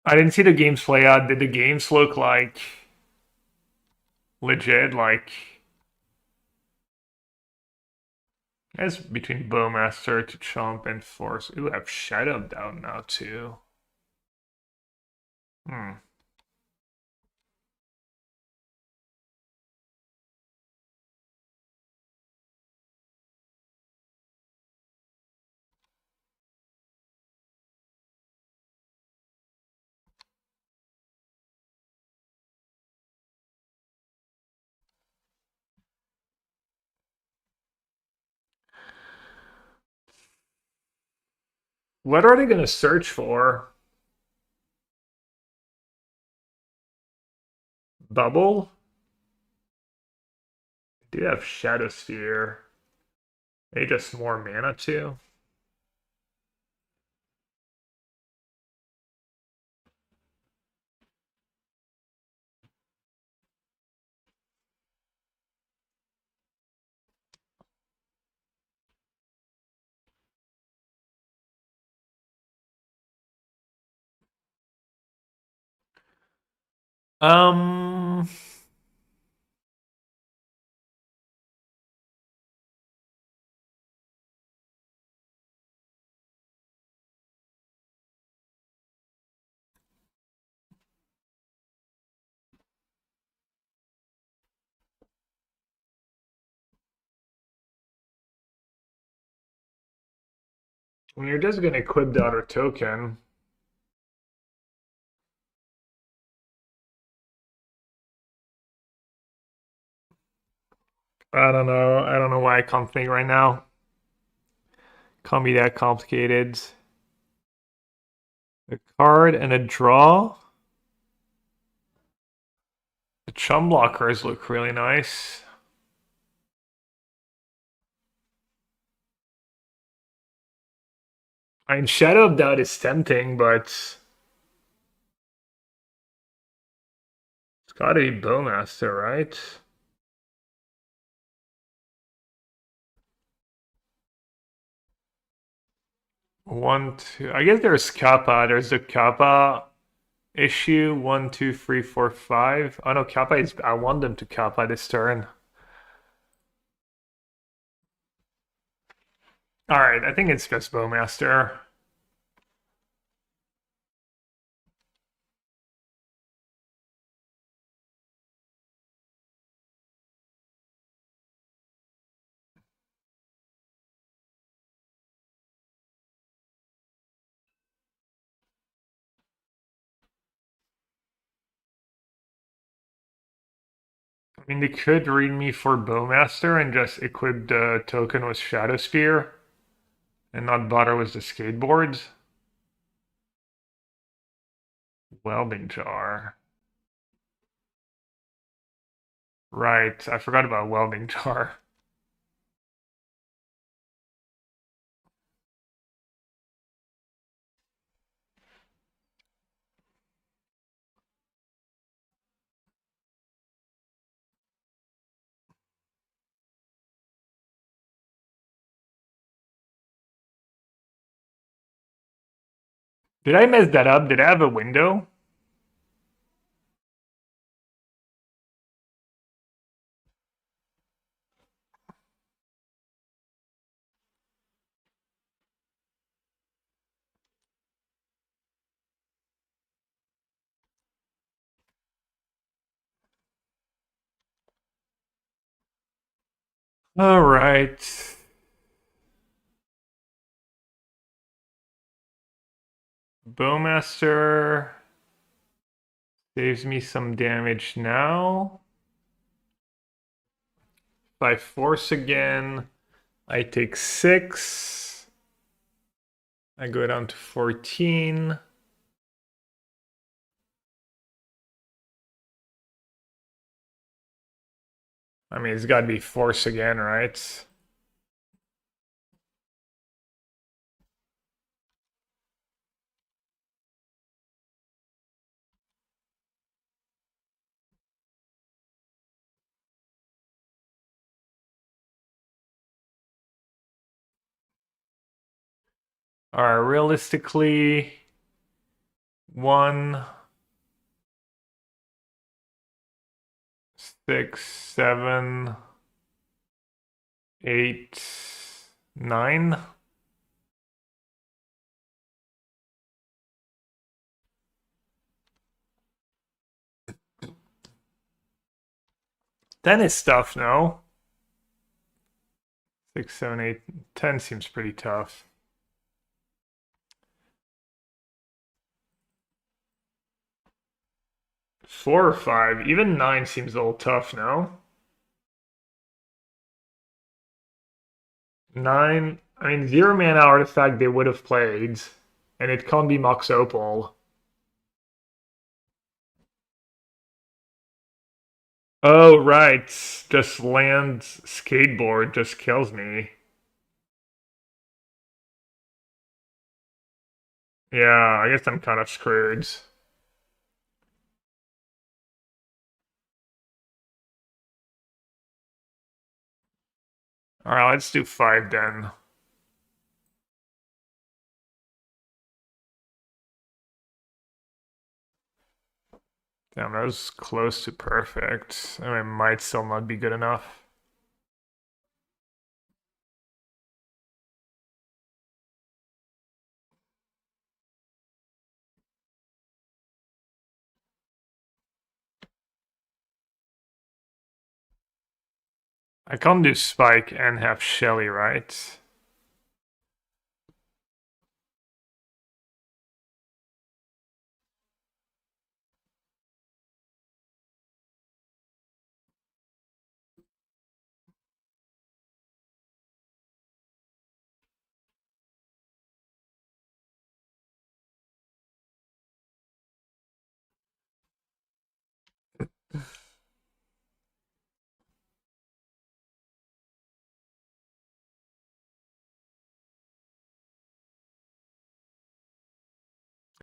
I didn't see the games play out. Did the games look like legit? Like, as between Bowmaster to Chomp and Force. Ooh, I have Shadow down now too. What are they gonna search for? Bubble? They do have Shadow Sphere. Maybe just more mana too. Um, when you're just gonna equip the other token. I don't know. I don't know why I can't think right now. Can't be that complicated. A card and a draw. The chum blockers look really nice. I mean, Shadow of Doubt is tempting, but it's gotta be Bowmaster, right? One, two. I guess there's Kappa. There's the Kappa issue. 1, 2, 3, 4, 5. Oh no, Kappa is. I want them to Kappa this turn. Alright, I think it's just Bowmaster. I mean, they could read me for Bowmaster and just equip the token with Shadow Spear and not bother with the skateboards. Welding jar. Right, I forgot about welding jar. Did I mess that up? Did I have a window? All right. Bowmaster saves me some damage now. If I force again, I take 6. I go down to 14. I mean, it's got to be force again, right? All right, realistically, 1, 6, 7, 8, 9. Then is tough, no? 6, 7, 8, 10 seems pretty tough. Four or 5, even 9 seems a little tough, no? 9. I mean, 0 mana artifact they would have played, and it can't be Mox Opal. Oh, right. Just land skateboard just kills me. Yeah, I guess I'm kind of screwed. Alright, let's do 5 then. Damn, that was close to perfect. I mean, it might still not be good enough. I can't do Spike and have Shelly, right?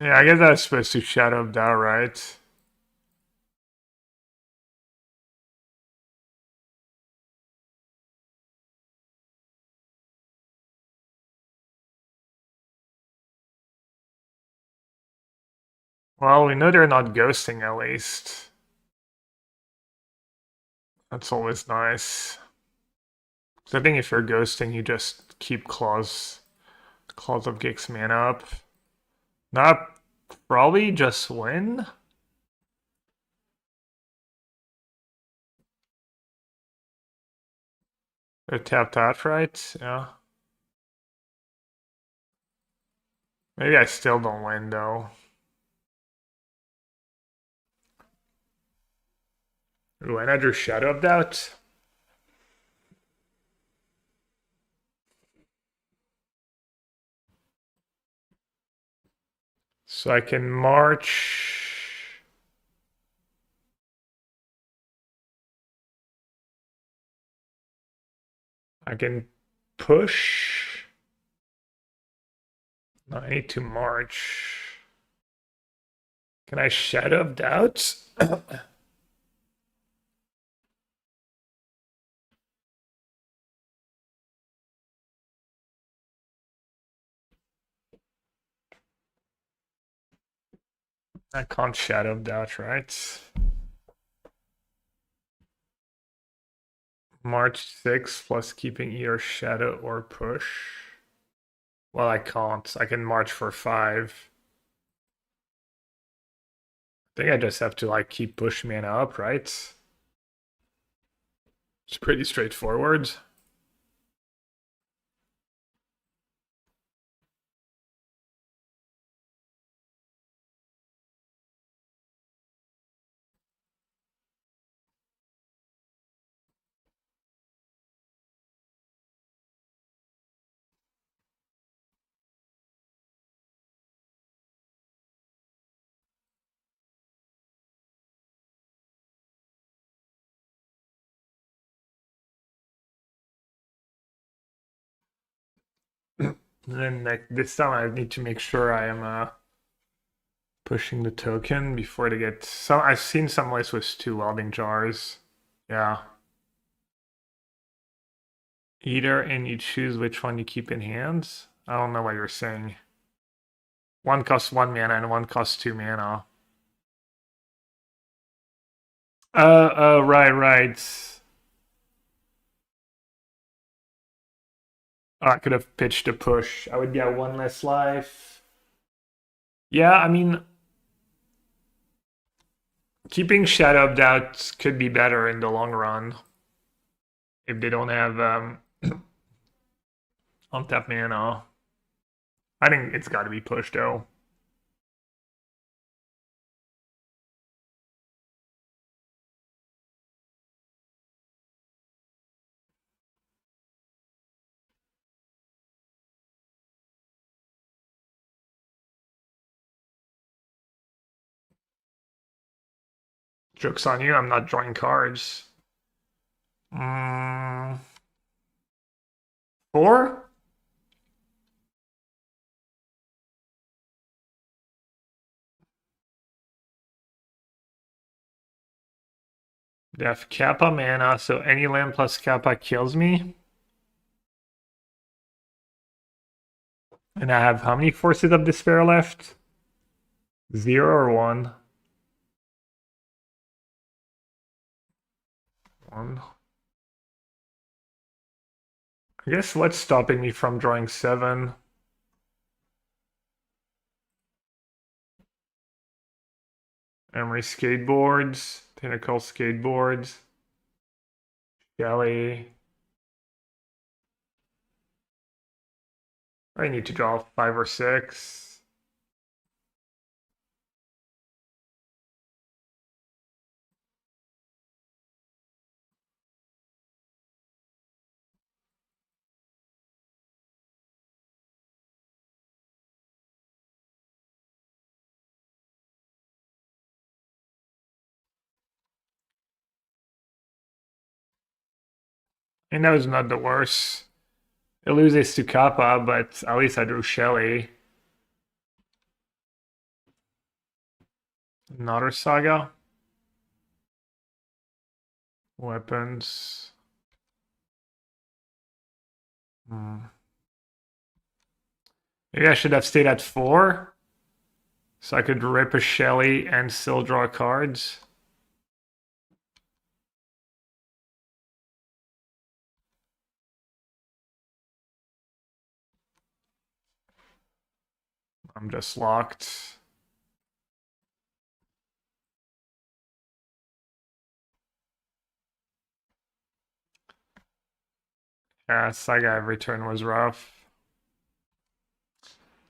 Yeah, I guess I was supposed to Shadow of Doubt, right? Well, we know they're not ghosting at least. That's always nice. So I think if you're ghosting, you just keep Claws of Gig's mana up. Not probably just win. Or tap that, right? Yeah. Maybe I still don't win though. Ooh, and I drew Shadow of Doubt. So I can march. I can push. No, I need to march. Can I Shadow of Doubt? I can't Shadow of Doubt, right? March 6 plus keeping either Shadow or push. Well, I can't. I can march for 5. I think I just have to like keep push mana up, right? It's pretty straightforward. And then like this time I need to make sure I am pushing the token before they get some. I've seen some lists with 2 welding jars. Yeah. Either and you choose which one you keep in hand. I don't know what you're saying. One costs 1 mana and one costs 2 mana. Right. Oh, I could have pitched a push. I would get 1 less life. Yeah, I mean, keeping Shadow of Doubt could be better in the long run if they don't have untap mana. I think it's got to be pushed though. Joke's on you, I'm not drawing cards. 4? They have Kappa mana, so any land plus Kappa kills me. And I have how many Forces of Despair left? 0 or 1? 1. I guess what's stopping me from drawing 7? Emery skateboards, Pinnacle skateboards, Shelly. I need to draw 5 or 6. And that was not the worst. It loses to Kappa, but at least I drew Shelly. Another Saga. Weapons. Maybe I should have stayed at 4. So I could rip a Shelly and still draw cards. I'm just locked. Yeah, Saga every turn was rough.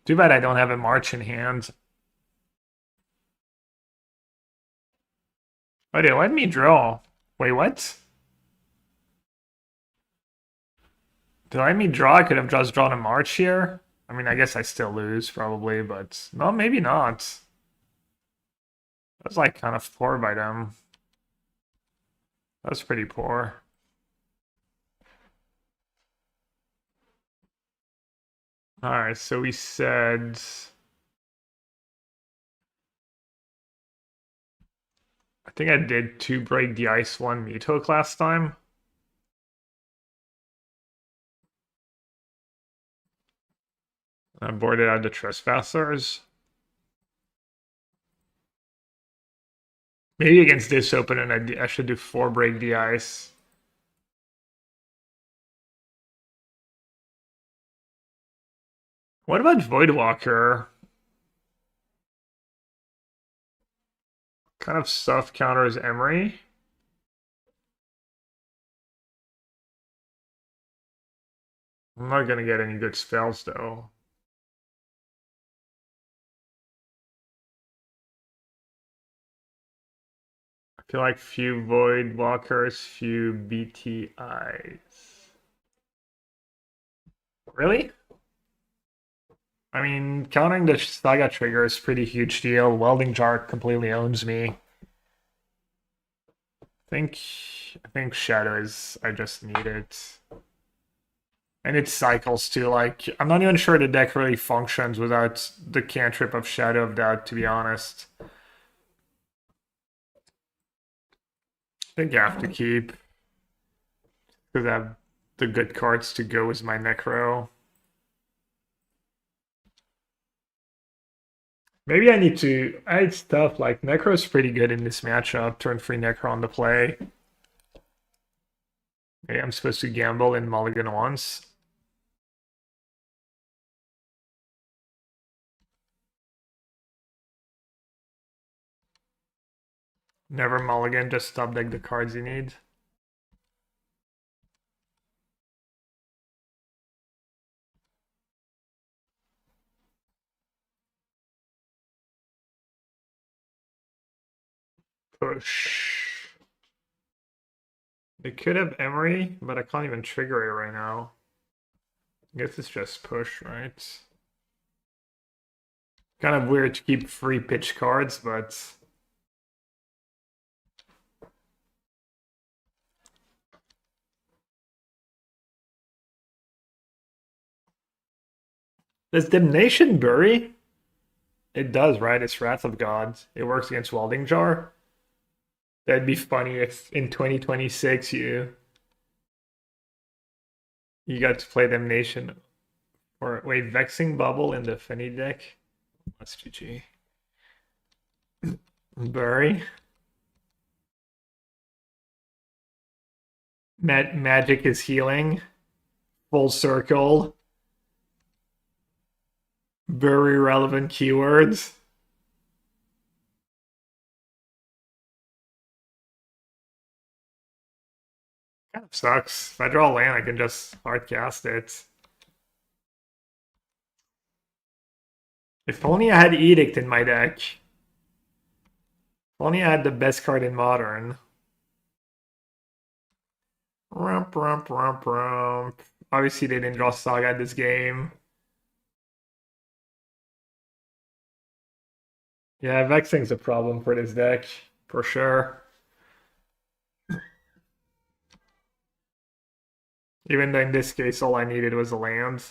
Too bad I don't have a March in hand. Oh, they let me draw. Wait, what? Did they let me draw? I could have just drawn a March here. I mean, I guess I still lose probably, but no, maybe not. That was like kind of poor by them. That was pretty poor. Alright, so we said... I think I did 2 break the ice, 1 meat hook last time. I boarded out the trespassers. Maybe against this opponent, I should do 4 break the ice. What about Voidwalker? Kind of soft counters Emery. I'm not gonna get any good spells though. I feel like few Voidwalkers, few BTIs. Really? I mean, countering the Saga trigger is pretty huge deal. Welding Jar completely owns me. I think Shadow is, I just need it. And it cycles too, like, I'm not even sure the deck really functions without the cantrip of Shadow of Doubt, to be honest. I think I have to keep. Because I have the good cards to go with my Necro. Maybe I need to... It's tough, like, Necro's pretty good in this matchup. Turn 3 Necro on the play. Maybe I'm supposed to gamble and mulligan once. Never mulligan, just top deck the cards you need. Push. They could have Emery, but I can't even trigger it right now. I guess it's just push, right? Kind of weird to keep free pitch cards, but... Does Damnation bury? It does, right? It's Wrath of God. It works against Welding Jar. That'd be funny if in 2026 you got to play Damnation. Or wait, Vexing Bubble in the Fenny deck. That's GG. Bury. Magic is healing. Full circle. Very relevant keywords. Kind of sucks. If I draw a land, I can just hard cast it. If only I had Edict in my deck. If only I had the best card in Modern. Rump, rump, rump, rump. Obviously, they didn't draw Saga this game. Yeah, Vexing's a problem for this deck, for sure. Even though in this case, all I needed was a land.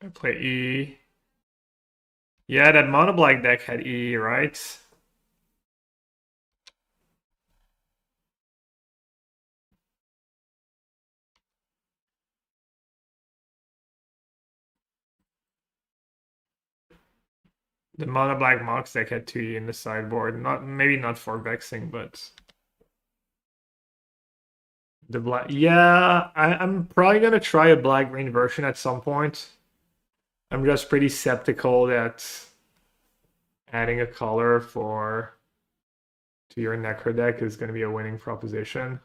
I play E. Yeah, that mono black deck had E, right? The mono black Mox deck had 2E in the sideboard. Maybe not for Vexing, but the black. Yeah, I'm probably gonna try a black green version at some point. I'm just pretty skeptical that adding a color to your Necro deck is going to be a winning proposition.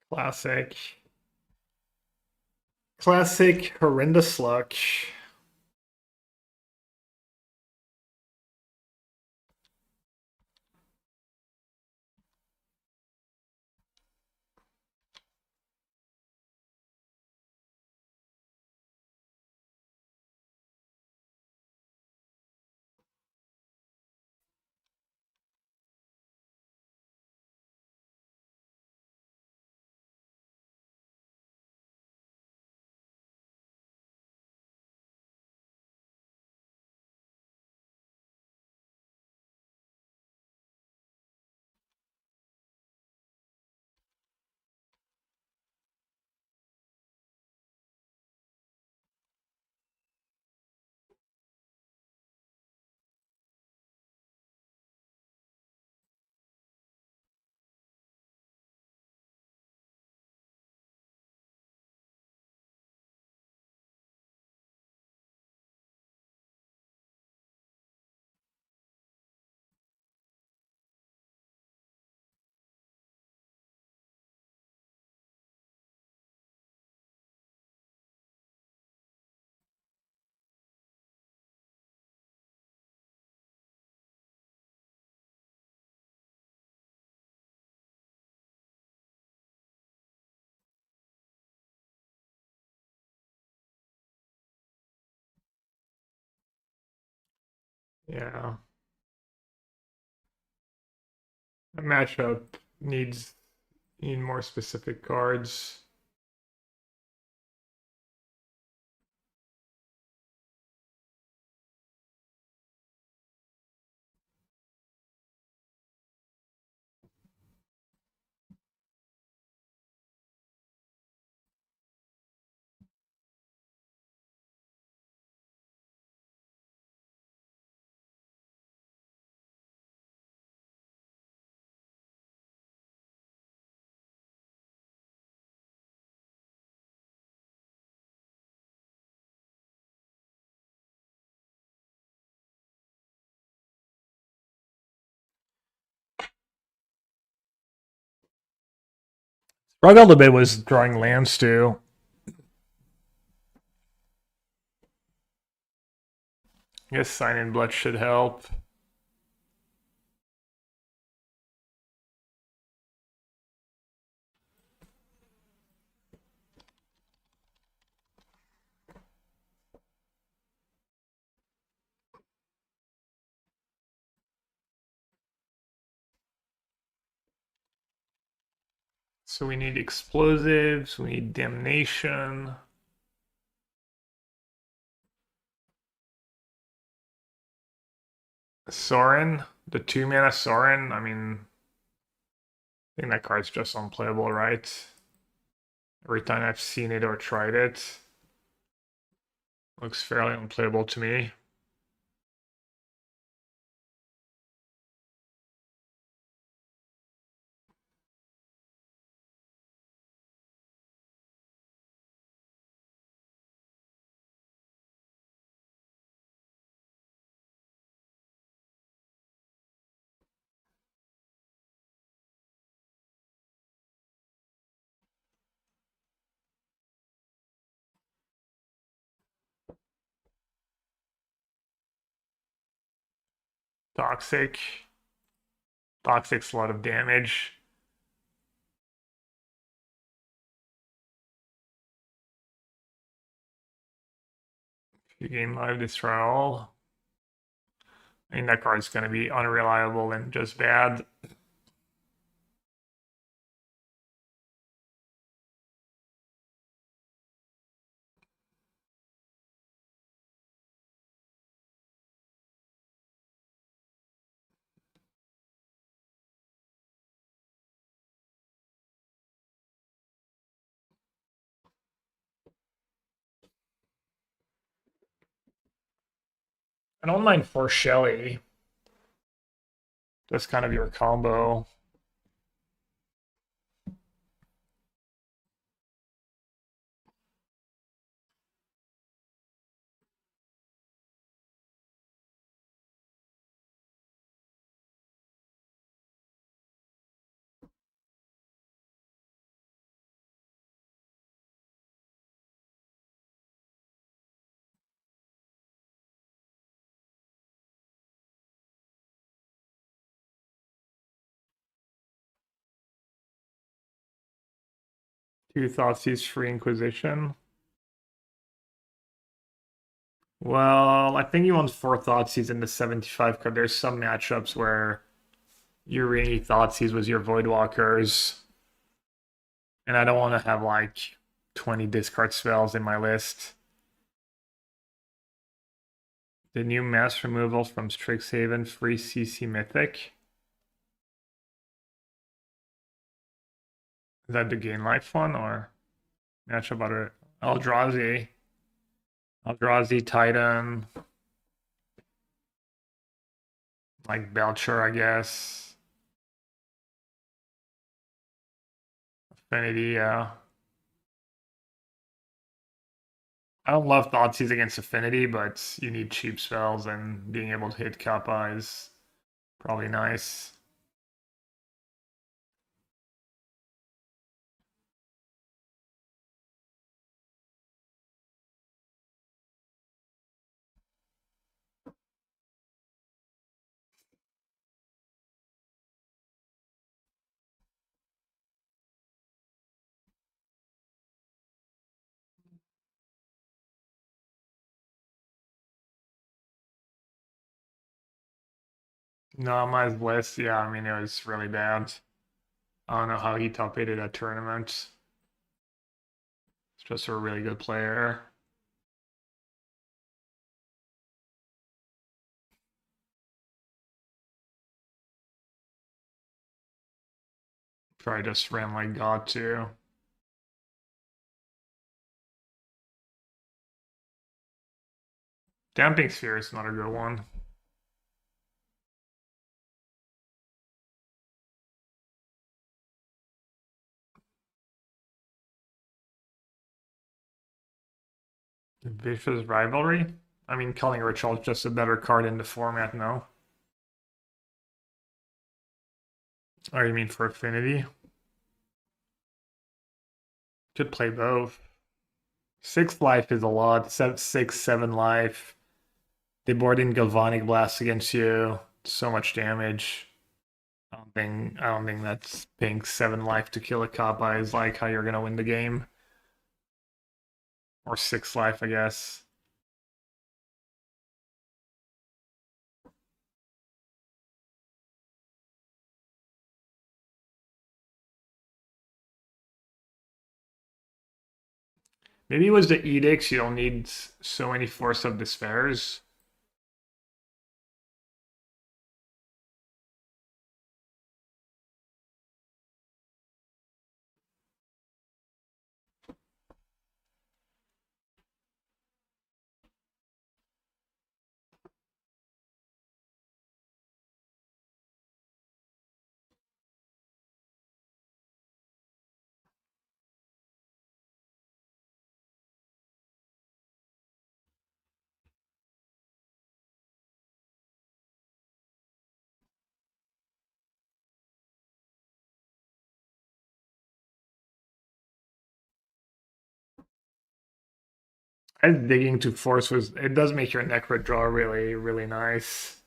Classic. Classic horrendous luck. Yeah. A matchup need more specific cards. Struggled a bit was drawing lands too. I guess Sign in Blood should help. So we need explosives, we need damnation. Sorin, the 2-mana Sorin, I mean, I think that card's just unplayable, right? Every time I've seen it or tried it, looks fairly unplayable to me. Toxic. Toxic's a lot of damage. If you gain life, destroy all. I mean, that card's going to be unreliable and just bad. I don't mind for Shelly. That's kind of your combo. Two Thoughtseize Free Inquisition. Well, I think you want 4 Thoughtseize in the 75 card. There's some matchups where you really Thoughtseize was your Voidwalkers. And I don't want to have like 20 discard spells in my list. The new mass removal from Strixhaven, free CC Mythic. Is that the gain life one or matchup other? Eldrazi. Eldrazi Titan. Like Belcher, I guess. Affinity, yeah. I don't love Thoughtseize against Affinity, but you need cheap spells, and being able to hit Kappa is probably nice. No, on my list, yeah, I mean, it was really bad. I don't know how he top 8 at tournament. It's just a really good player. Probably just ran like God too. Damping Sphere is not a good one. Vicious Rivalry? I mean, Culling Ritual is just a better card in the format, no? Oh, you mean for Affinity? Could play both. 6 life is a lot. 6, 7 life. They board in Galvanic Blast against you. So much damage. I don't think that's paying 7 life to kill a Kappa is like how you're gonna win the game. Or 6 life, I guess. Maybe it was the edicts. You don't need so many Force of Despairs. I think digging to Force was, it does make your Necro draw really, really nice.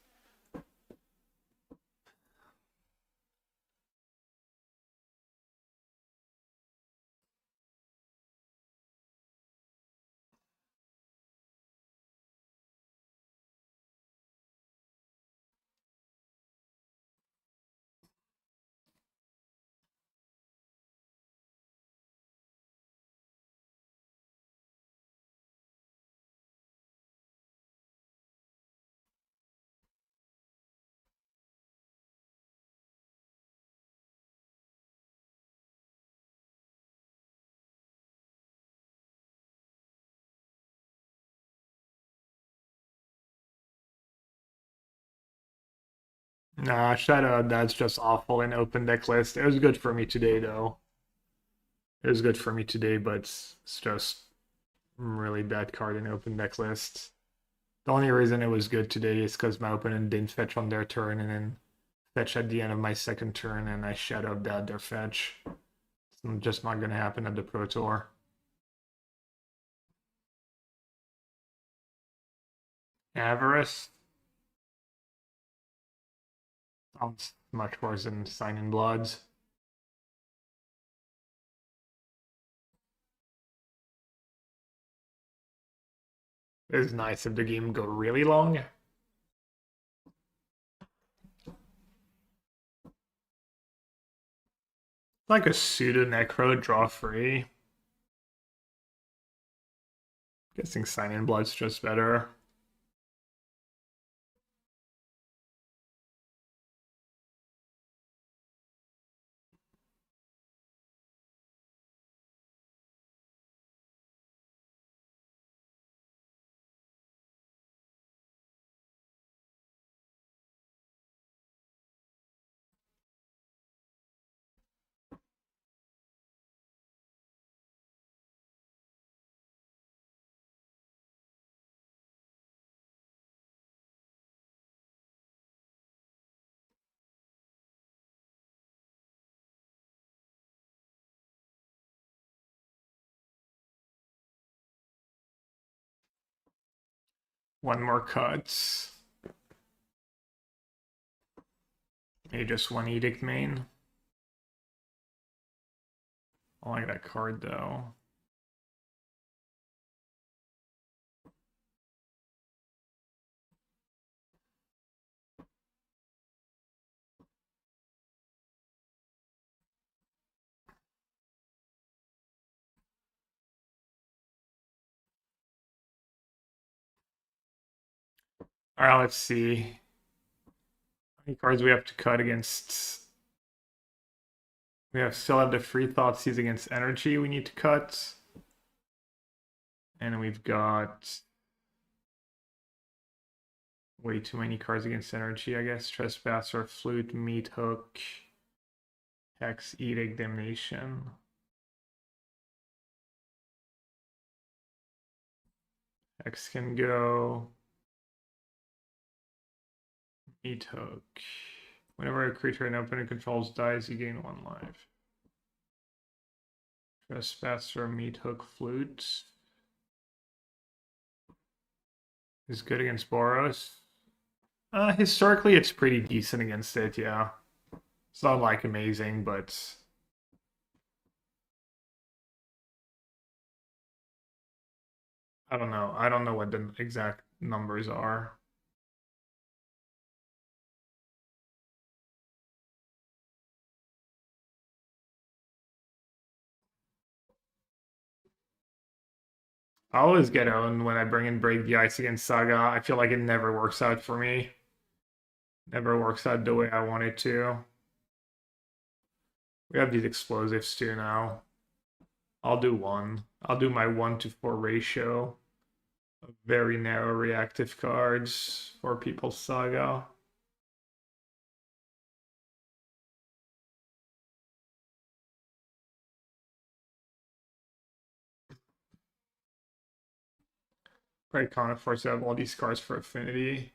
Nah, Shadow, that's just awful in open deck list. It was good for me today, though. It was good for me today, but it's just really bad card in open deck list. The only reason it was good today is because my opponent didn't fetch on their turn and then fetch at the end of my second turn, and I shadowed that their fetch. It's just not going to happen at the Pro Tour. Avarice sounds much worse than Signing Bloods. It's nice if the game go really long. Like a pseudo Necro draw free. Guessing Signing Blood's just better. One more cut. Maybe just one Edict main. I like that card though. Alright, let's see. How many cards we have to cut against? We still have the Free Thoughtseize against Energy we need to cut. And we've got way too many cards against Energy, I guess. Trespasser, Flute, Meat Hook, Hex, Edict, Damnation. Hex can go. Meat Hook. Whenever a creature an opponent controls dies, you gain 1 life. Trespasser, Meat Hook, Flute. Is good against Boros. Historically, it's pretty decent against it, yeah. It's not like amazing, but I don't know. I don't know what the exact numbers are. I always get owned when I bring in Break the Ice against Saga. I feel like it never works out for me. Never works out the way I want it to. We have these explosives too now. I'll do one. I'll do my 1-to-4 ratio of very narrow reactive cards for People's Saga. Probably can't afford to have all these cards for affinity.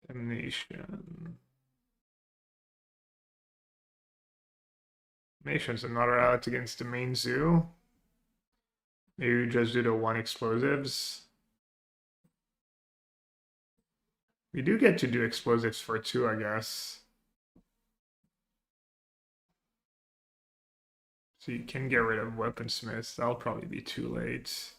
Damnation. Nation's another out against the main zoo. Maybe we just do the 1 explosives. We do get to do explosives for 2, I guess. So you can get rid of weaponsmiths. That'll probably be too late.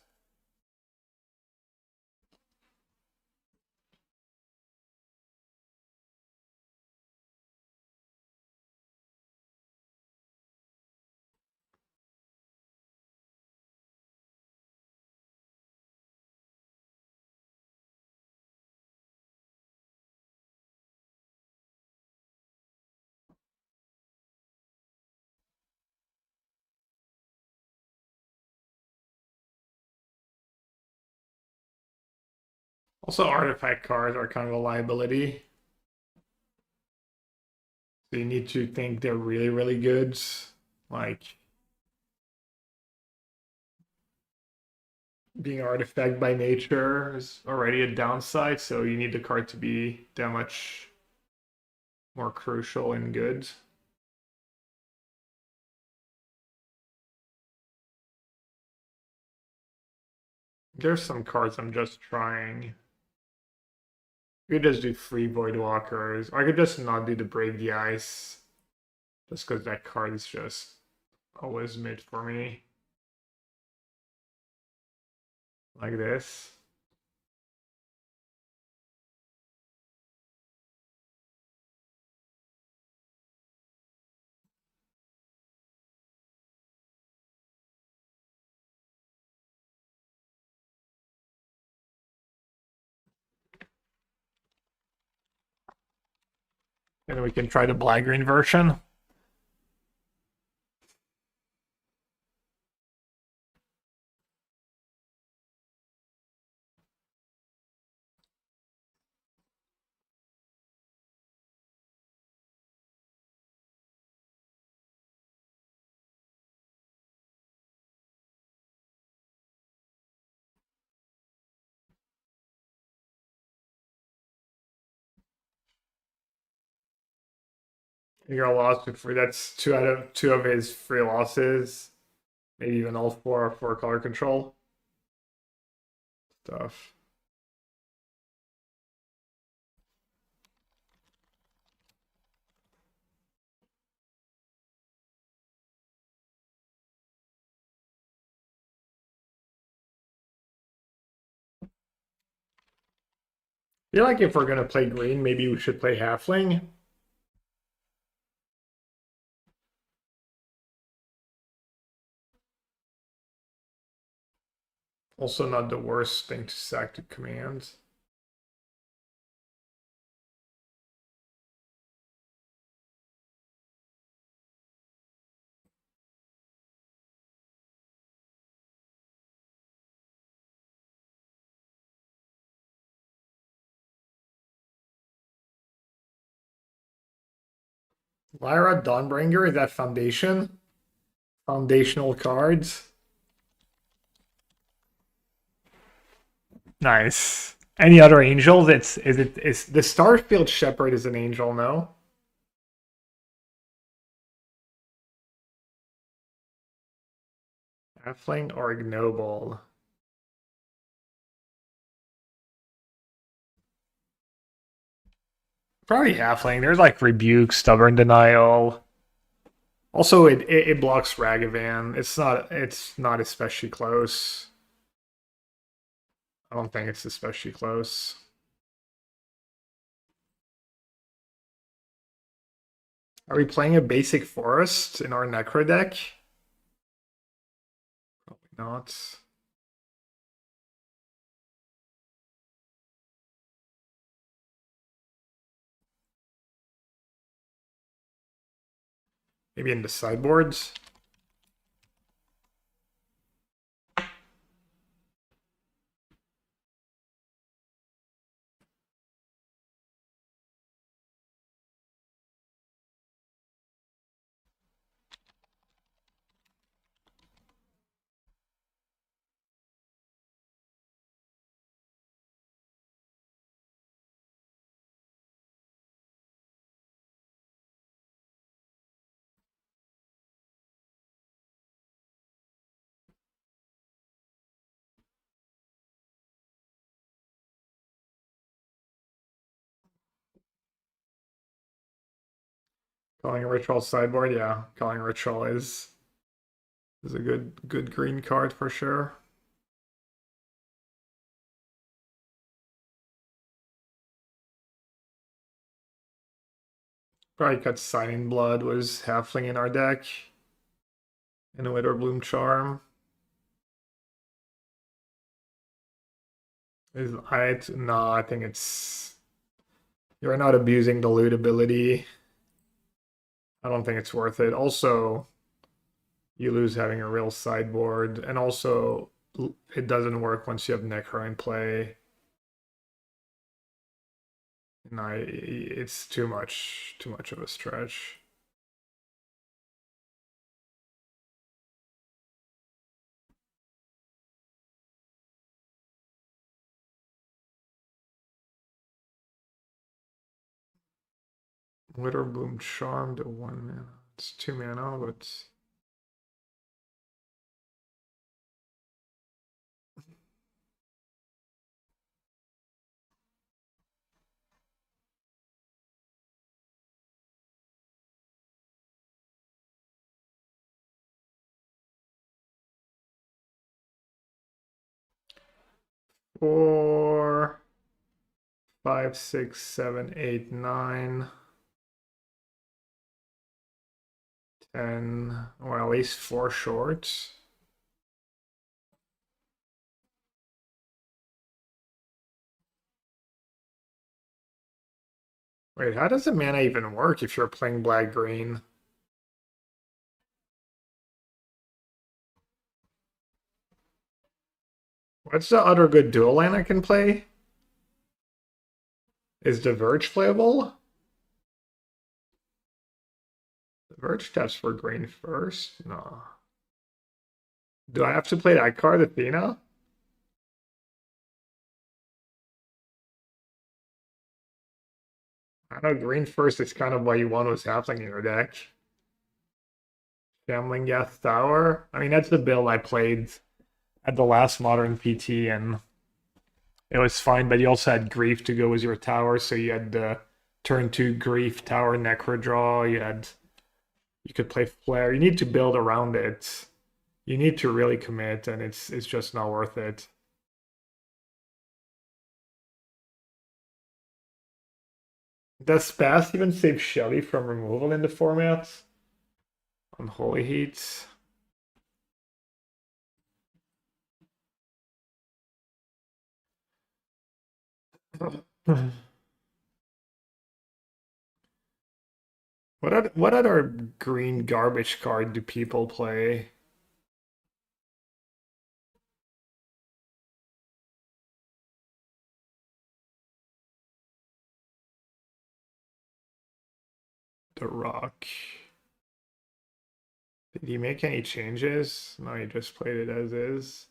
Also, artifact cards are kind of a liability. So you need to think they're really, really good. Like being artifact by nature is already a downside, so you need the card to be that much more crucial and good. There's some cards I'm just trying. I could just do free Voidwalkers. Or I could just not do the Brave the Ice. Just because that card is just always mid for me. Like this. And then we can try the black-green version. You got lost with free. That's two of his free losses. Maybe even all four for color control stuff. I feel like if we're gonna play green, maybe we should play halfling. Also not the worst thing to sack to command. Lyra Dawnbringer, is that foundation? Foundational cards. Nice. Any other angels? Is the Starfield Shepherd is an angel, no? Halfling or ignoble? Probably halfling. There's like rebuke, stubborn denial. Also, it blocks Ragavan. It's not especially close. I don't think it's especially close. Are we playing a basic forest in our Necro deck? Probably not. Maybe in the sideboards? Calling a ritual sideboard, yeah. Calling a ritual is a good green card for sure. Probably cut Signing Blood was halfling in our deck. And a Witherbloom Charm. No, I think it's you're not abusing the loot ability. I don't think it's worth it. Also, you lose having a real sideboard, and also it doesn't work once you have Necro in play. No, it's too much of a stretch. Witherbloom Charm to 1 mana. It's 2 mana, but four, 5, 6, 7, 8, 9, 10, or at least 4 shorts. Wait, how does the mana even work if you're playing black-green? What's the other good dual lane I can play? Is the Verge playable? The Verge taps for green first? No. Do I have to play that card, Athena? I know green first is kind of what you want was happening in your deck. Shambling Gas Tower. I mean, that's the build I played at the last Modern PT, and it was fine, but you also had Grief to go with your tower, so you had the turn 2 Grief Tower Necro draw, you could play Flare. You need to build around it. You need to really commit, and it's just not worth it. Does Spaz even save Shelly from removal in the format? On Holy Heat? What other green garbage card do people play? The Rock. Did he make any changes? No, he just played it as is.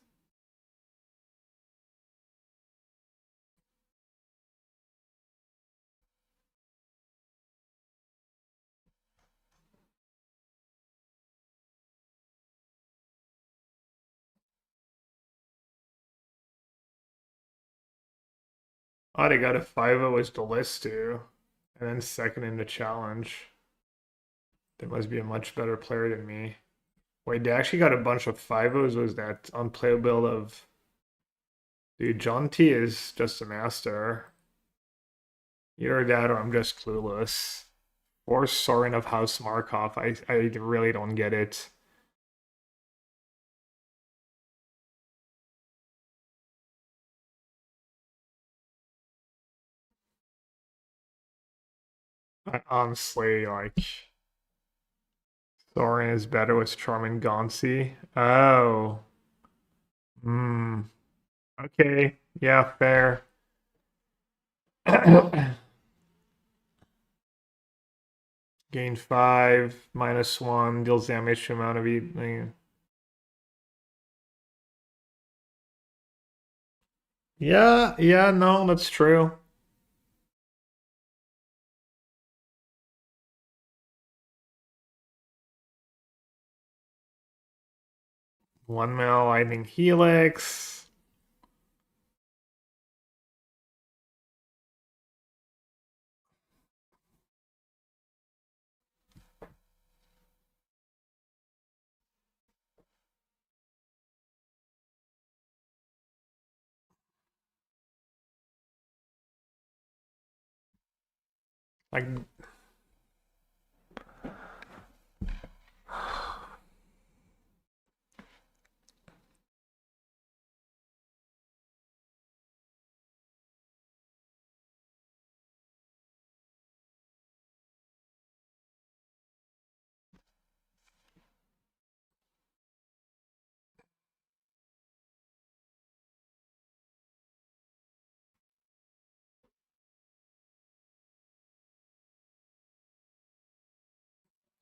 Oh, they got a 5-0 as the list too. And then second in the challenge. They must be a much better player than me. Wait, they actually got a bunch of 5-0s. Was that unplayable of... Dude, John T is just a master. Either that or I'm just clueless. Or Sorin of House Markov. I really don't get it. I honestly, like, Sorin is better with Charmin Gonsi. Oh. Hmm. Okay. Yeah, fair. Gain 5, -1, deals damage to amount of eating. Yeah, no, that's true. One mil lightning helix. Like,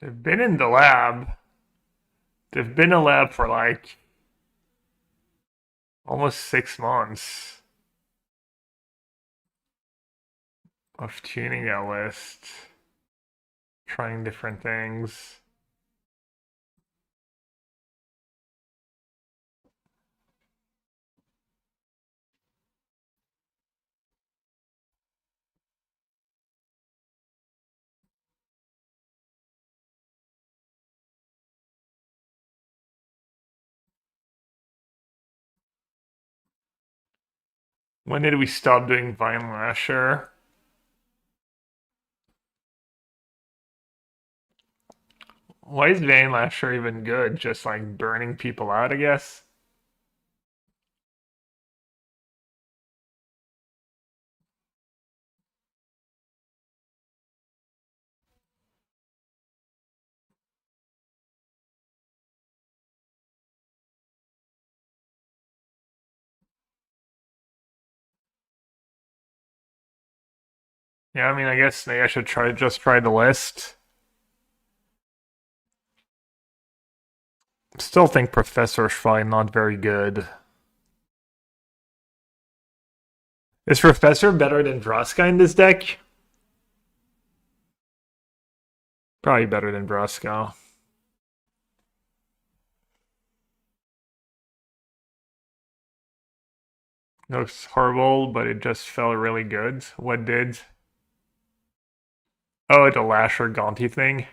they've been in the lab. They've been in the lab for like almost 6 months of tuning that list, trying different things. When did we stop doing Vine Lasher? Why is Vine Lasher even good? Just like burning people out, I guess? Yeah, I mean, I guess maybe I should try the list. Still think Professor Schwein not very good. Is Professor better than Vraska in this deck? Probably better than Vraska. Looks horrible, but it just felt really good. What did? Oh, the Lasher Gonti thing.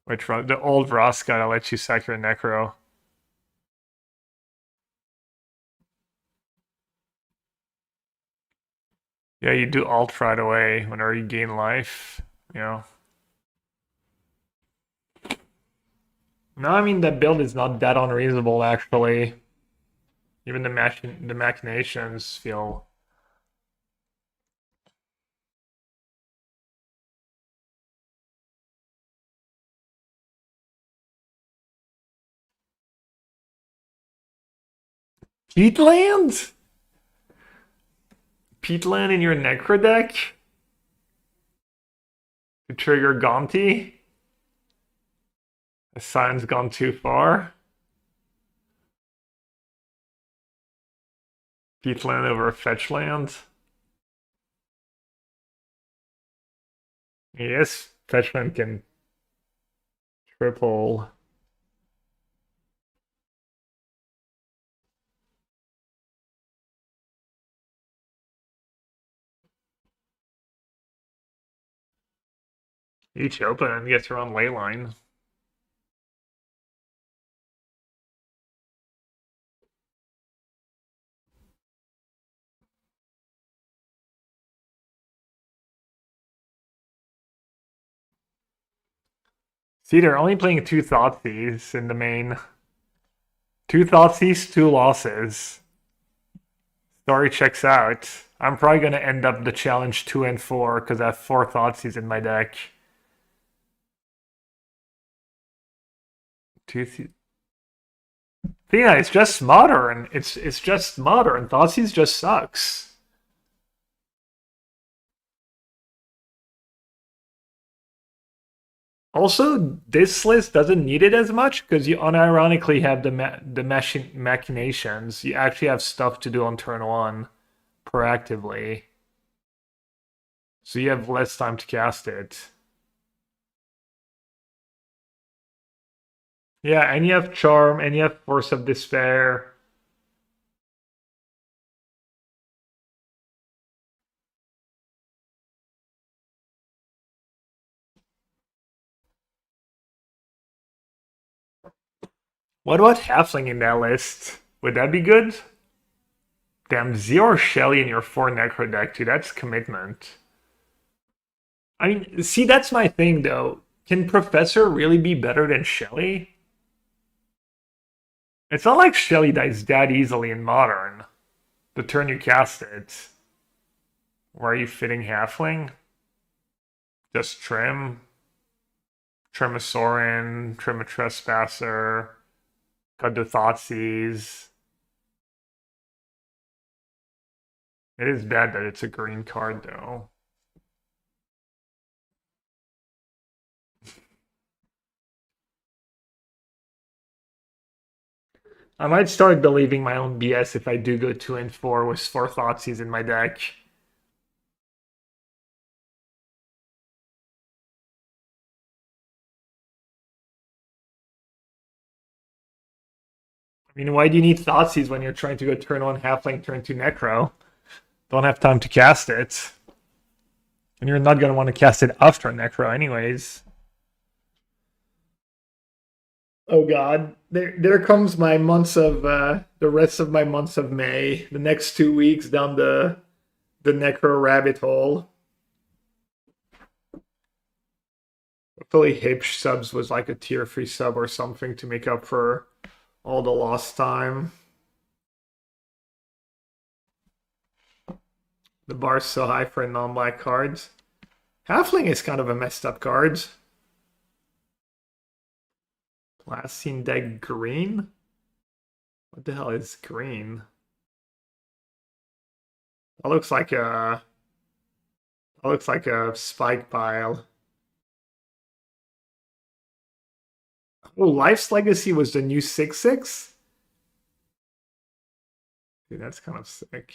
Which one? The old Vraska that lets you sack your Necro. Yeah, you do alt right away whenever you gain life. You know. No, I mean that build is not that unreasonable actually. Even the machinations feel. Peatland? Peatland in your Necro deck? To trigger Gonti? The sign's gone too far. Peatland over Fetchland. Yes, Fetchland can triple. Each open and gets around Leyline. See, they're only playing 2 Thoughtseize in the main. 2 Thoughtseize, 2 losses. Story checks out. I'm probably going to end up the challenge 2 and 4 because I have 4 Thoughtseize in my deck. 2 Thea, it's just modern. It's just modern. Thoughtseize just sucks. Also, this list doesn't need it as much because you unironically have the machinations. You actually have stuff to do on turn 1 proactively. So you have less time to cast it. Yeah, and you have Charm, and you have Force of Despair. What about Halfling in that list? Would that be good? Damn, 0 Shelly in your 4 Necro deck, dude. That's commitment. I mean, see, that's my thing, though. Can Professor really be better than Shelly? It's not like Shelly dies that easily in Modern. The turn you cast it. Where are you fitting Halfling? Just Trim? Trim a Sorin, Trim a Trespasser, cut the Thoughtseize. It is bad that it's a green card, though. I might start believing my own BS if I do go 2 and 4 with 4 Thoughtseize in my deck. I mean, why do you need Thoughtseize when you're trying to go turn 1 Halfling, turn 2 Necro? Don't have time to cast it. And you're not going to want to cast it after Necro anyways. Oh god, there comes my months of the rest of my months of May. The next 2 weeks down the Necro rabbit hole. Hopefully Hipsh subs was like a tier 3 sub or something to make up for all the lost time. The bar's so high for non-black cards. Halfling is kind of a messed up card. Last seen deck green? What the hell is green? That looks like a spike pile. Oh, Life's Legacy was the new 6/6? Dude, that's kind of sick.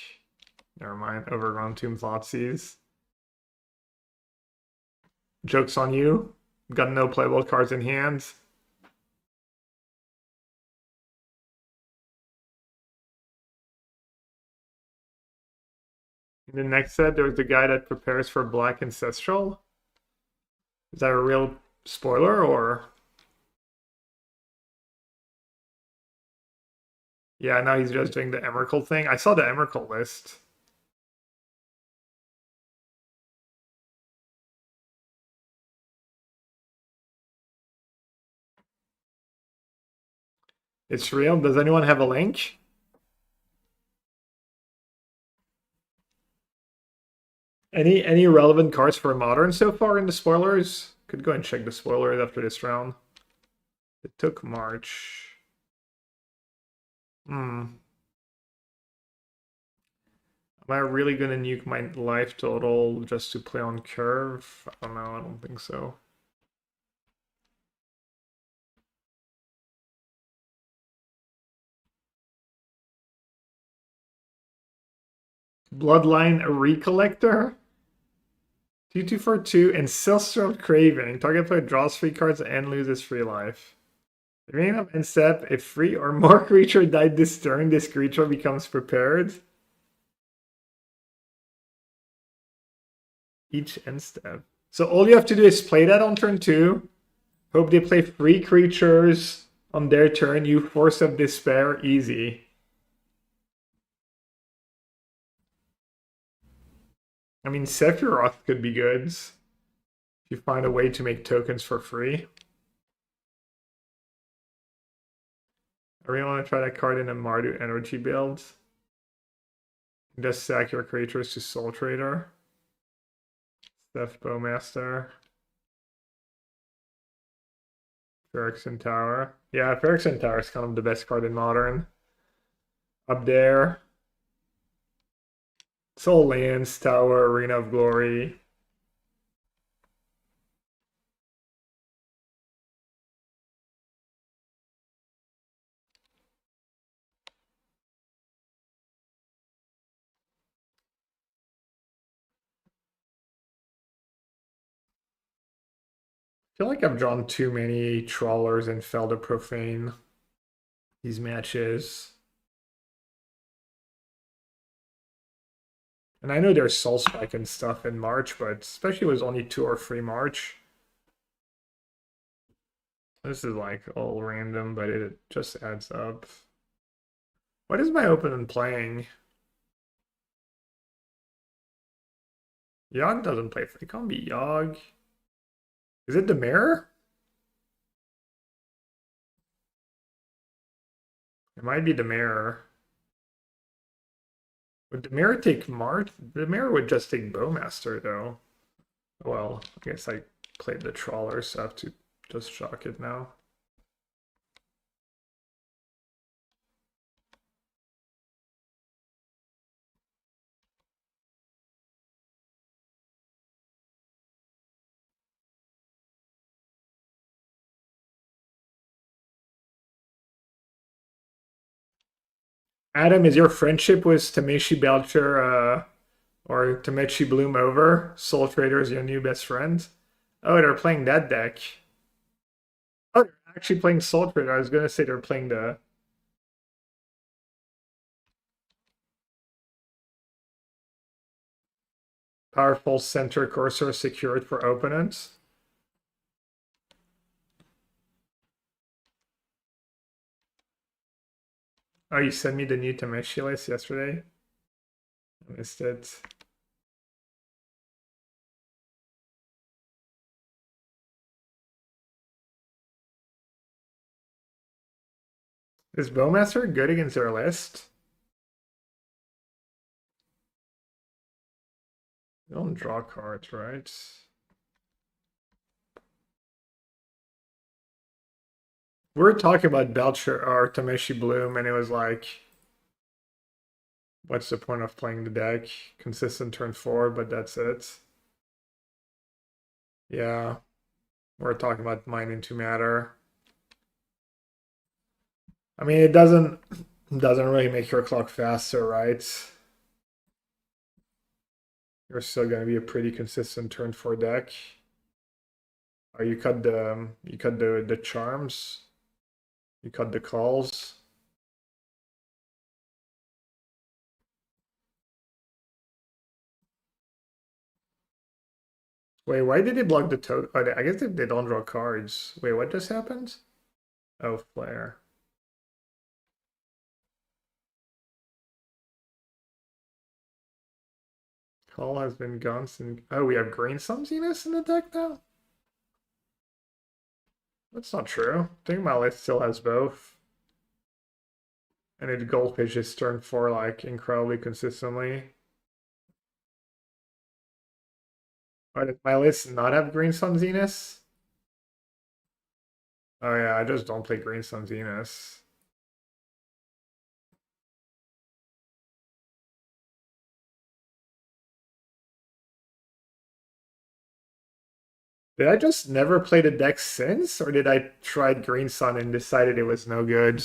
Never mind. Overgrown Tomb Thoughtseize. Joke's on you. Got no playable cards in hand. In the next set, there's the guy that prepares for Black Ancestral. Is that a real spoiler, or? Yeah, now he's just doing the Emrakul thing. I saw the Emrakul list. It's real. Does anyone have a link? Any relevant cards for Modern so far in the spoilers? Could go and check the spoilers after this round. It took March. Am I really gonna nuke my life total just to play on curve? I don't know, I don't think so. Bloodline Recollector? 2/2 for 2 and Silstrel Craving. Target player draws 3 cards and loses 3 life. Beginning of end step, if 3 or more creature died this turn, this creature becomes prepared. Each end step. So all you have to do is play that on turn 2. Hope they play 3 creatures on their turn. You Force of Despair, easy. I mean, Sephiroth could be good if you find a way to make tokens for free. I really want to try that card in a Mardu energy build. Just sack your creatures to Soul Trader. Steph Bowmaster. Phyrexian Tower. Yeah, Phyrexian Tower is kind of the best card in Modern. Up there. Soul Lands, Tower, Arena of Glory. I feel like I've drawn too many Trawlers and Felder Profane these matches. And I know there's Soul Spike and stuff in March, but especially it was only 2 or 3 March. This is like all random, but it just adds up. What is my opponent playing? Yogg doesn't play. It can't be Yogg. Is it the mirror? It might be the mirror. Would the mirror take Mart? The mirror would just take Bowmaster, though. Well, I guess I played the Trawler, so I have to just shock it now. Adam, is your friendship with Tameshi Belcher or Tamechi Bloom over? Soul Trader is your new best friend? Oh, they're playing that deck. Oh, they're actually playing Soul Trader. I was going to say they're playing the... Powerful center cursor secured for opponents. Oh, you sent me the new Tameshi list yesterday? I missed it. Is Bowmaster good against their list? You don't draw cards, right? We were talking about Belcher or Tameshi Bloom, and it was like, what's the point of playing the deck? Consistent turn 4, but that's it. Yeah, we're talking about Mind into Matter. I mean, it doesn't really make your clock faster, right? You're still going to be a pretty consistent turn 4 deck. Oh, you cut the charms. You cut the calls. Wait, why did they block the toad? Oh, I guess they don't draw cards. Wait, what just happened? Oh, flare. Call has been gone since. Oh, we have Green Sun Zenith in the deck now? That's not true. I think my list still has both. And it goldfishes turn 4 like incredibly consistently. Why did my list not have Green Sun Zenith? Oh yeah, I just don't play Green Sun Zenith. Did I just never play the deck since? Or did I try Green Sun and decided it was no good?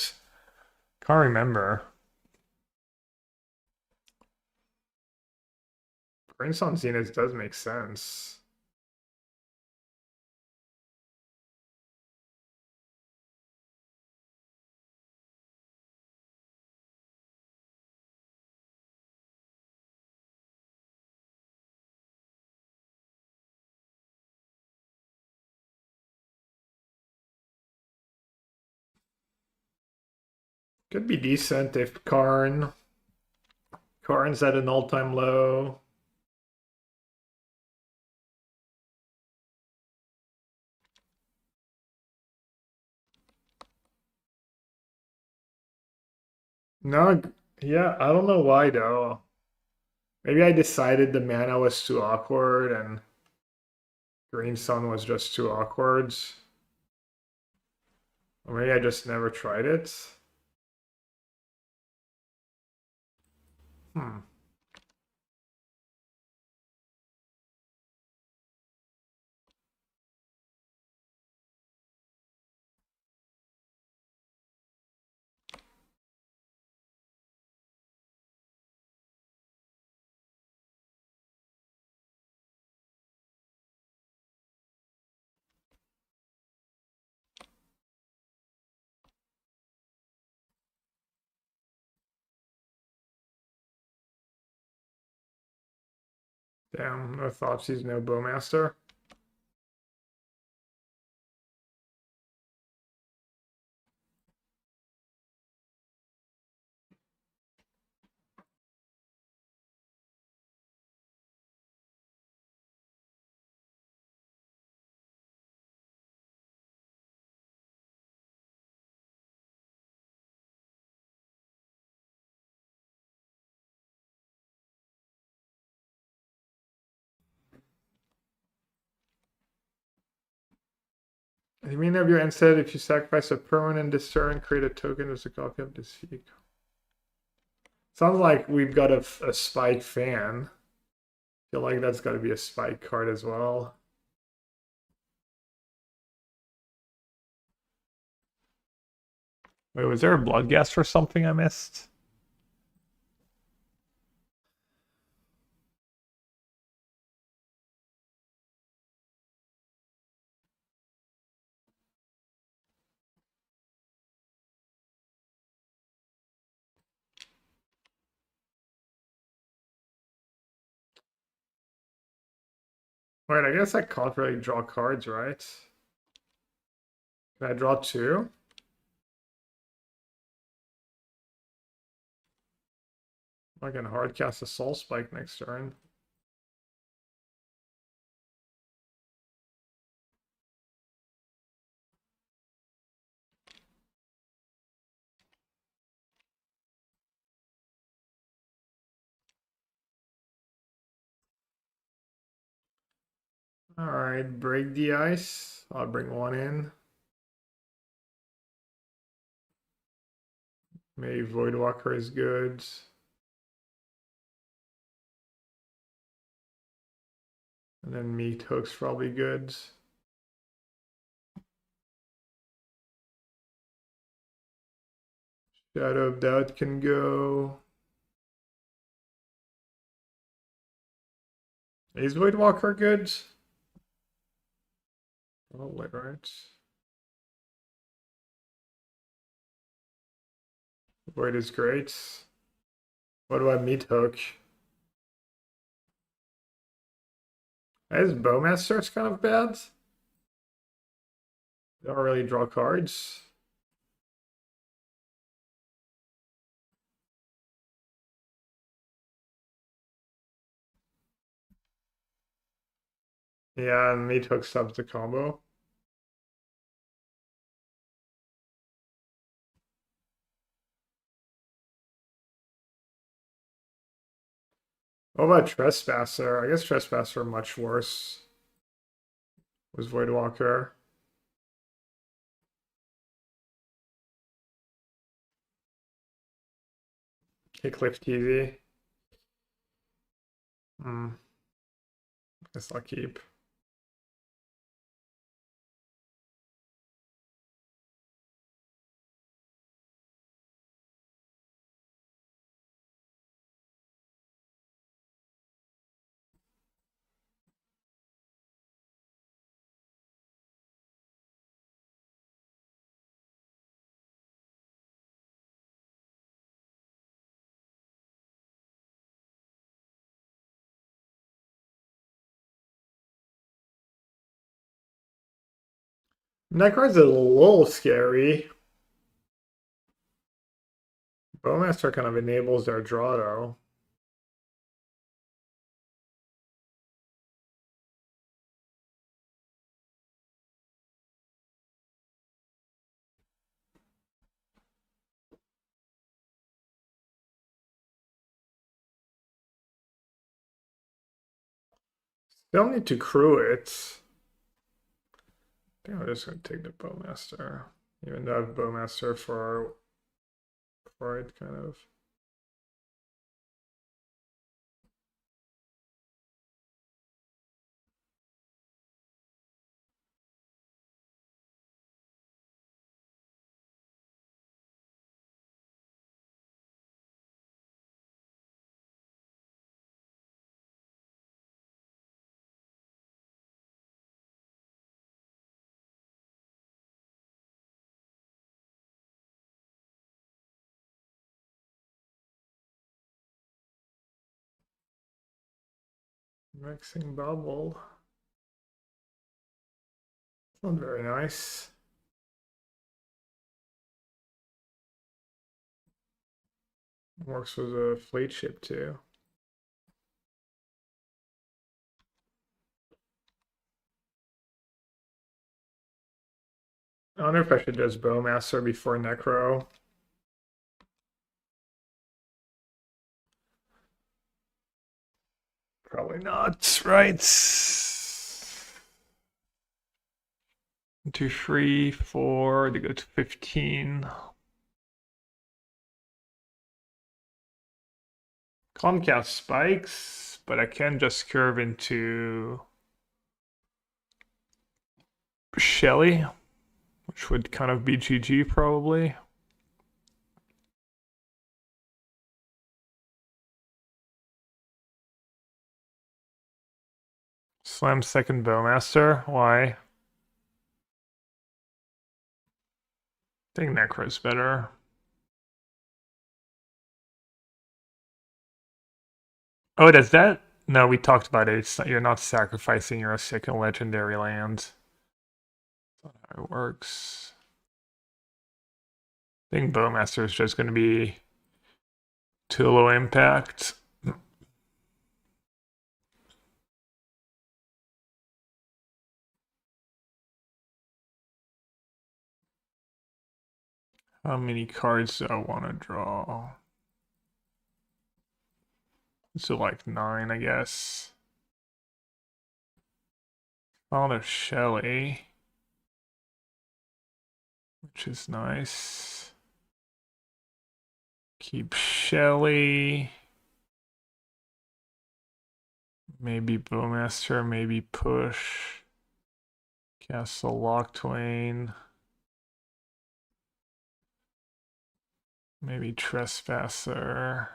Can't remember. Green Sun Zenith does make sense. Could be decent if Karn's at an all-time low. No, yeah, I don't know why though. Maybe I decided the mana was too awkward and Green Sun was just too awkward. Or maybe I just never tried it. Hmm. Damn, no Thoughtseize, no Bowmaster. You mean of your end said if you sacrifice a permanent discern, create a token with a copy of this feat. Sounds like we've got a spike fan. Feel like that's got to be a spike card as well. Wait, was there a blood guest or something I missed? Wait, I guess I can't really draw cards, right? Can I draw two? I can hard cast a Soul Spike next turn. Alright, break the ice. I'll bring one in. Maybe Voidwalker is good. And then Meat Hook's probably good. Shadow of Doubt can go. Is Voidwalker good? Probably, right? Void is great. What about Meat Hook? His Bowmaster's kind of bad. Don't really draw cards. Yeah, and Meat Hook subs the combo. What about Trespasser? I guess Trespasser much worse. Was Voidwalker. Kick lift easy. Guess I'll keep. That card's a little scary. Bowmaster kind of enables their draw though. They'll need to crew it. I think I'm just gonna take the Bowmaster. Even though I have Bowmaster for it, kind of. Mixing bubble. Not very nice. Works with a fleet ship too. I wonder if I should just Bowmaster before Necro. Probably not, right? 2, 3, 4, they go to 15. Comcast spikes, but I can just curve into Shelly, which would kind of be GG probably. Slam second Bowmaster. Why? I think Necro's better. Oh, does that? No, we talked about it. You're not sacrificing your second legendary land. That's not how it works. I think Bowmaster is just going to be too low impact. How many cards do I want to draw? So like 9, I guess. Found a Shelly, which is nice. Keep Shelly. Maybe Bowmaster, maybe push. Castle Locked-Twain. Maybe Trespasser.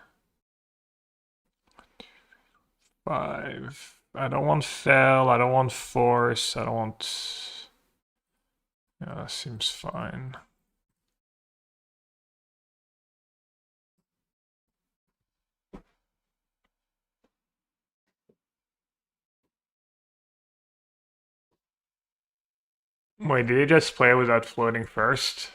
5. I don't want Fell, I don't want Force, I don't want... Yeah, that seems fine. Wait, did he just play without floating first?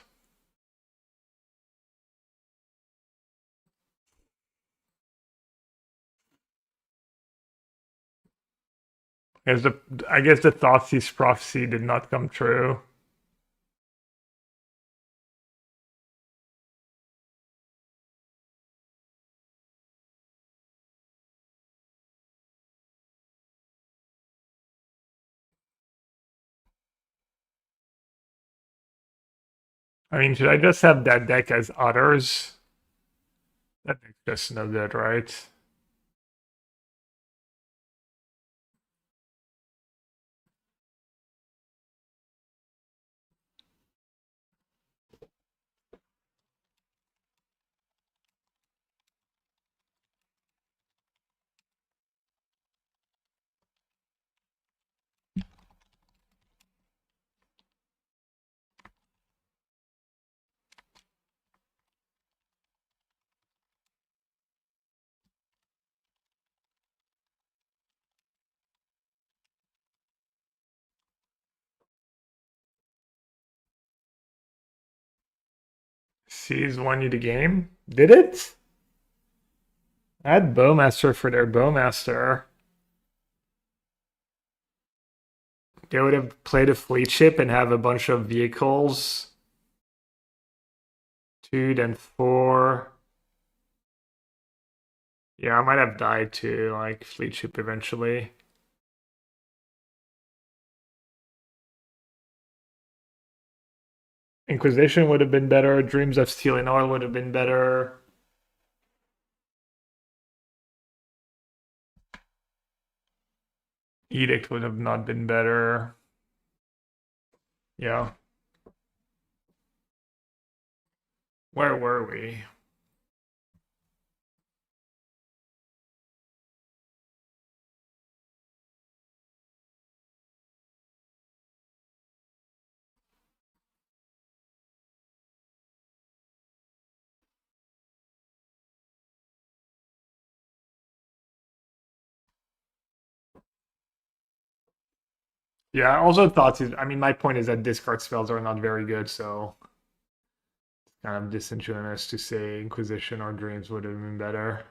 I guess the Thoughtseize prophecy did not come true. I mean, should I just have that deck as others? That deck's just no good, right? Seas won you the game? Did it? I had Bowmaster for their Bowmaster. They would have played a fleet ship and have a bunch of vehicles. 2, then 4. Yeah, I might have died to like fleet ship eventually. Inquisition would have been better. Dreams of Steel and Oil would have been better. Edict would have not been better. Yeah. Where were we? Yeah, I also thought, I mean, my point is that discard spells are not very good, so kind of disingenuous to say Inquisition or Dreams would have been better.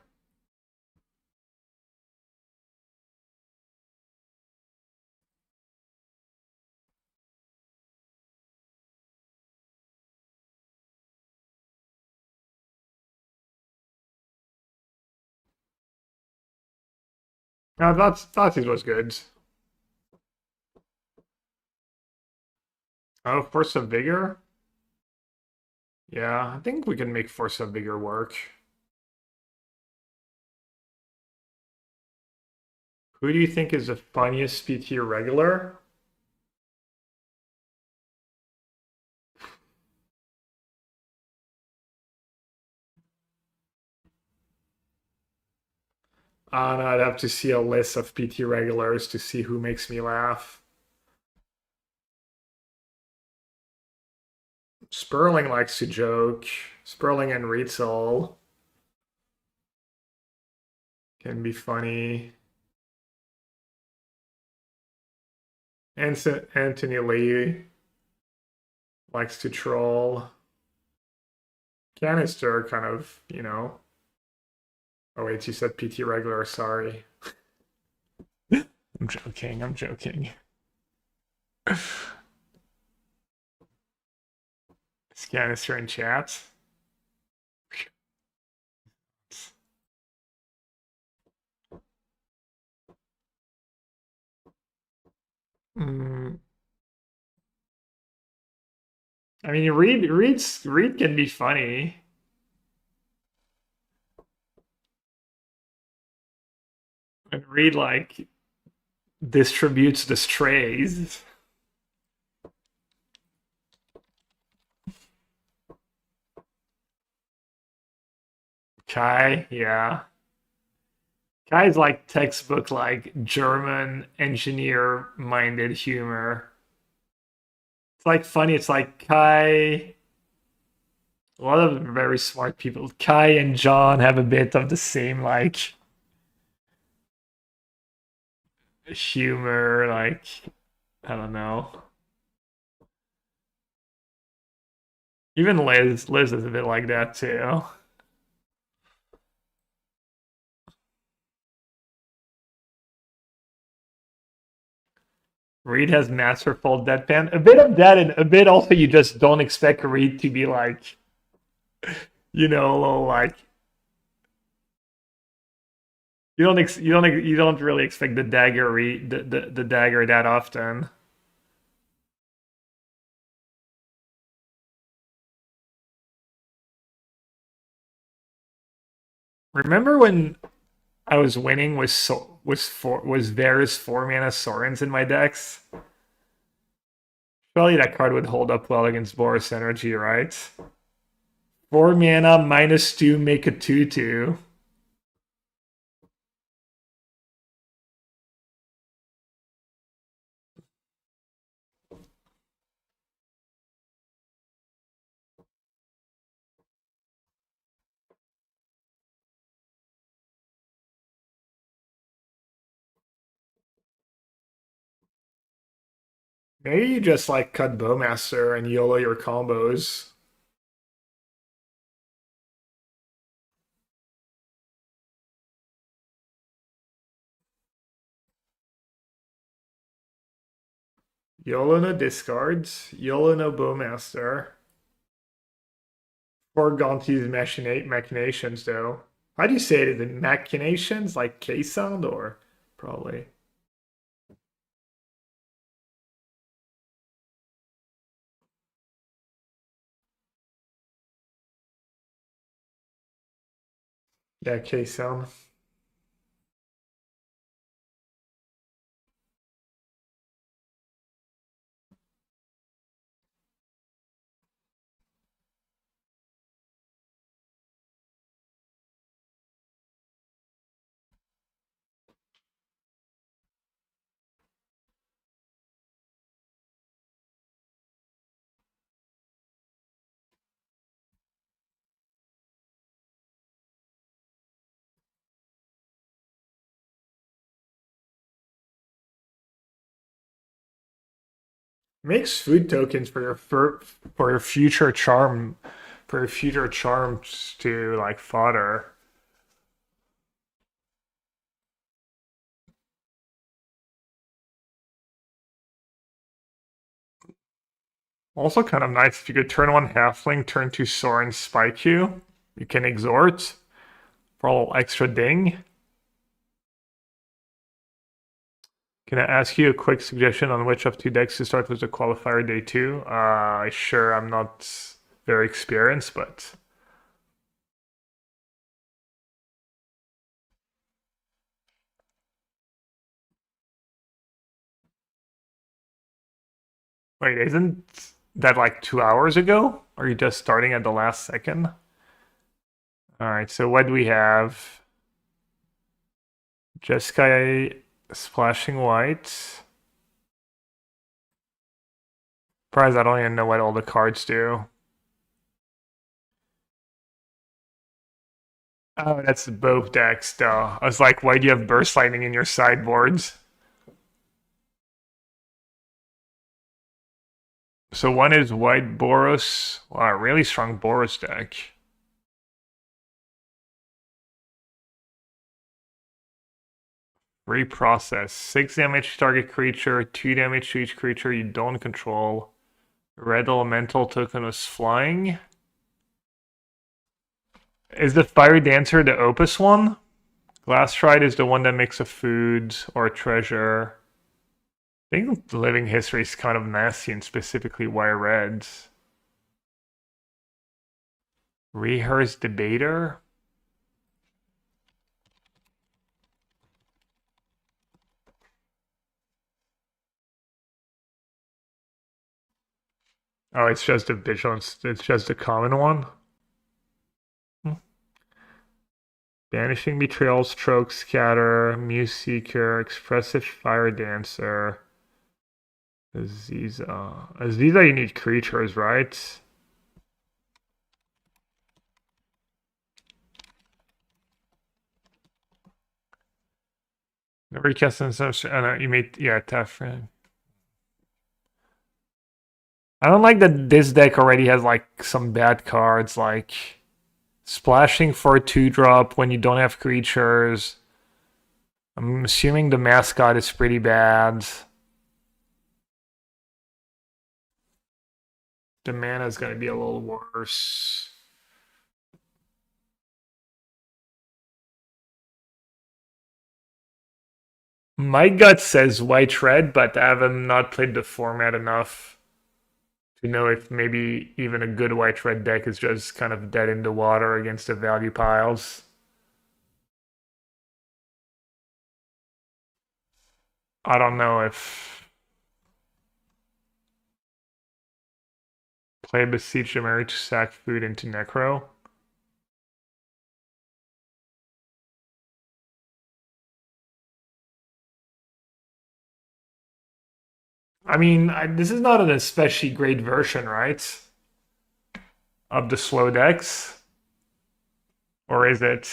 No, thought it was good. Oh, Force of Vigor? Yeah, I think we can make Force of Vigor work. Who do you think is the funniest PT regular? I'd have to see a list of PT regulars to see who makes me laugh. Sperling likes to joke. Sperling and Rietzel can be funny. Anthony Lee likes to troll. Canister kind of, you know. Oh wait, you said PT regular, sorry. I'm joking, I'm joking. Is Canister in chat? I mean, Reed can be funny. And Reed like distributes the strays. Kai, yeah. Kai's like textbook like German engineer-minded humor. It's like funny. It's like Kai. A lot of very smart people. Kai and John have a bit of the same like humor. Like I don't know. Even Liz is a bit like that too. Reed has masterful deadpan. A bit of that, and a bit also you just don't expect Reed to be like, you know, a little like you don't really expect the dagger the dagger that often. Remember when I was winning with was Varus 4-mana Sorens in my decks? Surely that card would hold up well against Boris Energy, right? 4-mana -2, make a 2/2. Maybe you just like cut Bowmaster and YOLO your combos. YOLO no discards, YOLO no Bowmaster. For Gonti's machinations, though. How do you say it? The machinations, like K sound, or probably? Yeah, K-Sound. Makes food tokens for for your future charm, for your future charms to like fodder. Also kind of nice if you could turn one halfling, turn two soar and spike you. You can exhort for a little extra ding. Can I ask you a quick suggestion on which of two decks to start with the qualifier day two? Sure, I'm not very experienced, but wait, isn't that like 2 hours ago? Or are you just starting at the last second? All right, so what do we have? Jeskai splashing white. Surprised I don't even know what all the cards do. Oh, that's both decks, though. I was like, why do you have Burst Lightning in your sideboards? So one is white Boros. Wow, really strong Boros deck. Reprocess. 6 damage to target creature, 2 damage to each creature you don't control. Red Elemental token was flying. Is the Fiery Dancer the Opus one? Glastride is the one that makes a food or a treasure. I think Living History is kind of nasty, and specifically why reds. Rehearse Debater. Oh, it's just a vigilance. It's just a common one. Banishing Betrayal, Stroke, Scatter, Muse Seeker, Expressive Fire Dancer. Aziza. Aziza, you need creatures, right? Never cast an assumption. Oh, no, you made, yeah, tough. I don't like that this deck already has like some bad cards, like splashing for a 2-drop when you don't have creatures. I'm assuming the mascot is pretty bad. The mana is going to be a little worse. My gut says white red, but I have not played the format enough to know if maybe even a good white red deck is just kind of dead in the water against the value piles. I don't know if play Beseech the Marriage sack food into Necro. I mean, this is not an especially great version, right? Of the slow decks? Or is it?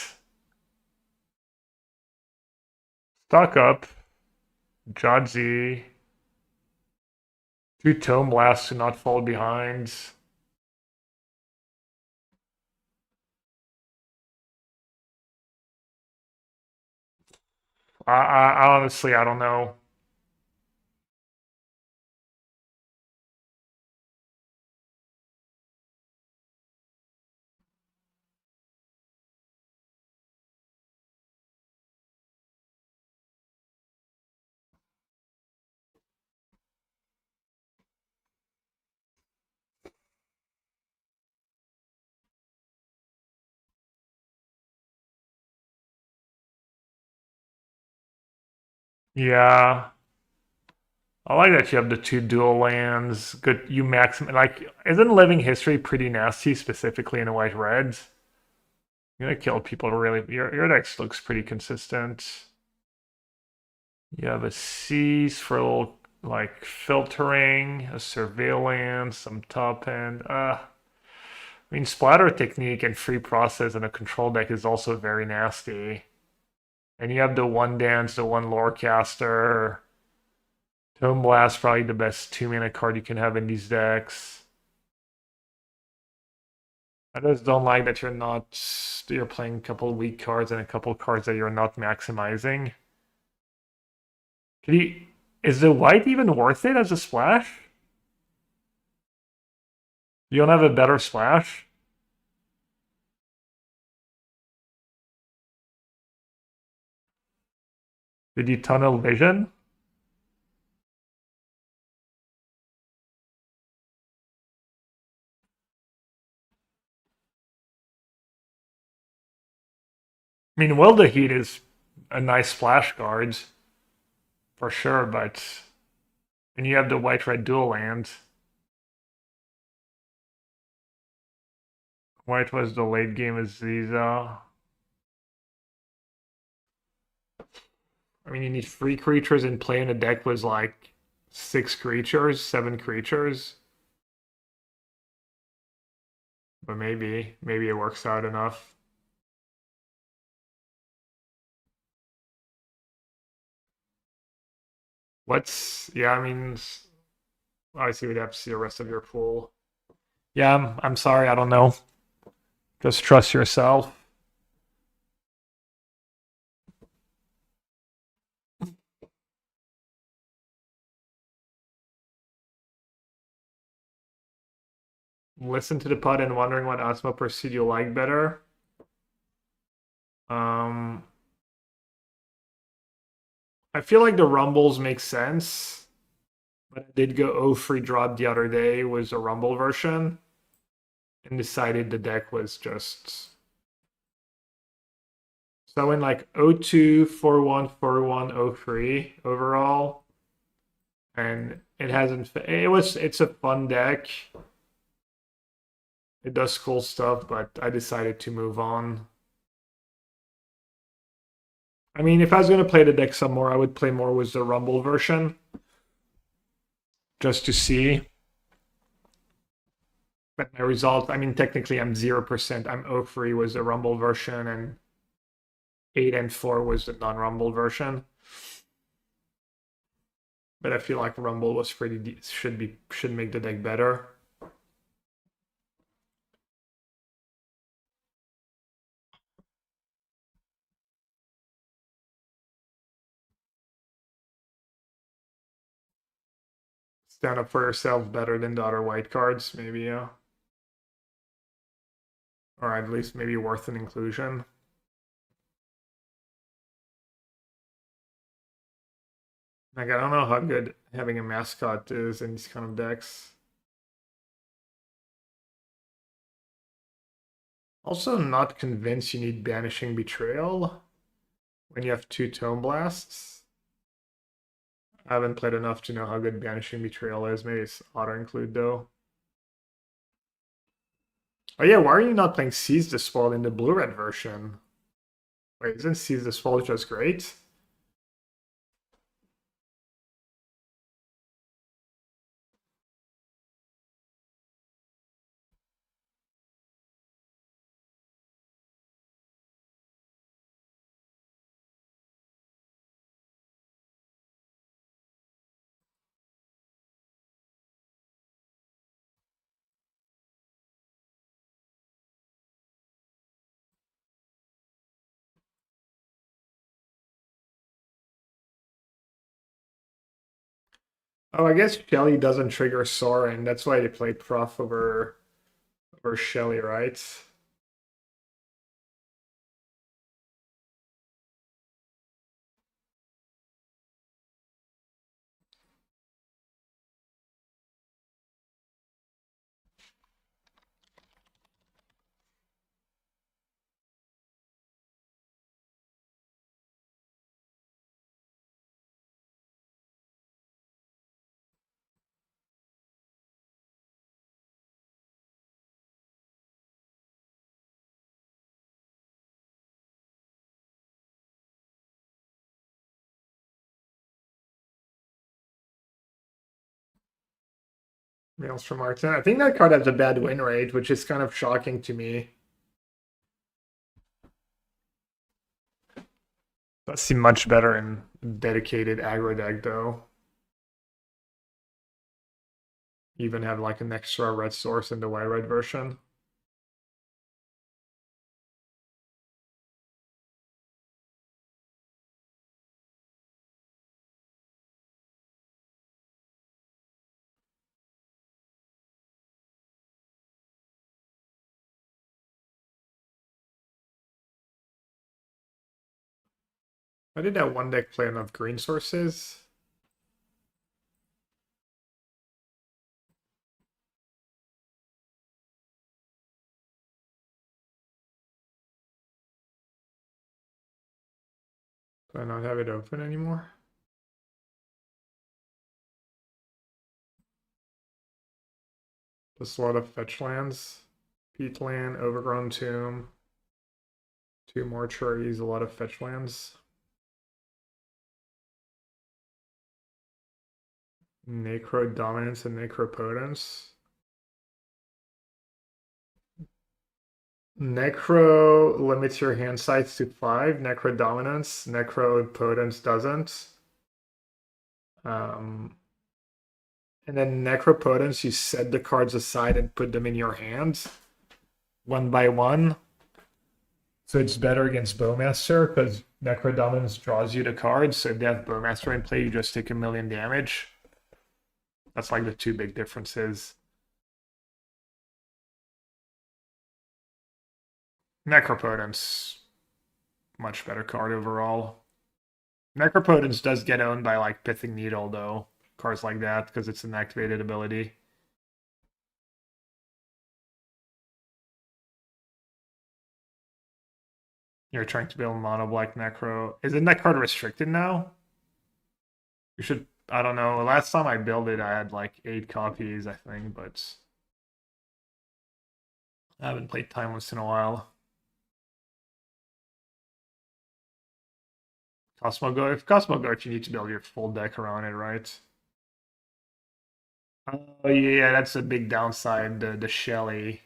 Stock up. Jadzi. 2 Tome Blasts to not fall behind. I honestly, I don't know. Yeah. I like that you have the two dual lands. Good, you maximum like isn't Living History pretty nasty, specifically in the white reds? You're gonna kill people really. Your deck looks pretty consistent. You have a Seize for a little like filtering, a surveillance, some top end. I mean splatter technique and free process in a control deck is also very nasty. And you have the one dance, the one lorecaster. Tome Blast probably the best 2 mana card you can have in these decks. I just don't like that you're playing a couple weak cards and a couple cards that you're not maximizing. Can you is the white even worth it as a splash? You don't have a better splash? Did you tunnel vision? I mean, Will the Heat is a nice splash card for sure, but and you have the white red dual land. White was the late game Aziza. I mean, you need 3 creatures and play in a deck was like 6 creatures, 7 creatures. But maybe it works out enough. Yeah, I mean, obviously we'd have to see the rest of your pool. Yeah, I'm sorry, I don't know. Just trust yourself. Listen to the pod and wondering what Osmo Pursuit you like better. I feel like the Rumbles make sense. But I did go 0 free drop the other day was a Rumble version. And decided the deck was just so I went like 0-2, 4-1, 4-1, 0-3 overall. And it's a fun deck. It does cool stuff, but I decided to move on. I mean, if I was going to play the deck some more, I would play more with the Rumble version. Just to see. But my result, I mean, technically I'm 0%. I'm 0-3 was the Rumble version, and 8 and 4 was the non-Rumble version. But I feel like Rumble was should make the deck better. Stand up for yourself better than the other white cards, maybe, yeah. Or at least maybe worth an inclusion. Like, I don't know how good having a mascot is in these kind of decks. Also, not convinced you need Banishing Betrayal when you have 2 Tome Blasts. I haven't played enough to know how good Banishing Betrayal is. Maybe it's auto-include, though. Oh yeah, why are you not playing Seize the Spoil in the blue-red version? Wait, isn't Seize the Spoil just great? Oh, I guess Shelly doesn't trigger Sorin. That's why they play Prof over Shelly, right? Maelstrom Martin. I think that card has a bad win rate, which is kind of shocking to me. That seem much better in dedicated aggro deck though. Even have like an extra red source in the white red version. I did that one deck play enough green sources. Do I not have it open anymore? Just a lot of fetch lands. Peatland, Overgrown Tomb. 2 Mortuaries, a lot of fetch lands. Necro Dominance and Necropotence. Necro limits your hand size to 5. Necro Dominance. Necropotence doesn't. And then Necropotence, you set the cards aside and put them in your hand. 1 by 1. So it's better against Bowmaster because Necro Dominance draws you the cards. So if they have Bowmaster in play, you just take 1,000,000 damage. That's like the 2 big differences. Necropotence, much better card overall. Necropotence does get owned by like Pithing Needle though, cards like that, because it's an activated ability. You're trying to build mono black Necro. Isn't that card restricted now? You should, I don't know. Last time I built it, I had like 8 copies, I think, but I haven't played Timeless in a while. Cosmoglyph, you need to build your full deck around it, right? Oh yeah, that's a big downside, the Shelly.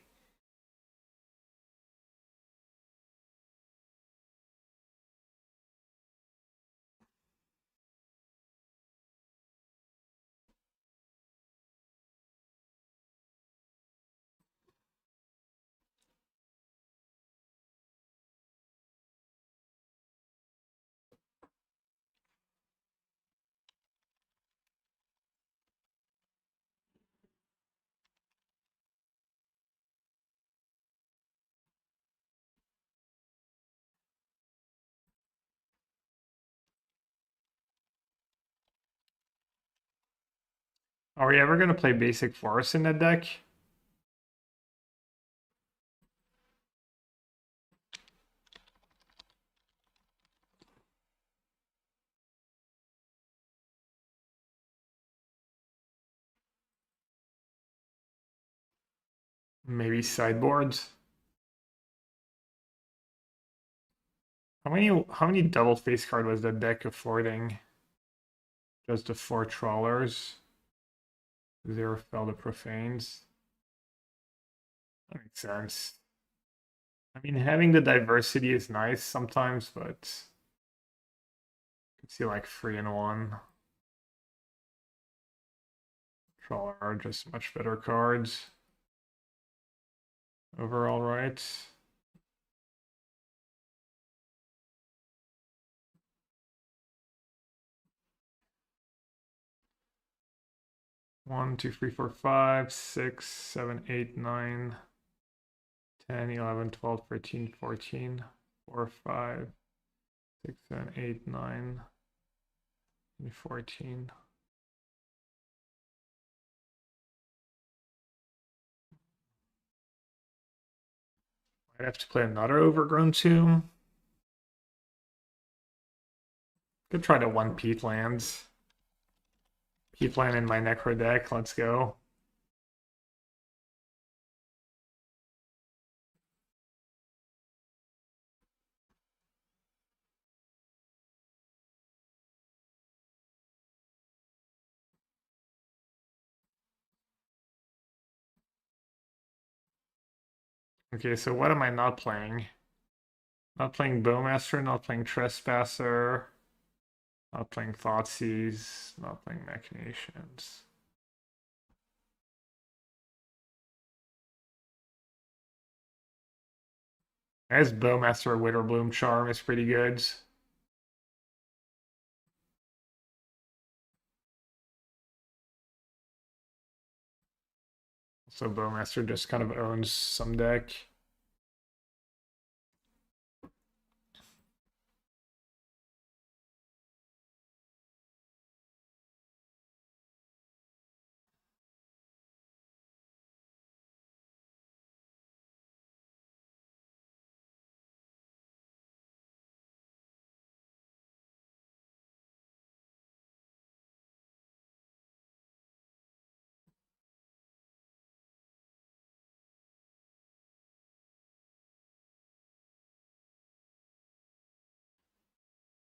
Are we ever gonna play basic forest in that deck? Maybe sideboards. How many double face card was that deck affording? Just the 4 trawlers. 0 Felder Profanes. That makes sense. I mean, having the diversity is nice sometimes, but you can see like 3 in 1. Trawler are just much better cards. Overall, right? One, two, three, four, five, 6, 7, 8, 9, 10, 11, 12, 13, 14, 4, 5, 6, 7, 8, 9, and 14. I'd have to play another Overgrown Tomb. Could try to 1 Peat lands. Peatland in my Necro deck, let's go. Okay, so what am I not playing? Not playing Bowmaster, not playing Trespasser, not playing Thoughtseize, not playing Machinations. I guess Bowmaster Witterbloom Charm is pretty good. So Bowmaster just kind of owns some deck.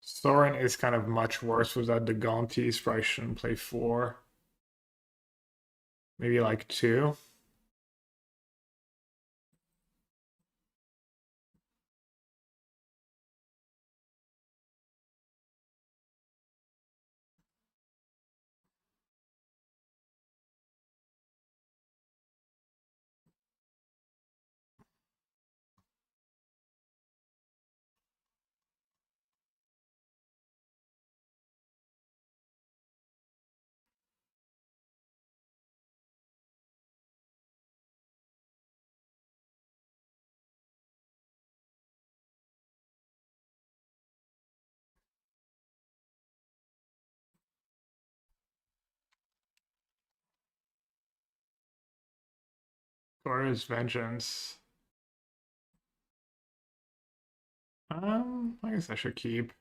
Sorin is kind of much worse without the Gaunties. Probably shouldn't play 4. Maybe like 2. Gora's Vengeance. I guess I should keep.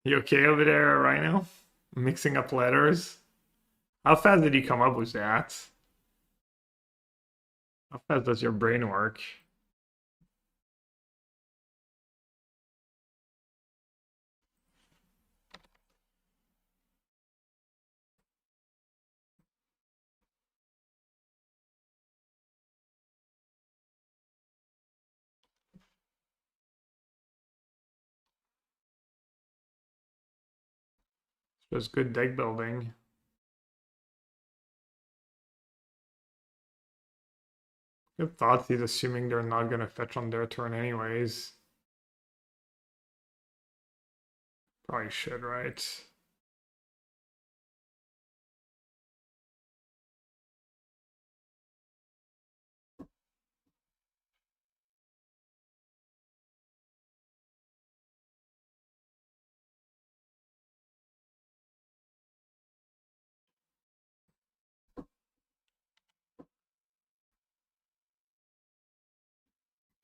You okay over there, Rhino? Mixing up letters? How fast did you come up with that? How fast does your brain work? Just good deck building. Good thoughts. He's assuming they're not gonna fetch on their turn anyways. Probably should, right?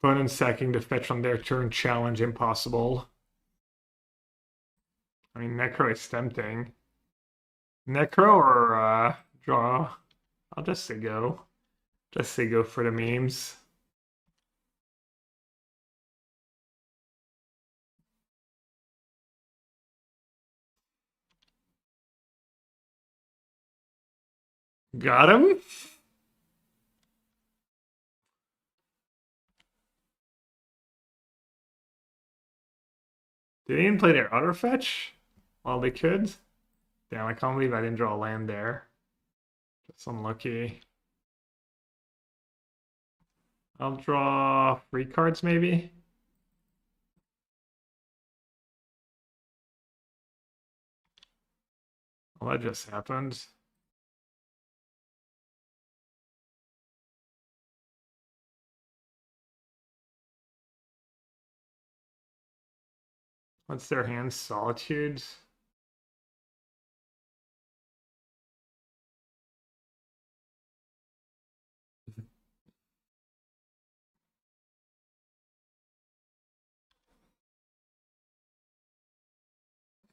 Opponent sacking to fetch on their turn, challenge impossible. I mean, Necro is tempting. Necro or draw? I'll just say go. Just say go for the memes. Got him? Did they even play their other fetch? While they could? Damn, I can't believe I didn't draw a land there. That's unlucky. I'll draw 3 cards maybe. Well, that just happened. What's their hand? Solitudes?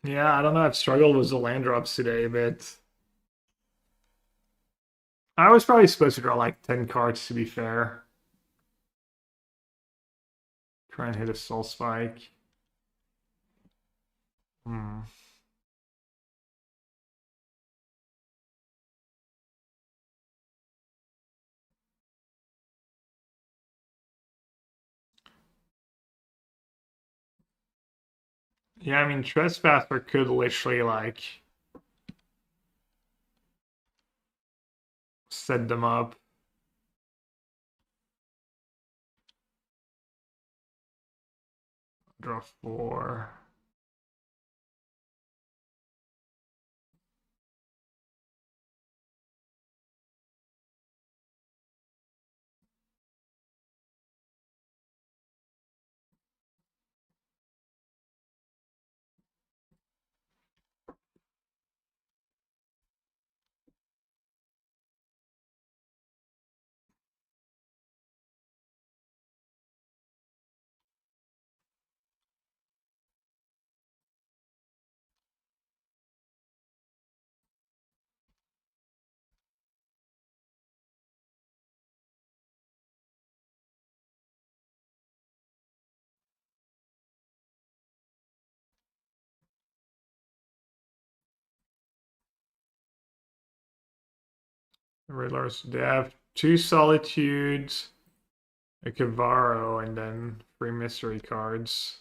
Yeah, I don't know. I've struggled with the land drops today, but I was probably supposed to draw like 10 cards to be fair. Try and hit a soul spike. Hmm. Yeah, I mean, Trespasser could literally like set them up. Draw 4. Riddlers, they have 2 Solitudes, a Cavaro, and then 3 mystery cards.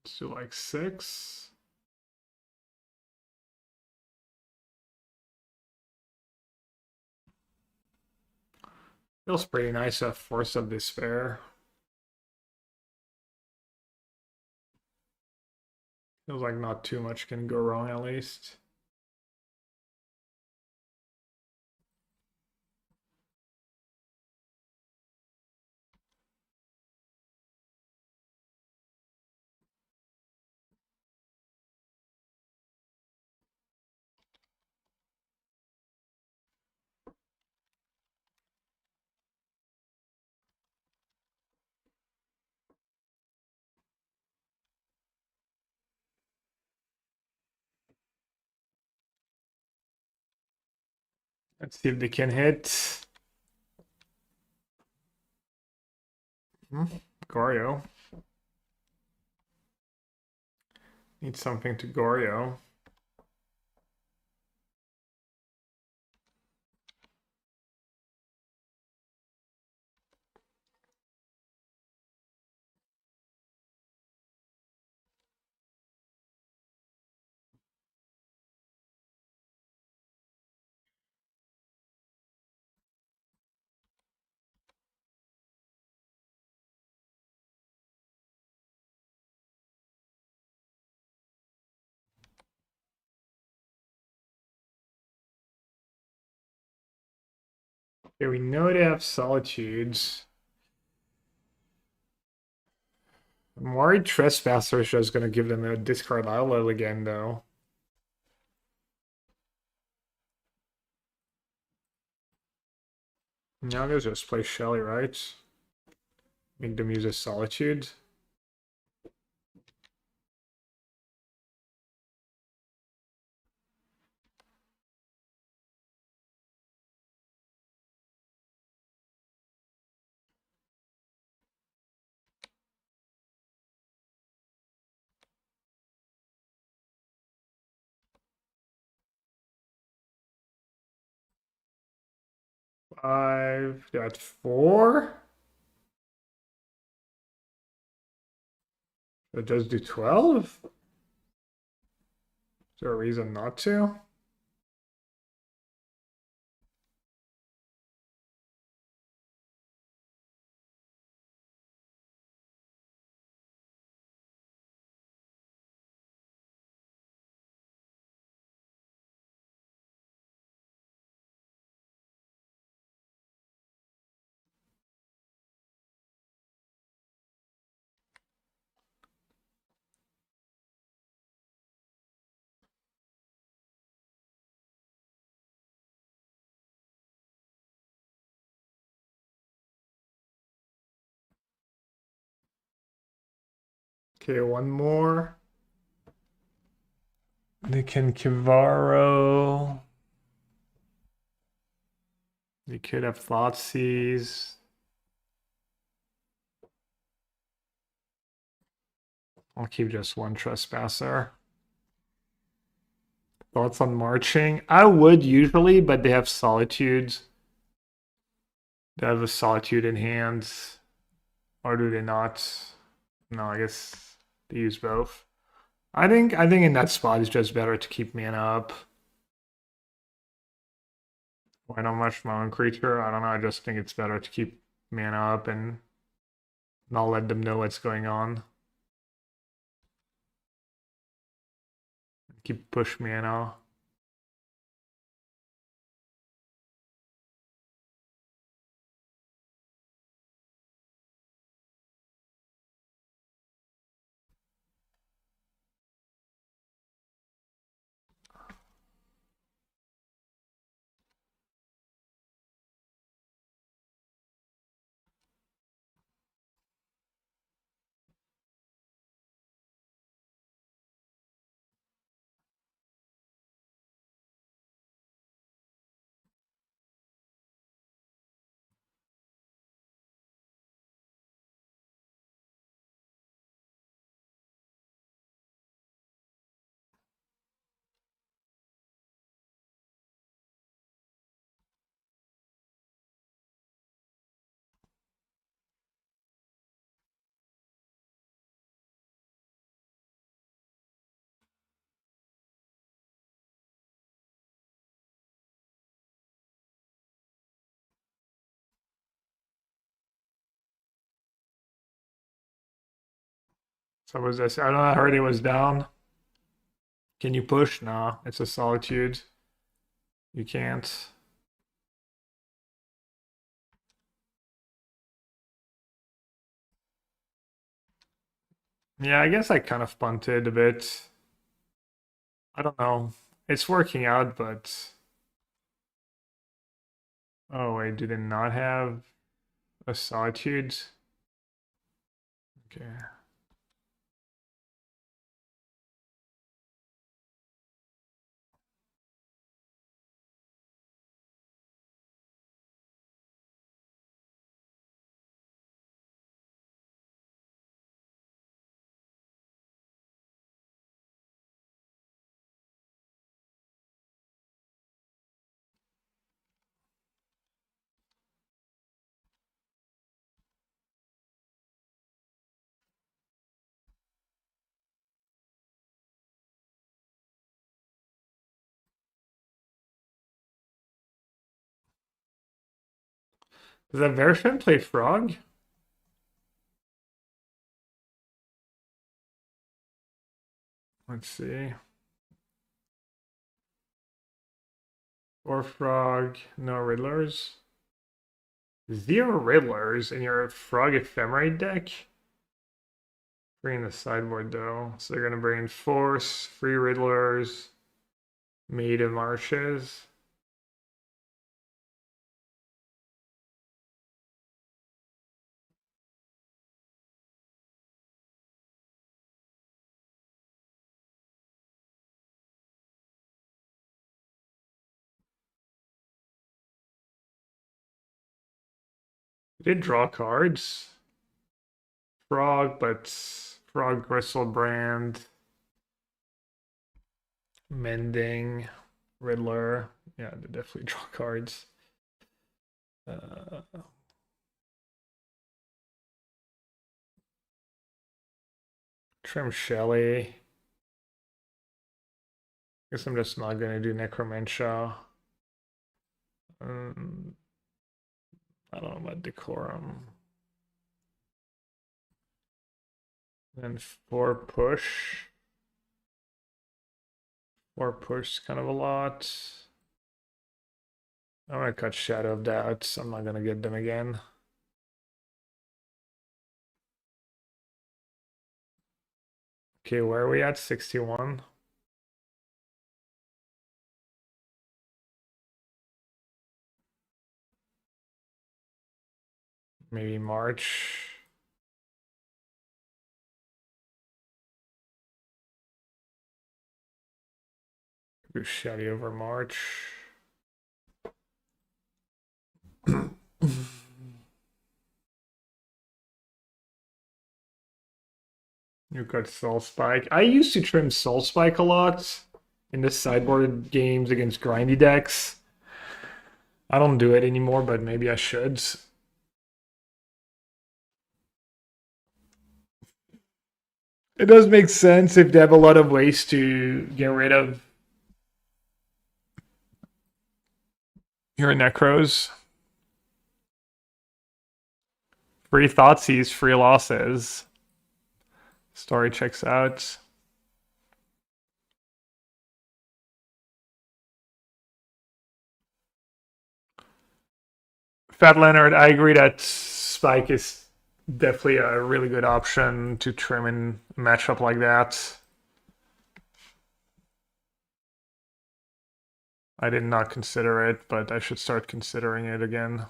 Let's do like 6. Feels pretty nice to have Force of Despair. Feels like not too much can go wrong at least. Let's see if they can hit. Goryo. Need something to Goryo. Okay, we know they have Solitudes. I'm worried Trespasser is just gonna give them a discard outlet again, though. Now they just play Shelly, right? Make them use a Solitude. Five, that's 4. It does do 12? Is there a reason not to? Okay, one more. They can Kivaro. They could have Thoughtseize. I'll keep just one Trespasser. Thoughts on marching? I would usually, but they have Solitude. They have a Solitude in hand. Or do they not? No, I guess they use both. I think in that spot it's just better to keep mana up. Why not much my own creature? I don't know, I just think it's better to keep mana up and not let them know what's going on. Keep push mana. So was this? I don't know. I heard it was down. Can you push? No, it's a Solitude. You can't. Yeah, I guess I kind of punted a bit. I don't know. It's working out, but oh wait, do they not have a Solitude? Okay. Does that version play Frog? Let's see. Or Frog, no Riddlers. 0 Riddlers in your Frog Ephemerate deck? Bring the sideboard though. So they're gonna bring Force, 3 Riddlers, Maiden Marshes. They did draw cards. Frog, but Frog Bristlebrand, Mending, Riddler. Yeah, they definitely draw cards. Trim Shelley. Guess I'm just not gonna do Necromantia. Um, I don't know about Decorum. Then 4 push. 4 push kind of a lot. I'm gonna cut Shadow of Doubts. I'm not gonna get them again. Okay, where are we at? 61. Maybe March. Go Shady over March. You got Soul Spike. I used to trim Soul Spike a lot in the sideboard games against grindy decks. I don't do it anymore, but maybe I should. It does make sense if they have a lot of ways to get rid of your Necros. Free Thoughtseize, free losses. Story checks out. Fat Leonard, I agree that Spike is definitely a really good option to trim in a matchup like that. I did not consider it, but I should start considering it again.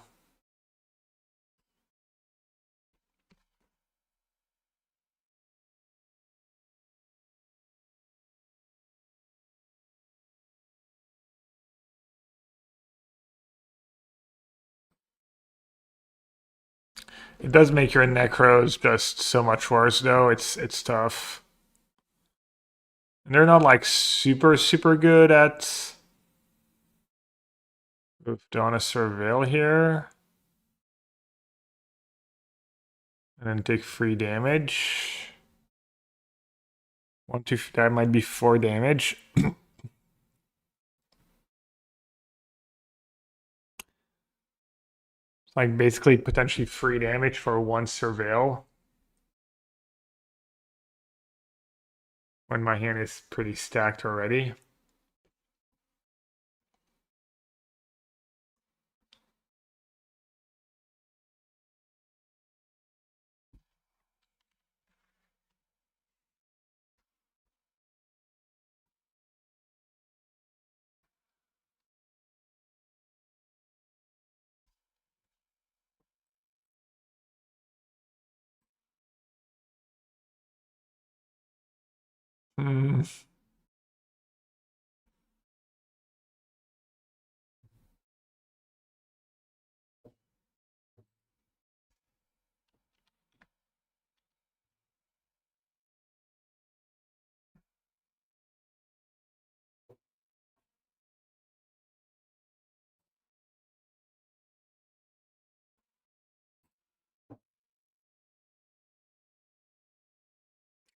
It does make your Necros just so much worse, though. It's tough. And they're not like super good at. Oof, don't want to surveil here. And then take 3 damage. 1, 2, that might be 4 damage. Like basically potentially 3 damage for 1 surveil. When my hand is pretty stacked already. Hmm.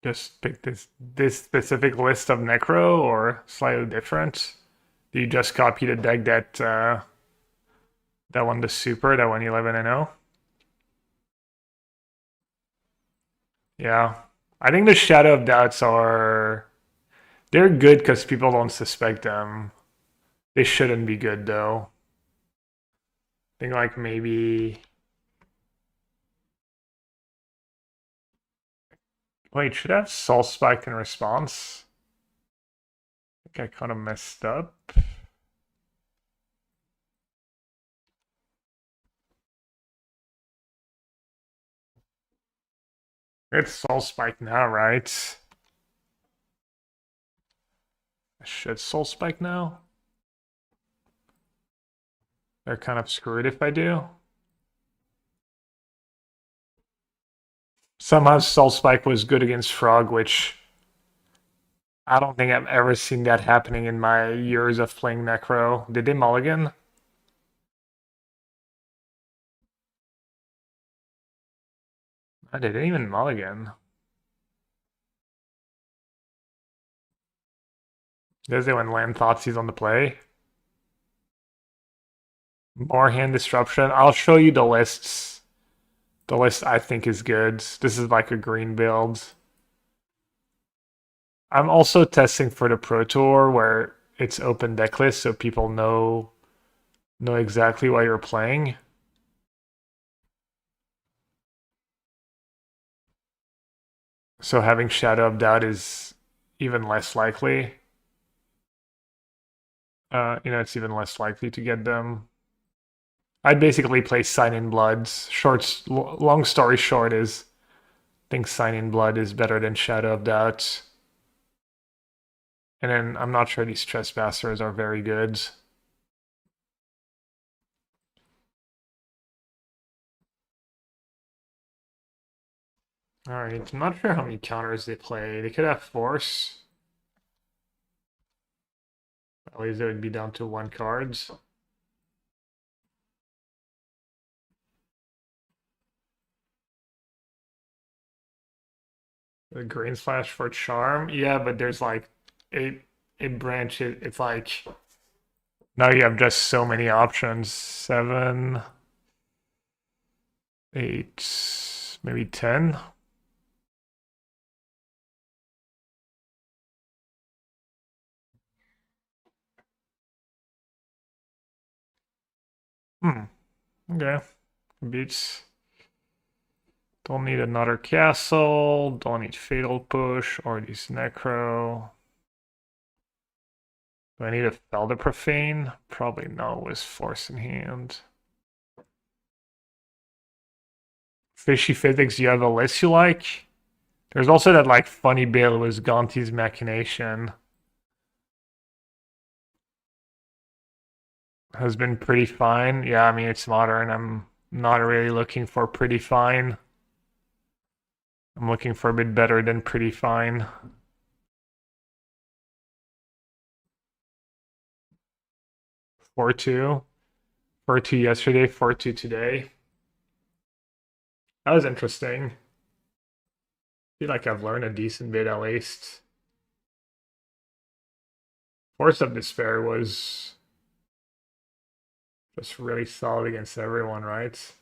Just pick this specific list of Necro or slightly different? Do you just copy the deck that won the Super, that won 11-0? Yeah. I think the Shadow of Doubts they're good because people don't suspect them. They shouldn't be good though. I think like maybe. Wait, should I have Soul Spike in response? I think I kind of messed up. It's Soul Spike now, right? I should Soul Spike now. They're kind of screwed if I do. Somehow Soul Spike was good against Frog, which I don't think I've ever seen that happening in my years of playing Necro. Did they mulligan? I didn't even mulligan. Does it when Land Thoughtseize on the play? More hand disruption. I'll show you the lists. The list I think is good. This is like a green build. I'm also testing for the Pro Tour where it's open deck list so people know exactly what you're playing. So having Shadow of Doubt is even less likely. It's even less likely to get them. I'd basically play Sign in Bloods. Long story short is, I think Sign in Blood is better than Shadow of Doubt. And then I'm not sure these trespassers are very good. Alright, I'm not sure how many counters they play. They could have force. At least it would be down to 1 card. The green slash for charm. Yeah, but there's like a branch. It's like now you have just so many options. 7, 8, maybe 10. Okay. Beats. Don't need another castle. Don't need fatal push or these necro. Do I need a Felder Profane? Probably no, with force in hand. Fishy Physics, you have a list you like? There's also that like funny build with Gonti's Machination. Has been pretty fine. Yeah, I mean, it's modern. I'm not really looking for pretty fine. I'm looking for a bit better than pretty fine. Four two. 4-2 yesterday, 4-2 today. That was interesting. I feel like I've learned a decent bit at least. Force of Despair was just really solid against everyone, right?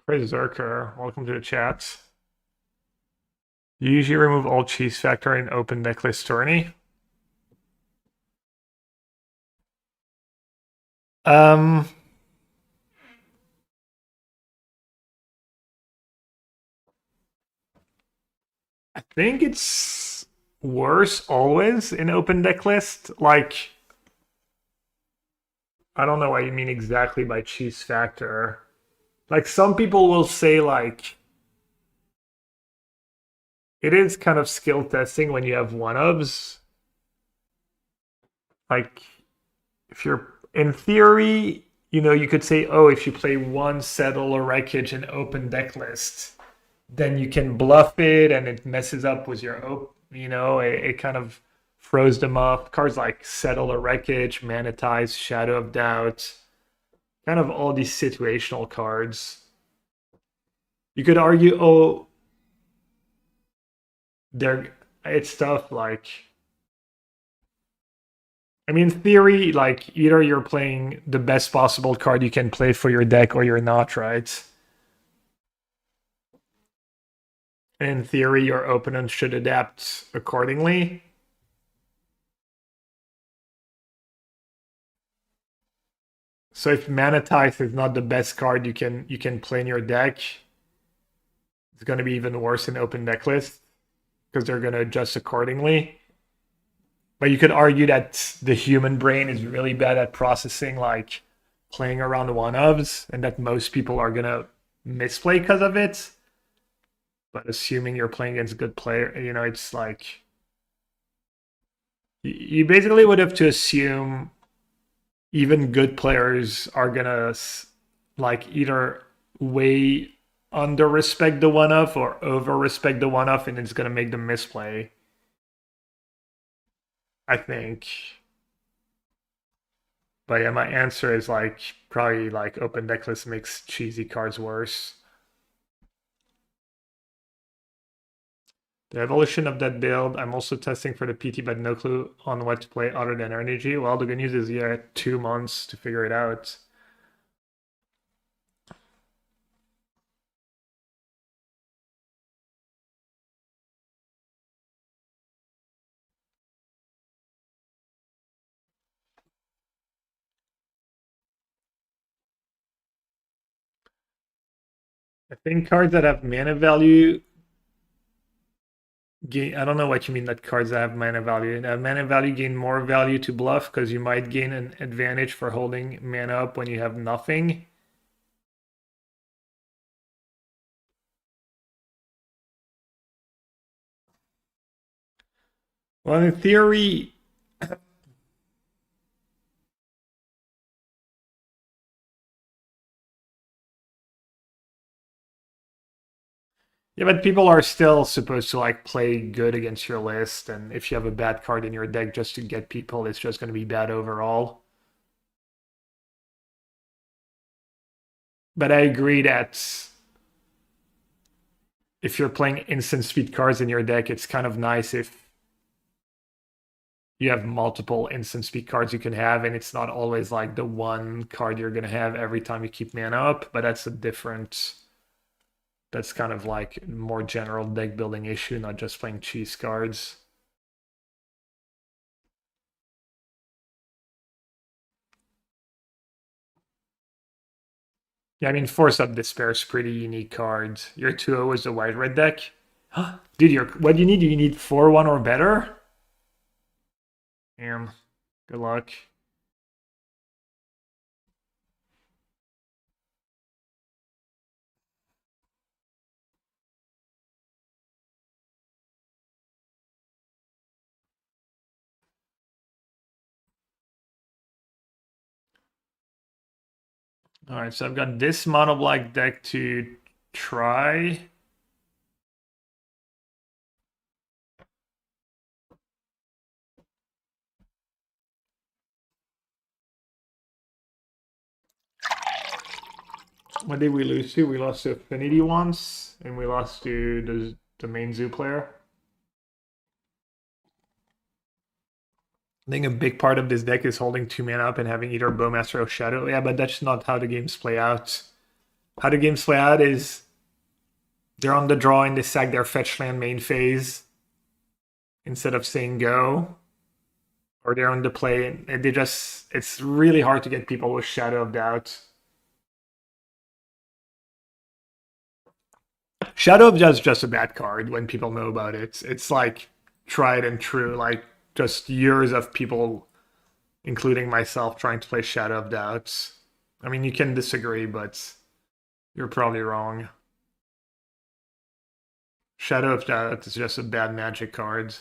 Chris Zerker, welcome to the chat. You usually remove all cheese factor in open necklace tourney. I think it's worse always in open deck list. Like, I don't know what you mean exactly by cheese factor. Like, some people will say, like, it is kind of skill testing when you have one-ofs. Like, if you're, in theory, you know, you could say, oh, if you play one Settle or Wreckage in open deck list, then you can bluff it and it messes up with your, you know, it kind of throws them off. Cards like Settle or Wreckage, Manitize, Shadow of Doubt, kind of all these situational cards. You could argue, oh, it's tough, like, I mean, in theory, like, either you're playing the best possible card you can play for your deck or you're not, right? In theory, your opponent should adapt accordingly. So if Mana Tithe is not the best card you can play in your deck, it's going to be even worse in open deck list because they're going to adjust accordingly. But you could argue that the human brain is really bad at processing, like, playing around one-ofs, and that most people are going to misplay because of it. But assuming you're playing against a good player, you know, it's like, you basically would have to assume even good players are going to, like, either way under respect the one-off or over respect the one-off, and it's going to make them misplay. I think. But yeah, my answer is like probably like open deck list makes cheesy cards worse. The evolution of that build, I'm also testing for the PT, but no clue on what to play other than energy. Well, the good news is you had 2 months to figure it out. I think cards that have mana value gain. I don't know what you mean that cards that have mana value. Mana value gain more value to bluff because you might gain an advantage for holding mana up when you have nothing. Well, in theory, yeah, but people are still supposed to like play good against your list, and if you have a bad card in your deck just to get people, it's just going to be bad overall. But I agree that if you're playing instant speed cards in your deck, it's kind of nice if you have multiple instant speed cards you can have, and it's not always like the one card you're going to have every time you keep mana up, but that's a different. That's kind of like more general deck building issue, not just playing cheese cards. Yeah, I mean, Force Up Despair is pretty unique card. Your 2-0 is a white red deck. Dude, what do you need? Do you need 4-1 or better? Damn. Good luck. Alright, so I've got this mono black deck to try. What did we lose to? We lost to Affinity once, and we lost to the main zoo player. I think a big part of this deck is holding 2 mana up and having either Bowmaster or Shadow. Yeah, but that's not how the games play out. How the games play out is they're on the draw and they sack their fetch land main phase instead of saying go. Or they're on the play and they just, it's really hard to get people with Shadow of Doubt. Shadow of Doubt is just a bad card when people know about it. It's like tried and true, like just years of people, including myself, trying to play Shadow of Doubt. I mean, you can disagree, but you're probably wrong. Shadow of Doubt is just a bad magic card.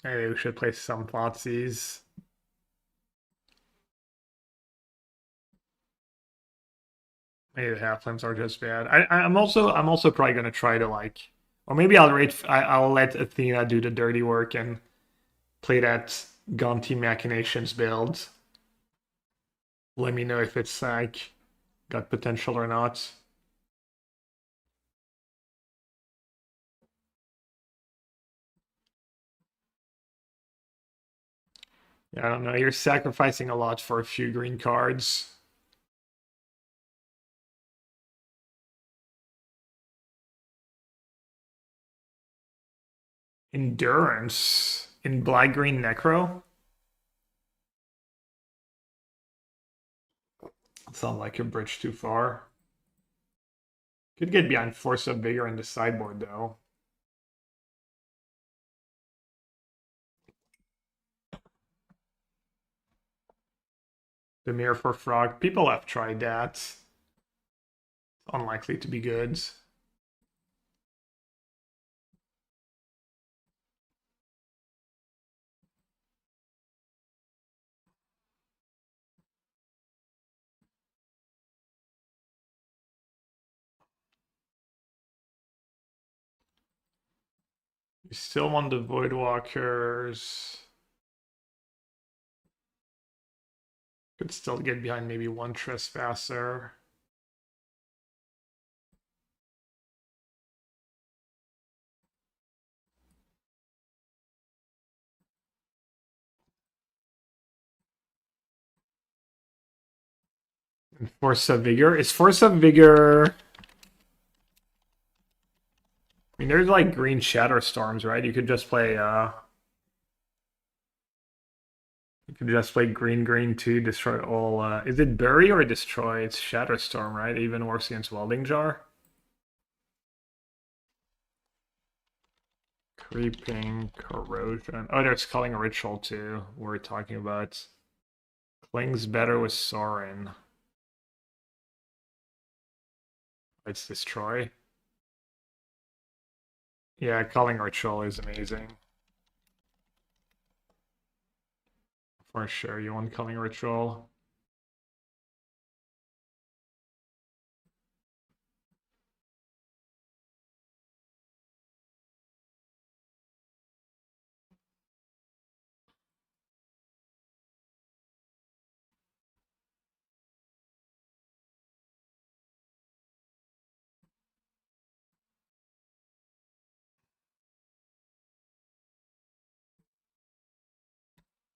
Maybe we should play some Thoughtseize. Maybe the half flames are just bad. I'm also probably gonna try to like, or maybe I'll let Athena do the dirty work and play that Gonti Machinations build. Let me know if it's like got potential or not. Yeah, I don't know. You're sacrificing a lot for a few green cards. Endurance in black green necro. Sounds like a bridge too far. Could get behind Force of Vigor in the sideboard though. The Mirror for Frog. People have tried that. It's unlikely to be good. You still want the Voidwalkers. Could still get behind maybe one Trespasser. And Force of Vigor. Is Force of Vigor... I mean, there's like green Shatter Storms, right? You could just play Could just play green, green too, destroy all. Is it bury or destroy? It's Shatterstorm, right? Even works against Welding Jar. Creeping, corrosion. Oh, there's Culling Ritual too. We're talking about. Clings better with Sorin. Let's destroy. Yeah, Culling Ritual is amazing. For sure, you want Culling Ritual.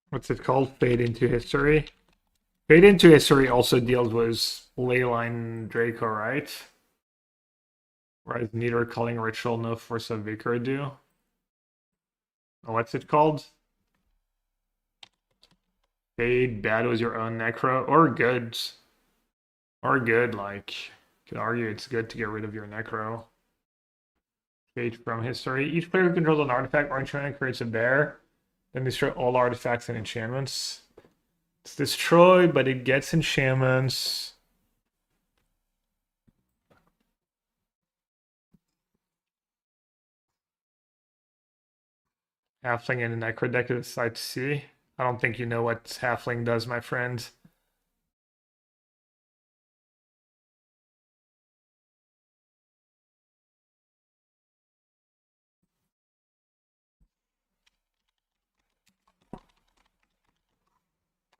What's it called? Fade into History. Fade into History also deals with Leyline Draco, right? Right, neither Culling Ritual nor Force of Vicar do. Oh, what's it called? Fade, bad was your own Necro, or good. Or good, like, you could argue it's good to get rid of your Necro. Fade from History. Each player who controls an artifact or enchantment creates a bear. Then destroy all artifacts and enchantments. It's destroy, but it gets enchantments. Halfling in the Necro deck is a sight to see. I don't think you know what Halfling does, my friend.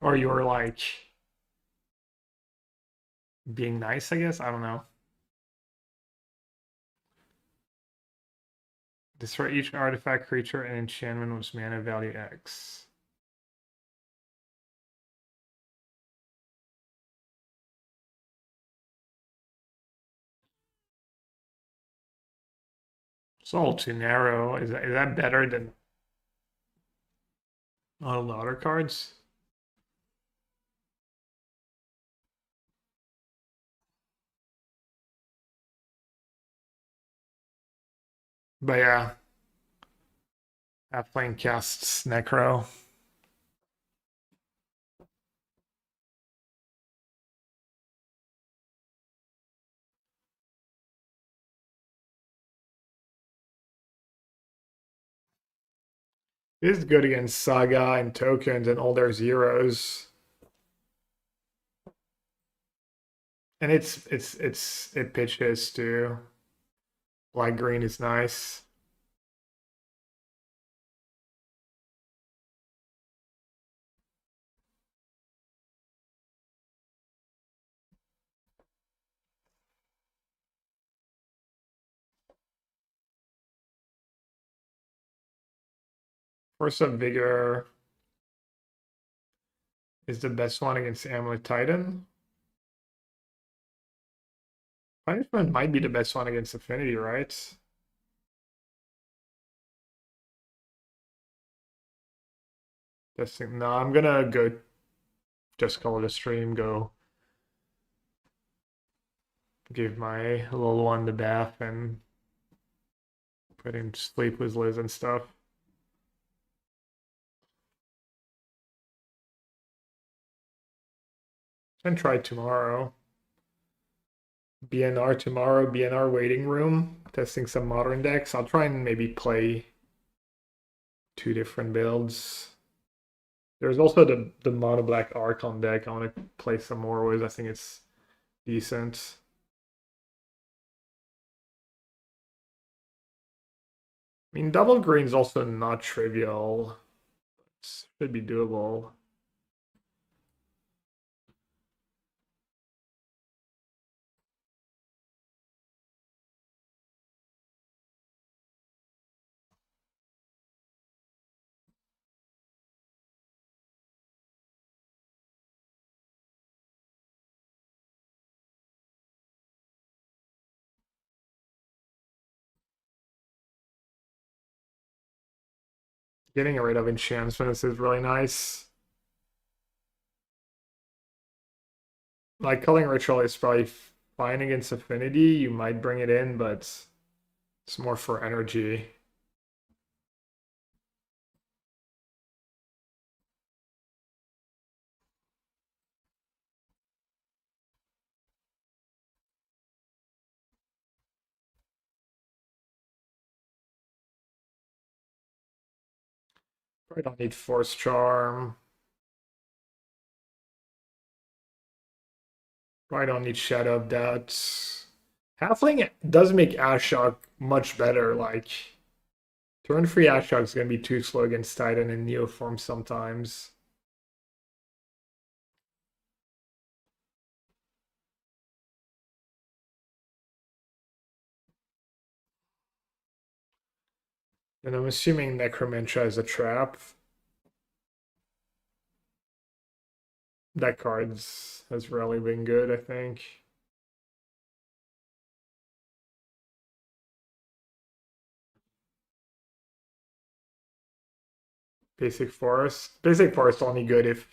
Or you're like being nice, I guess. I don't know. Destroy each artifact, creature, and enchantment with mana value X. It's all too narrow. Is that better than all the other cards? But yeah. Halfling casts Necro. It is good against Saga and tokens and all their zeros. And it pitches too. Black green is nice. Force of Vigor is the best one against Amulet Titan. Punishment might be the best one against Affinity, right? Testing. No, I'm gonna go just call it a stream, go give my little one the bath and put him to sleep with Liz and stuff. And try tomorrow. BNR tomorrow, BNR waiting room, testing some modern decks. I'll try and maybe play 2 different builds. There's also the mono black Archon deck I want to play some more with. I think it's decent. I mean, double green's also not trivial. It should be doable. Getting rid of enchantments is really nice. Like Culling Ritual is probably fine against Affinity. You might bring it in, but it's more for energy. Probably don't need Force Charm. Probably don't need Shadow of Doubt. Halfling does make Ashok much better. Like, turn-free Ashok is going to be too slow against Titan and Neoform sometimes. And I'm assuming Necromantia is a trap. That card's has really been good, I think. Basic Forest. Basic Forest only good if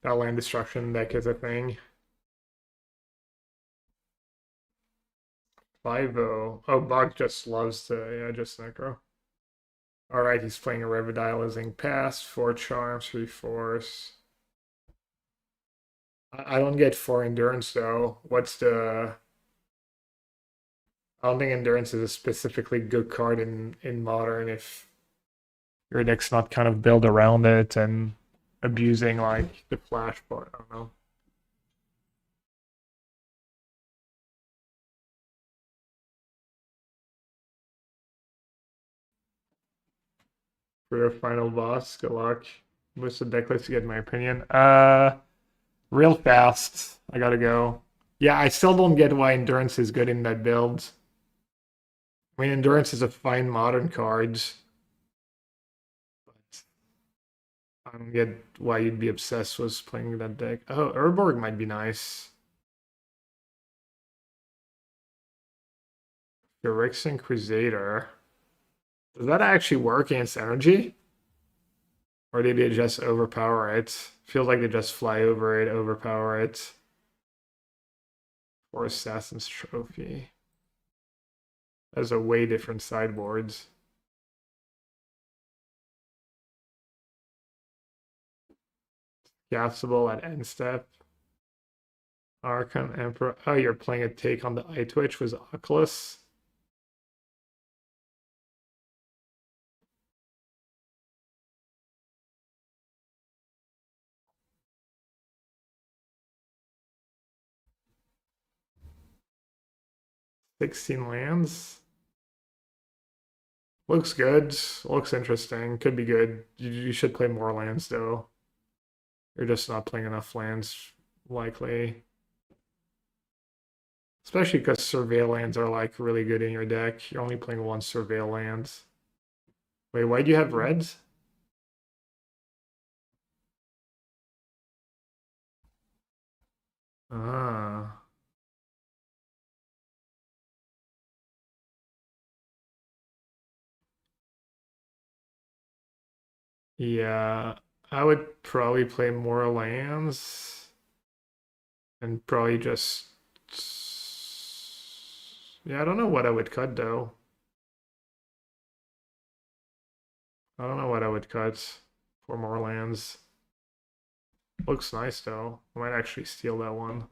that land destruction deck is a thing. 5-0. Oh, Bog just loves to, yeah, just Necro. Alright, he's playing a Revitalizing Pass, 4 Charms, 3 Force. I don't get 4 Endurance though. What's the... I don't think Endurance is a specifically good card in Modern if your deck's not kind of built around it and abusing like the flash part. I don't know. For your final boss, good luck. Most of the deck lists to get my opinion. Real fast. I gotta go. Yeah, I still don't get why Endurance is good in that build. I mean, Endurance is a fine modern card. But I don't get why you'd be obsessed with playing that deck. Oh, Urborg might be nice. Phyrexian Crusader. Does that actually work against energy? Or did they just overpower it? Feels like they just fly over it, overpower it. Or Assassin's Trophy. Those are way different sideboards. Castable at end step. Archon Emperor. Oh, you're playing a take on the eye twitch with Oculus. $16 lands. Looks good. Looks interesting. Could be good. You should play more lands though. You're just not playing enough lands, likely. Especially because Surveil lands are like really good in your deck. You're only playing one Surveil land. Wait, why do you have reds? Ah. Yeah, I would probably play more lands and probably just yeah, I don't know what I would cut though. I don't know what I would cut for more lands. Looks nice though. I might actually steal that one.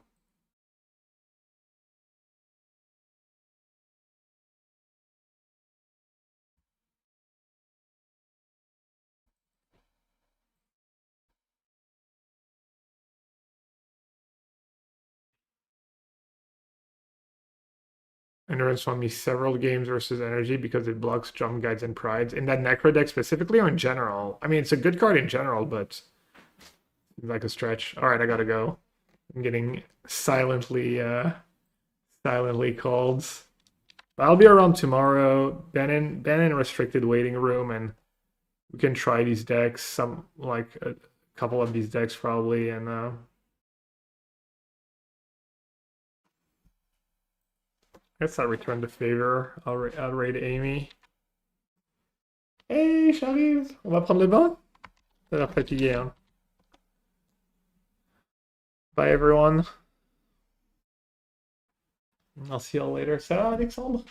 Endurance won me several games versus energy because it blocks jump guides and prides. In that Necro deck specifically or in general? I mean, it's a good card in general, but like a stretch. All right, I gotta go. I'm getting silently called. But I'll be around tomorrow. Ben in restricted waiting room, and we can try these decks. Some like a couple of these decks probably, and I guess I'll return the favor. I'll raid Amy. Hey, j'arrive. On va prendre le bain? Ça a l'air fatigué, hein. Bye, everyone. I'll see y'all later. Ça va, Alexandre?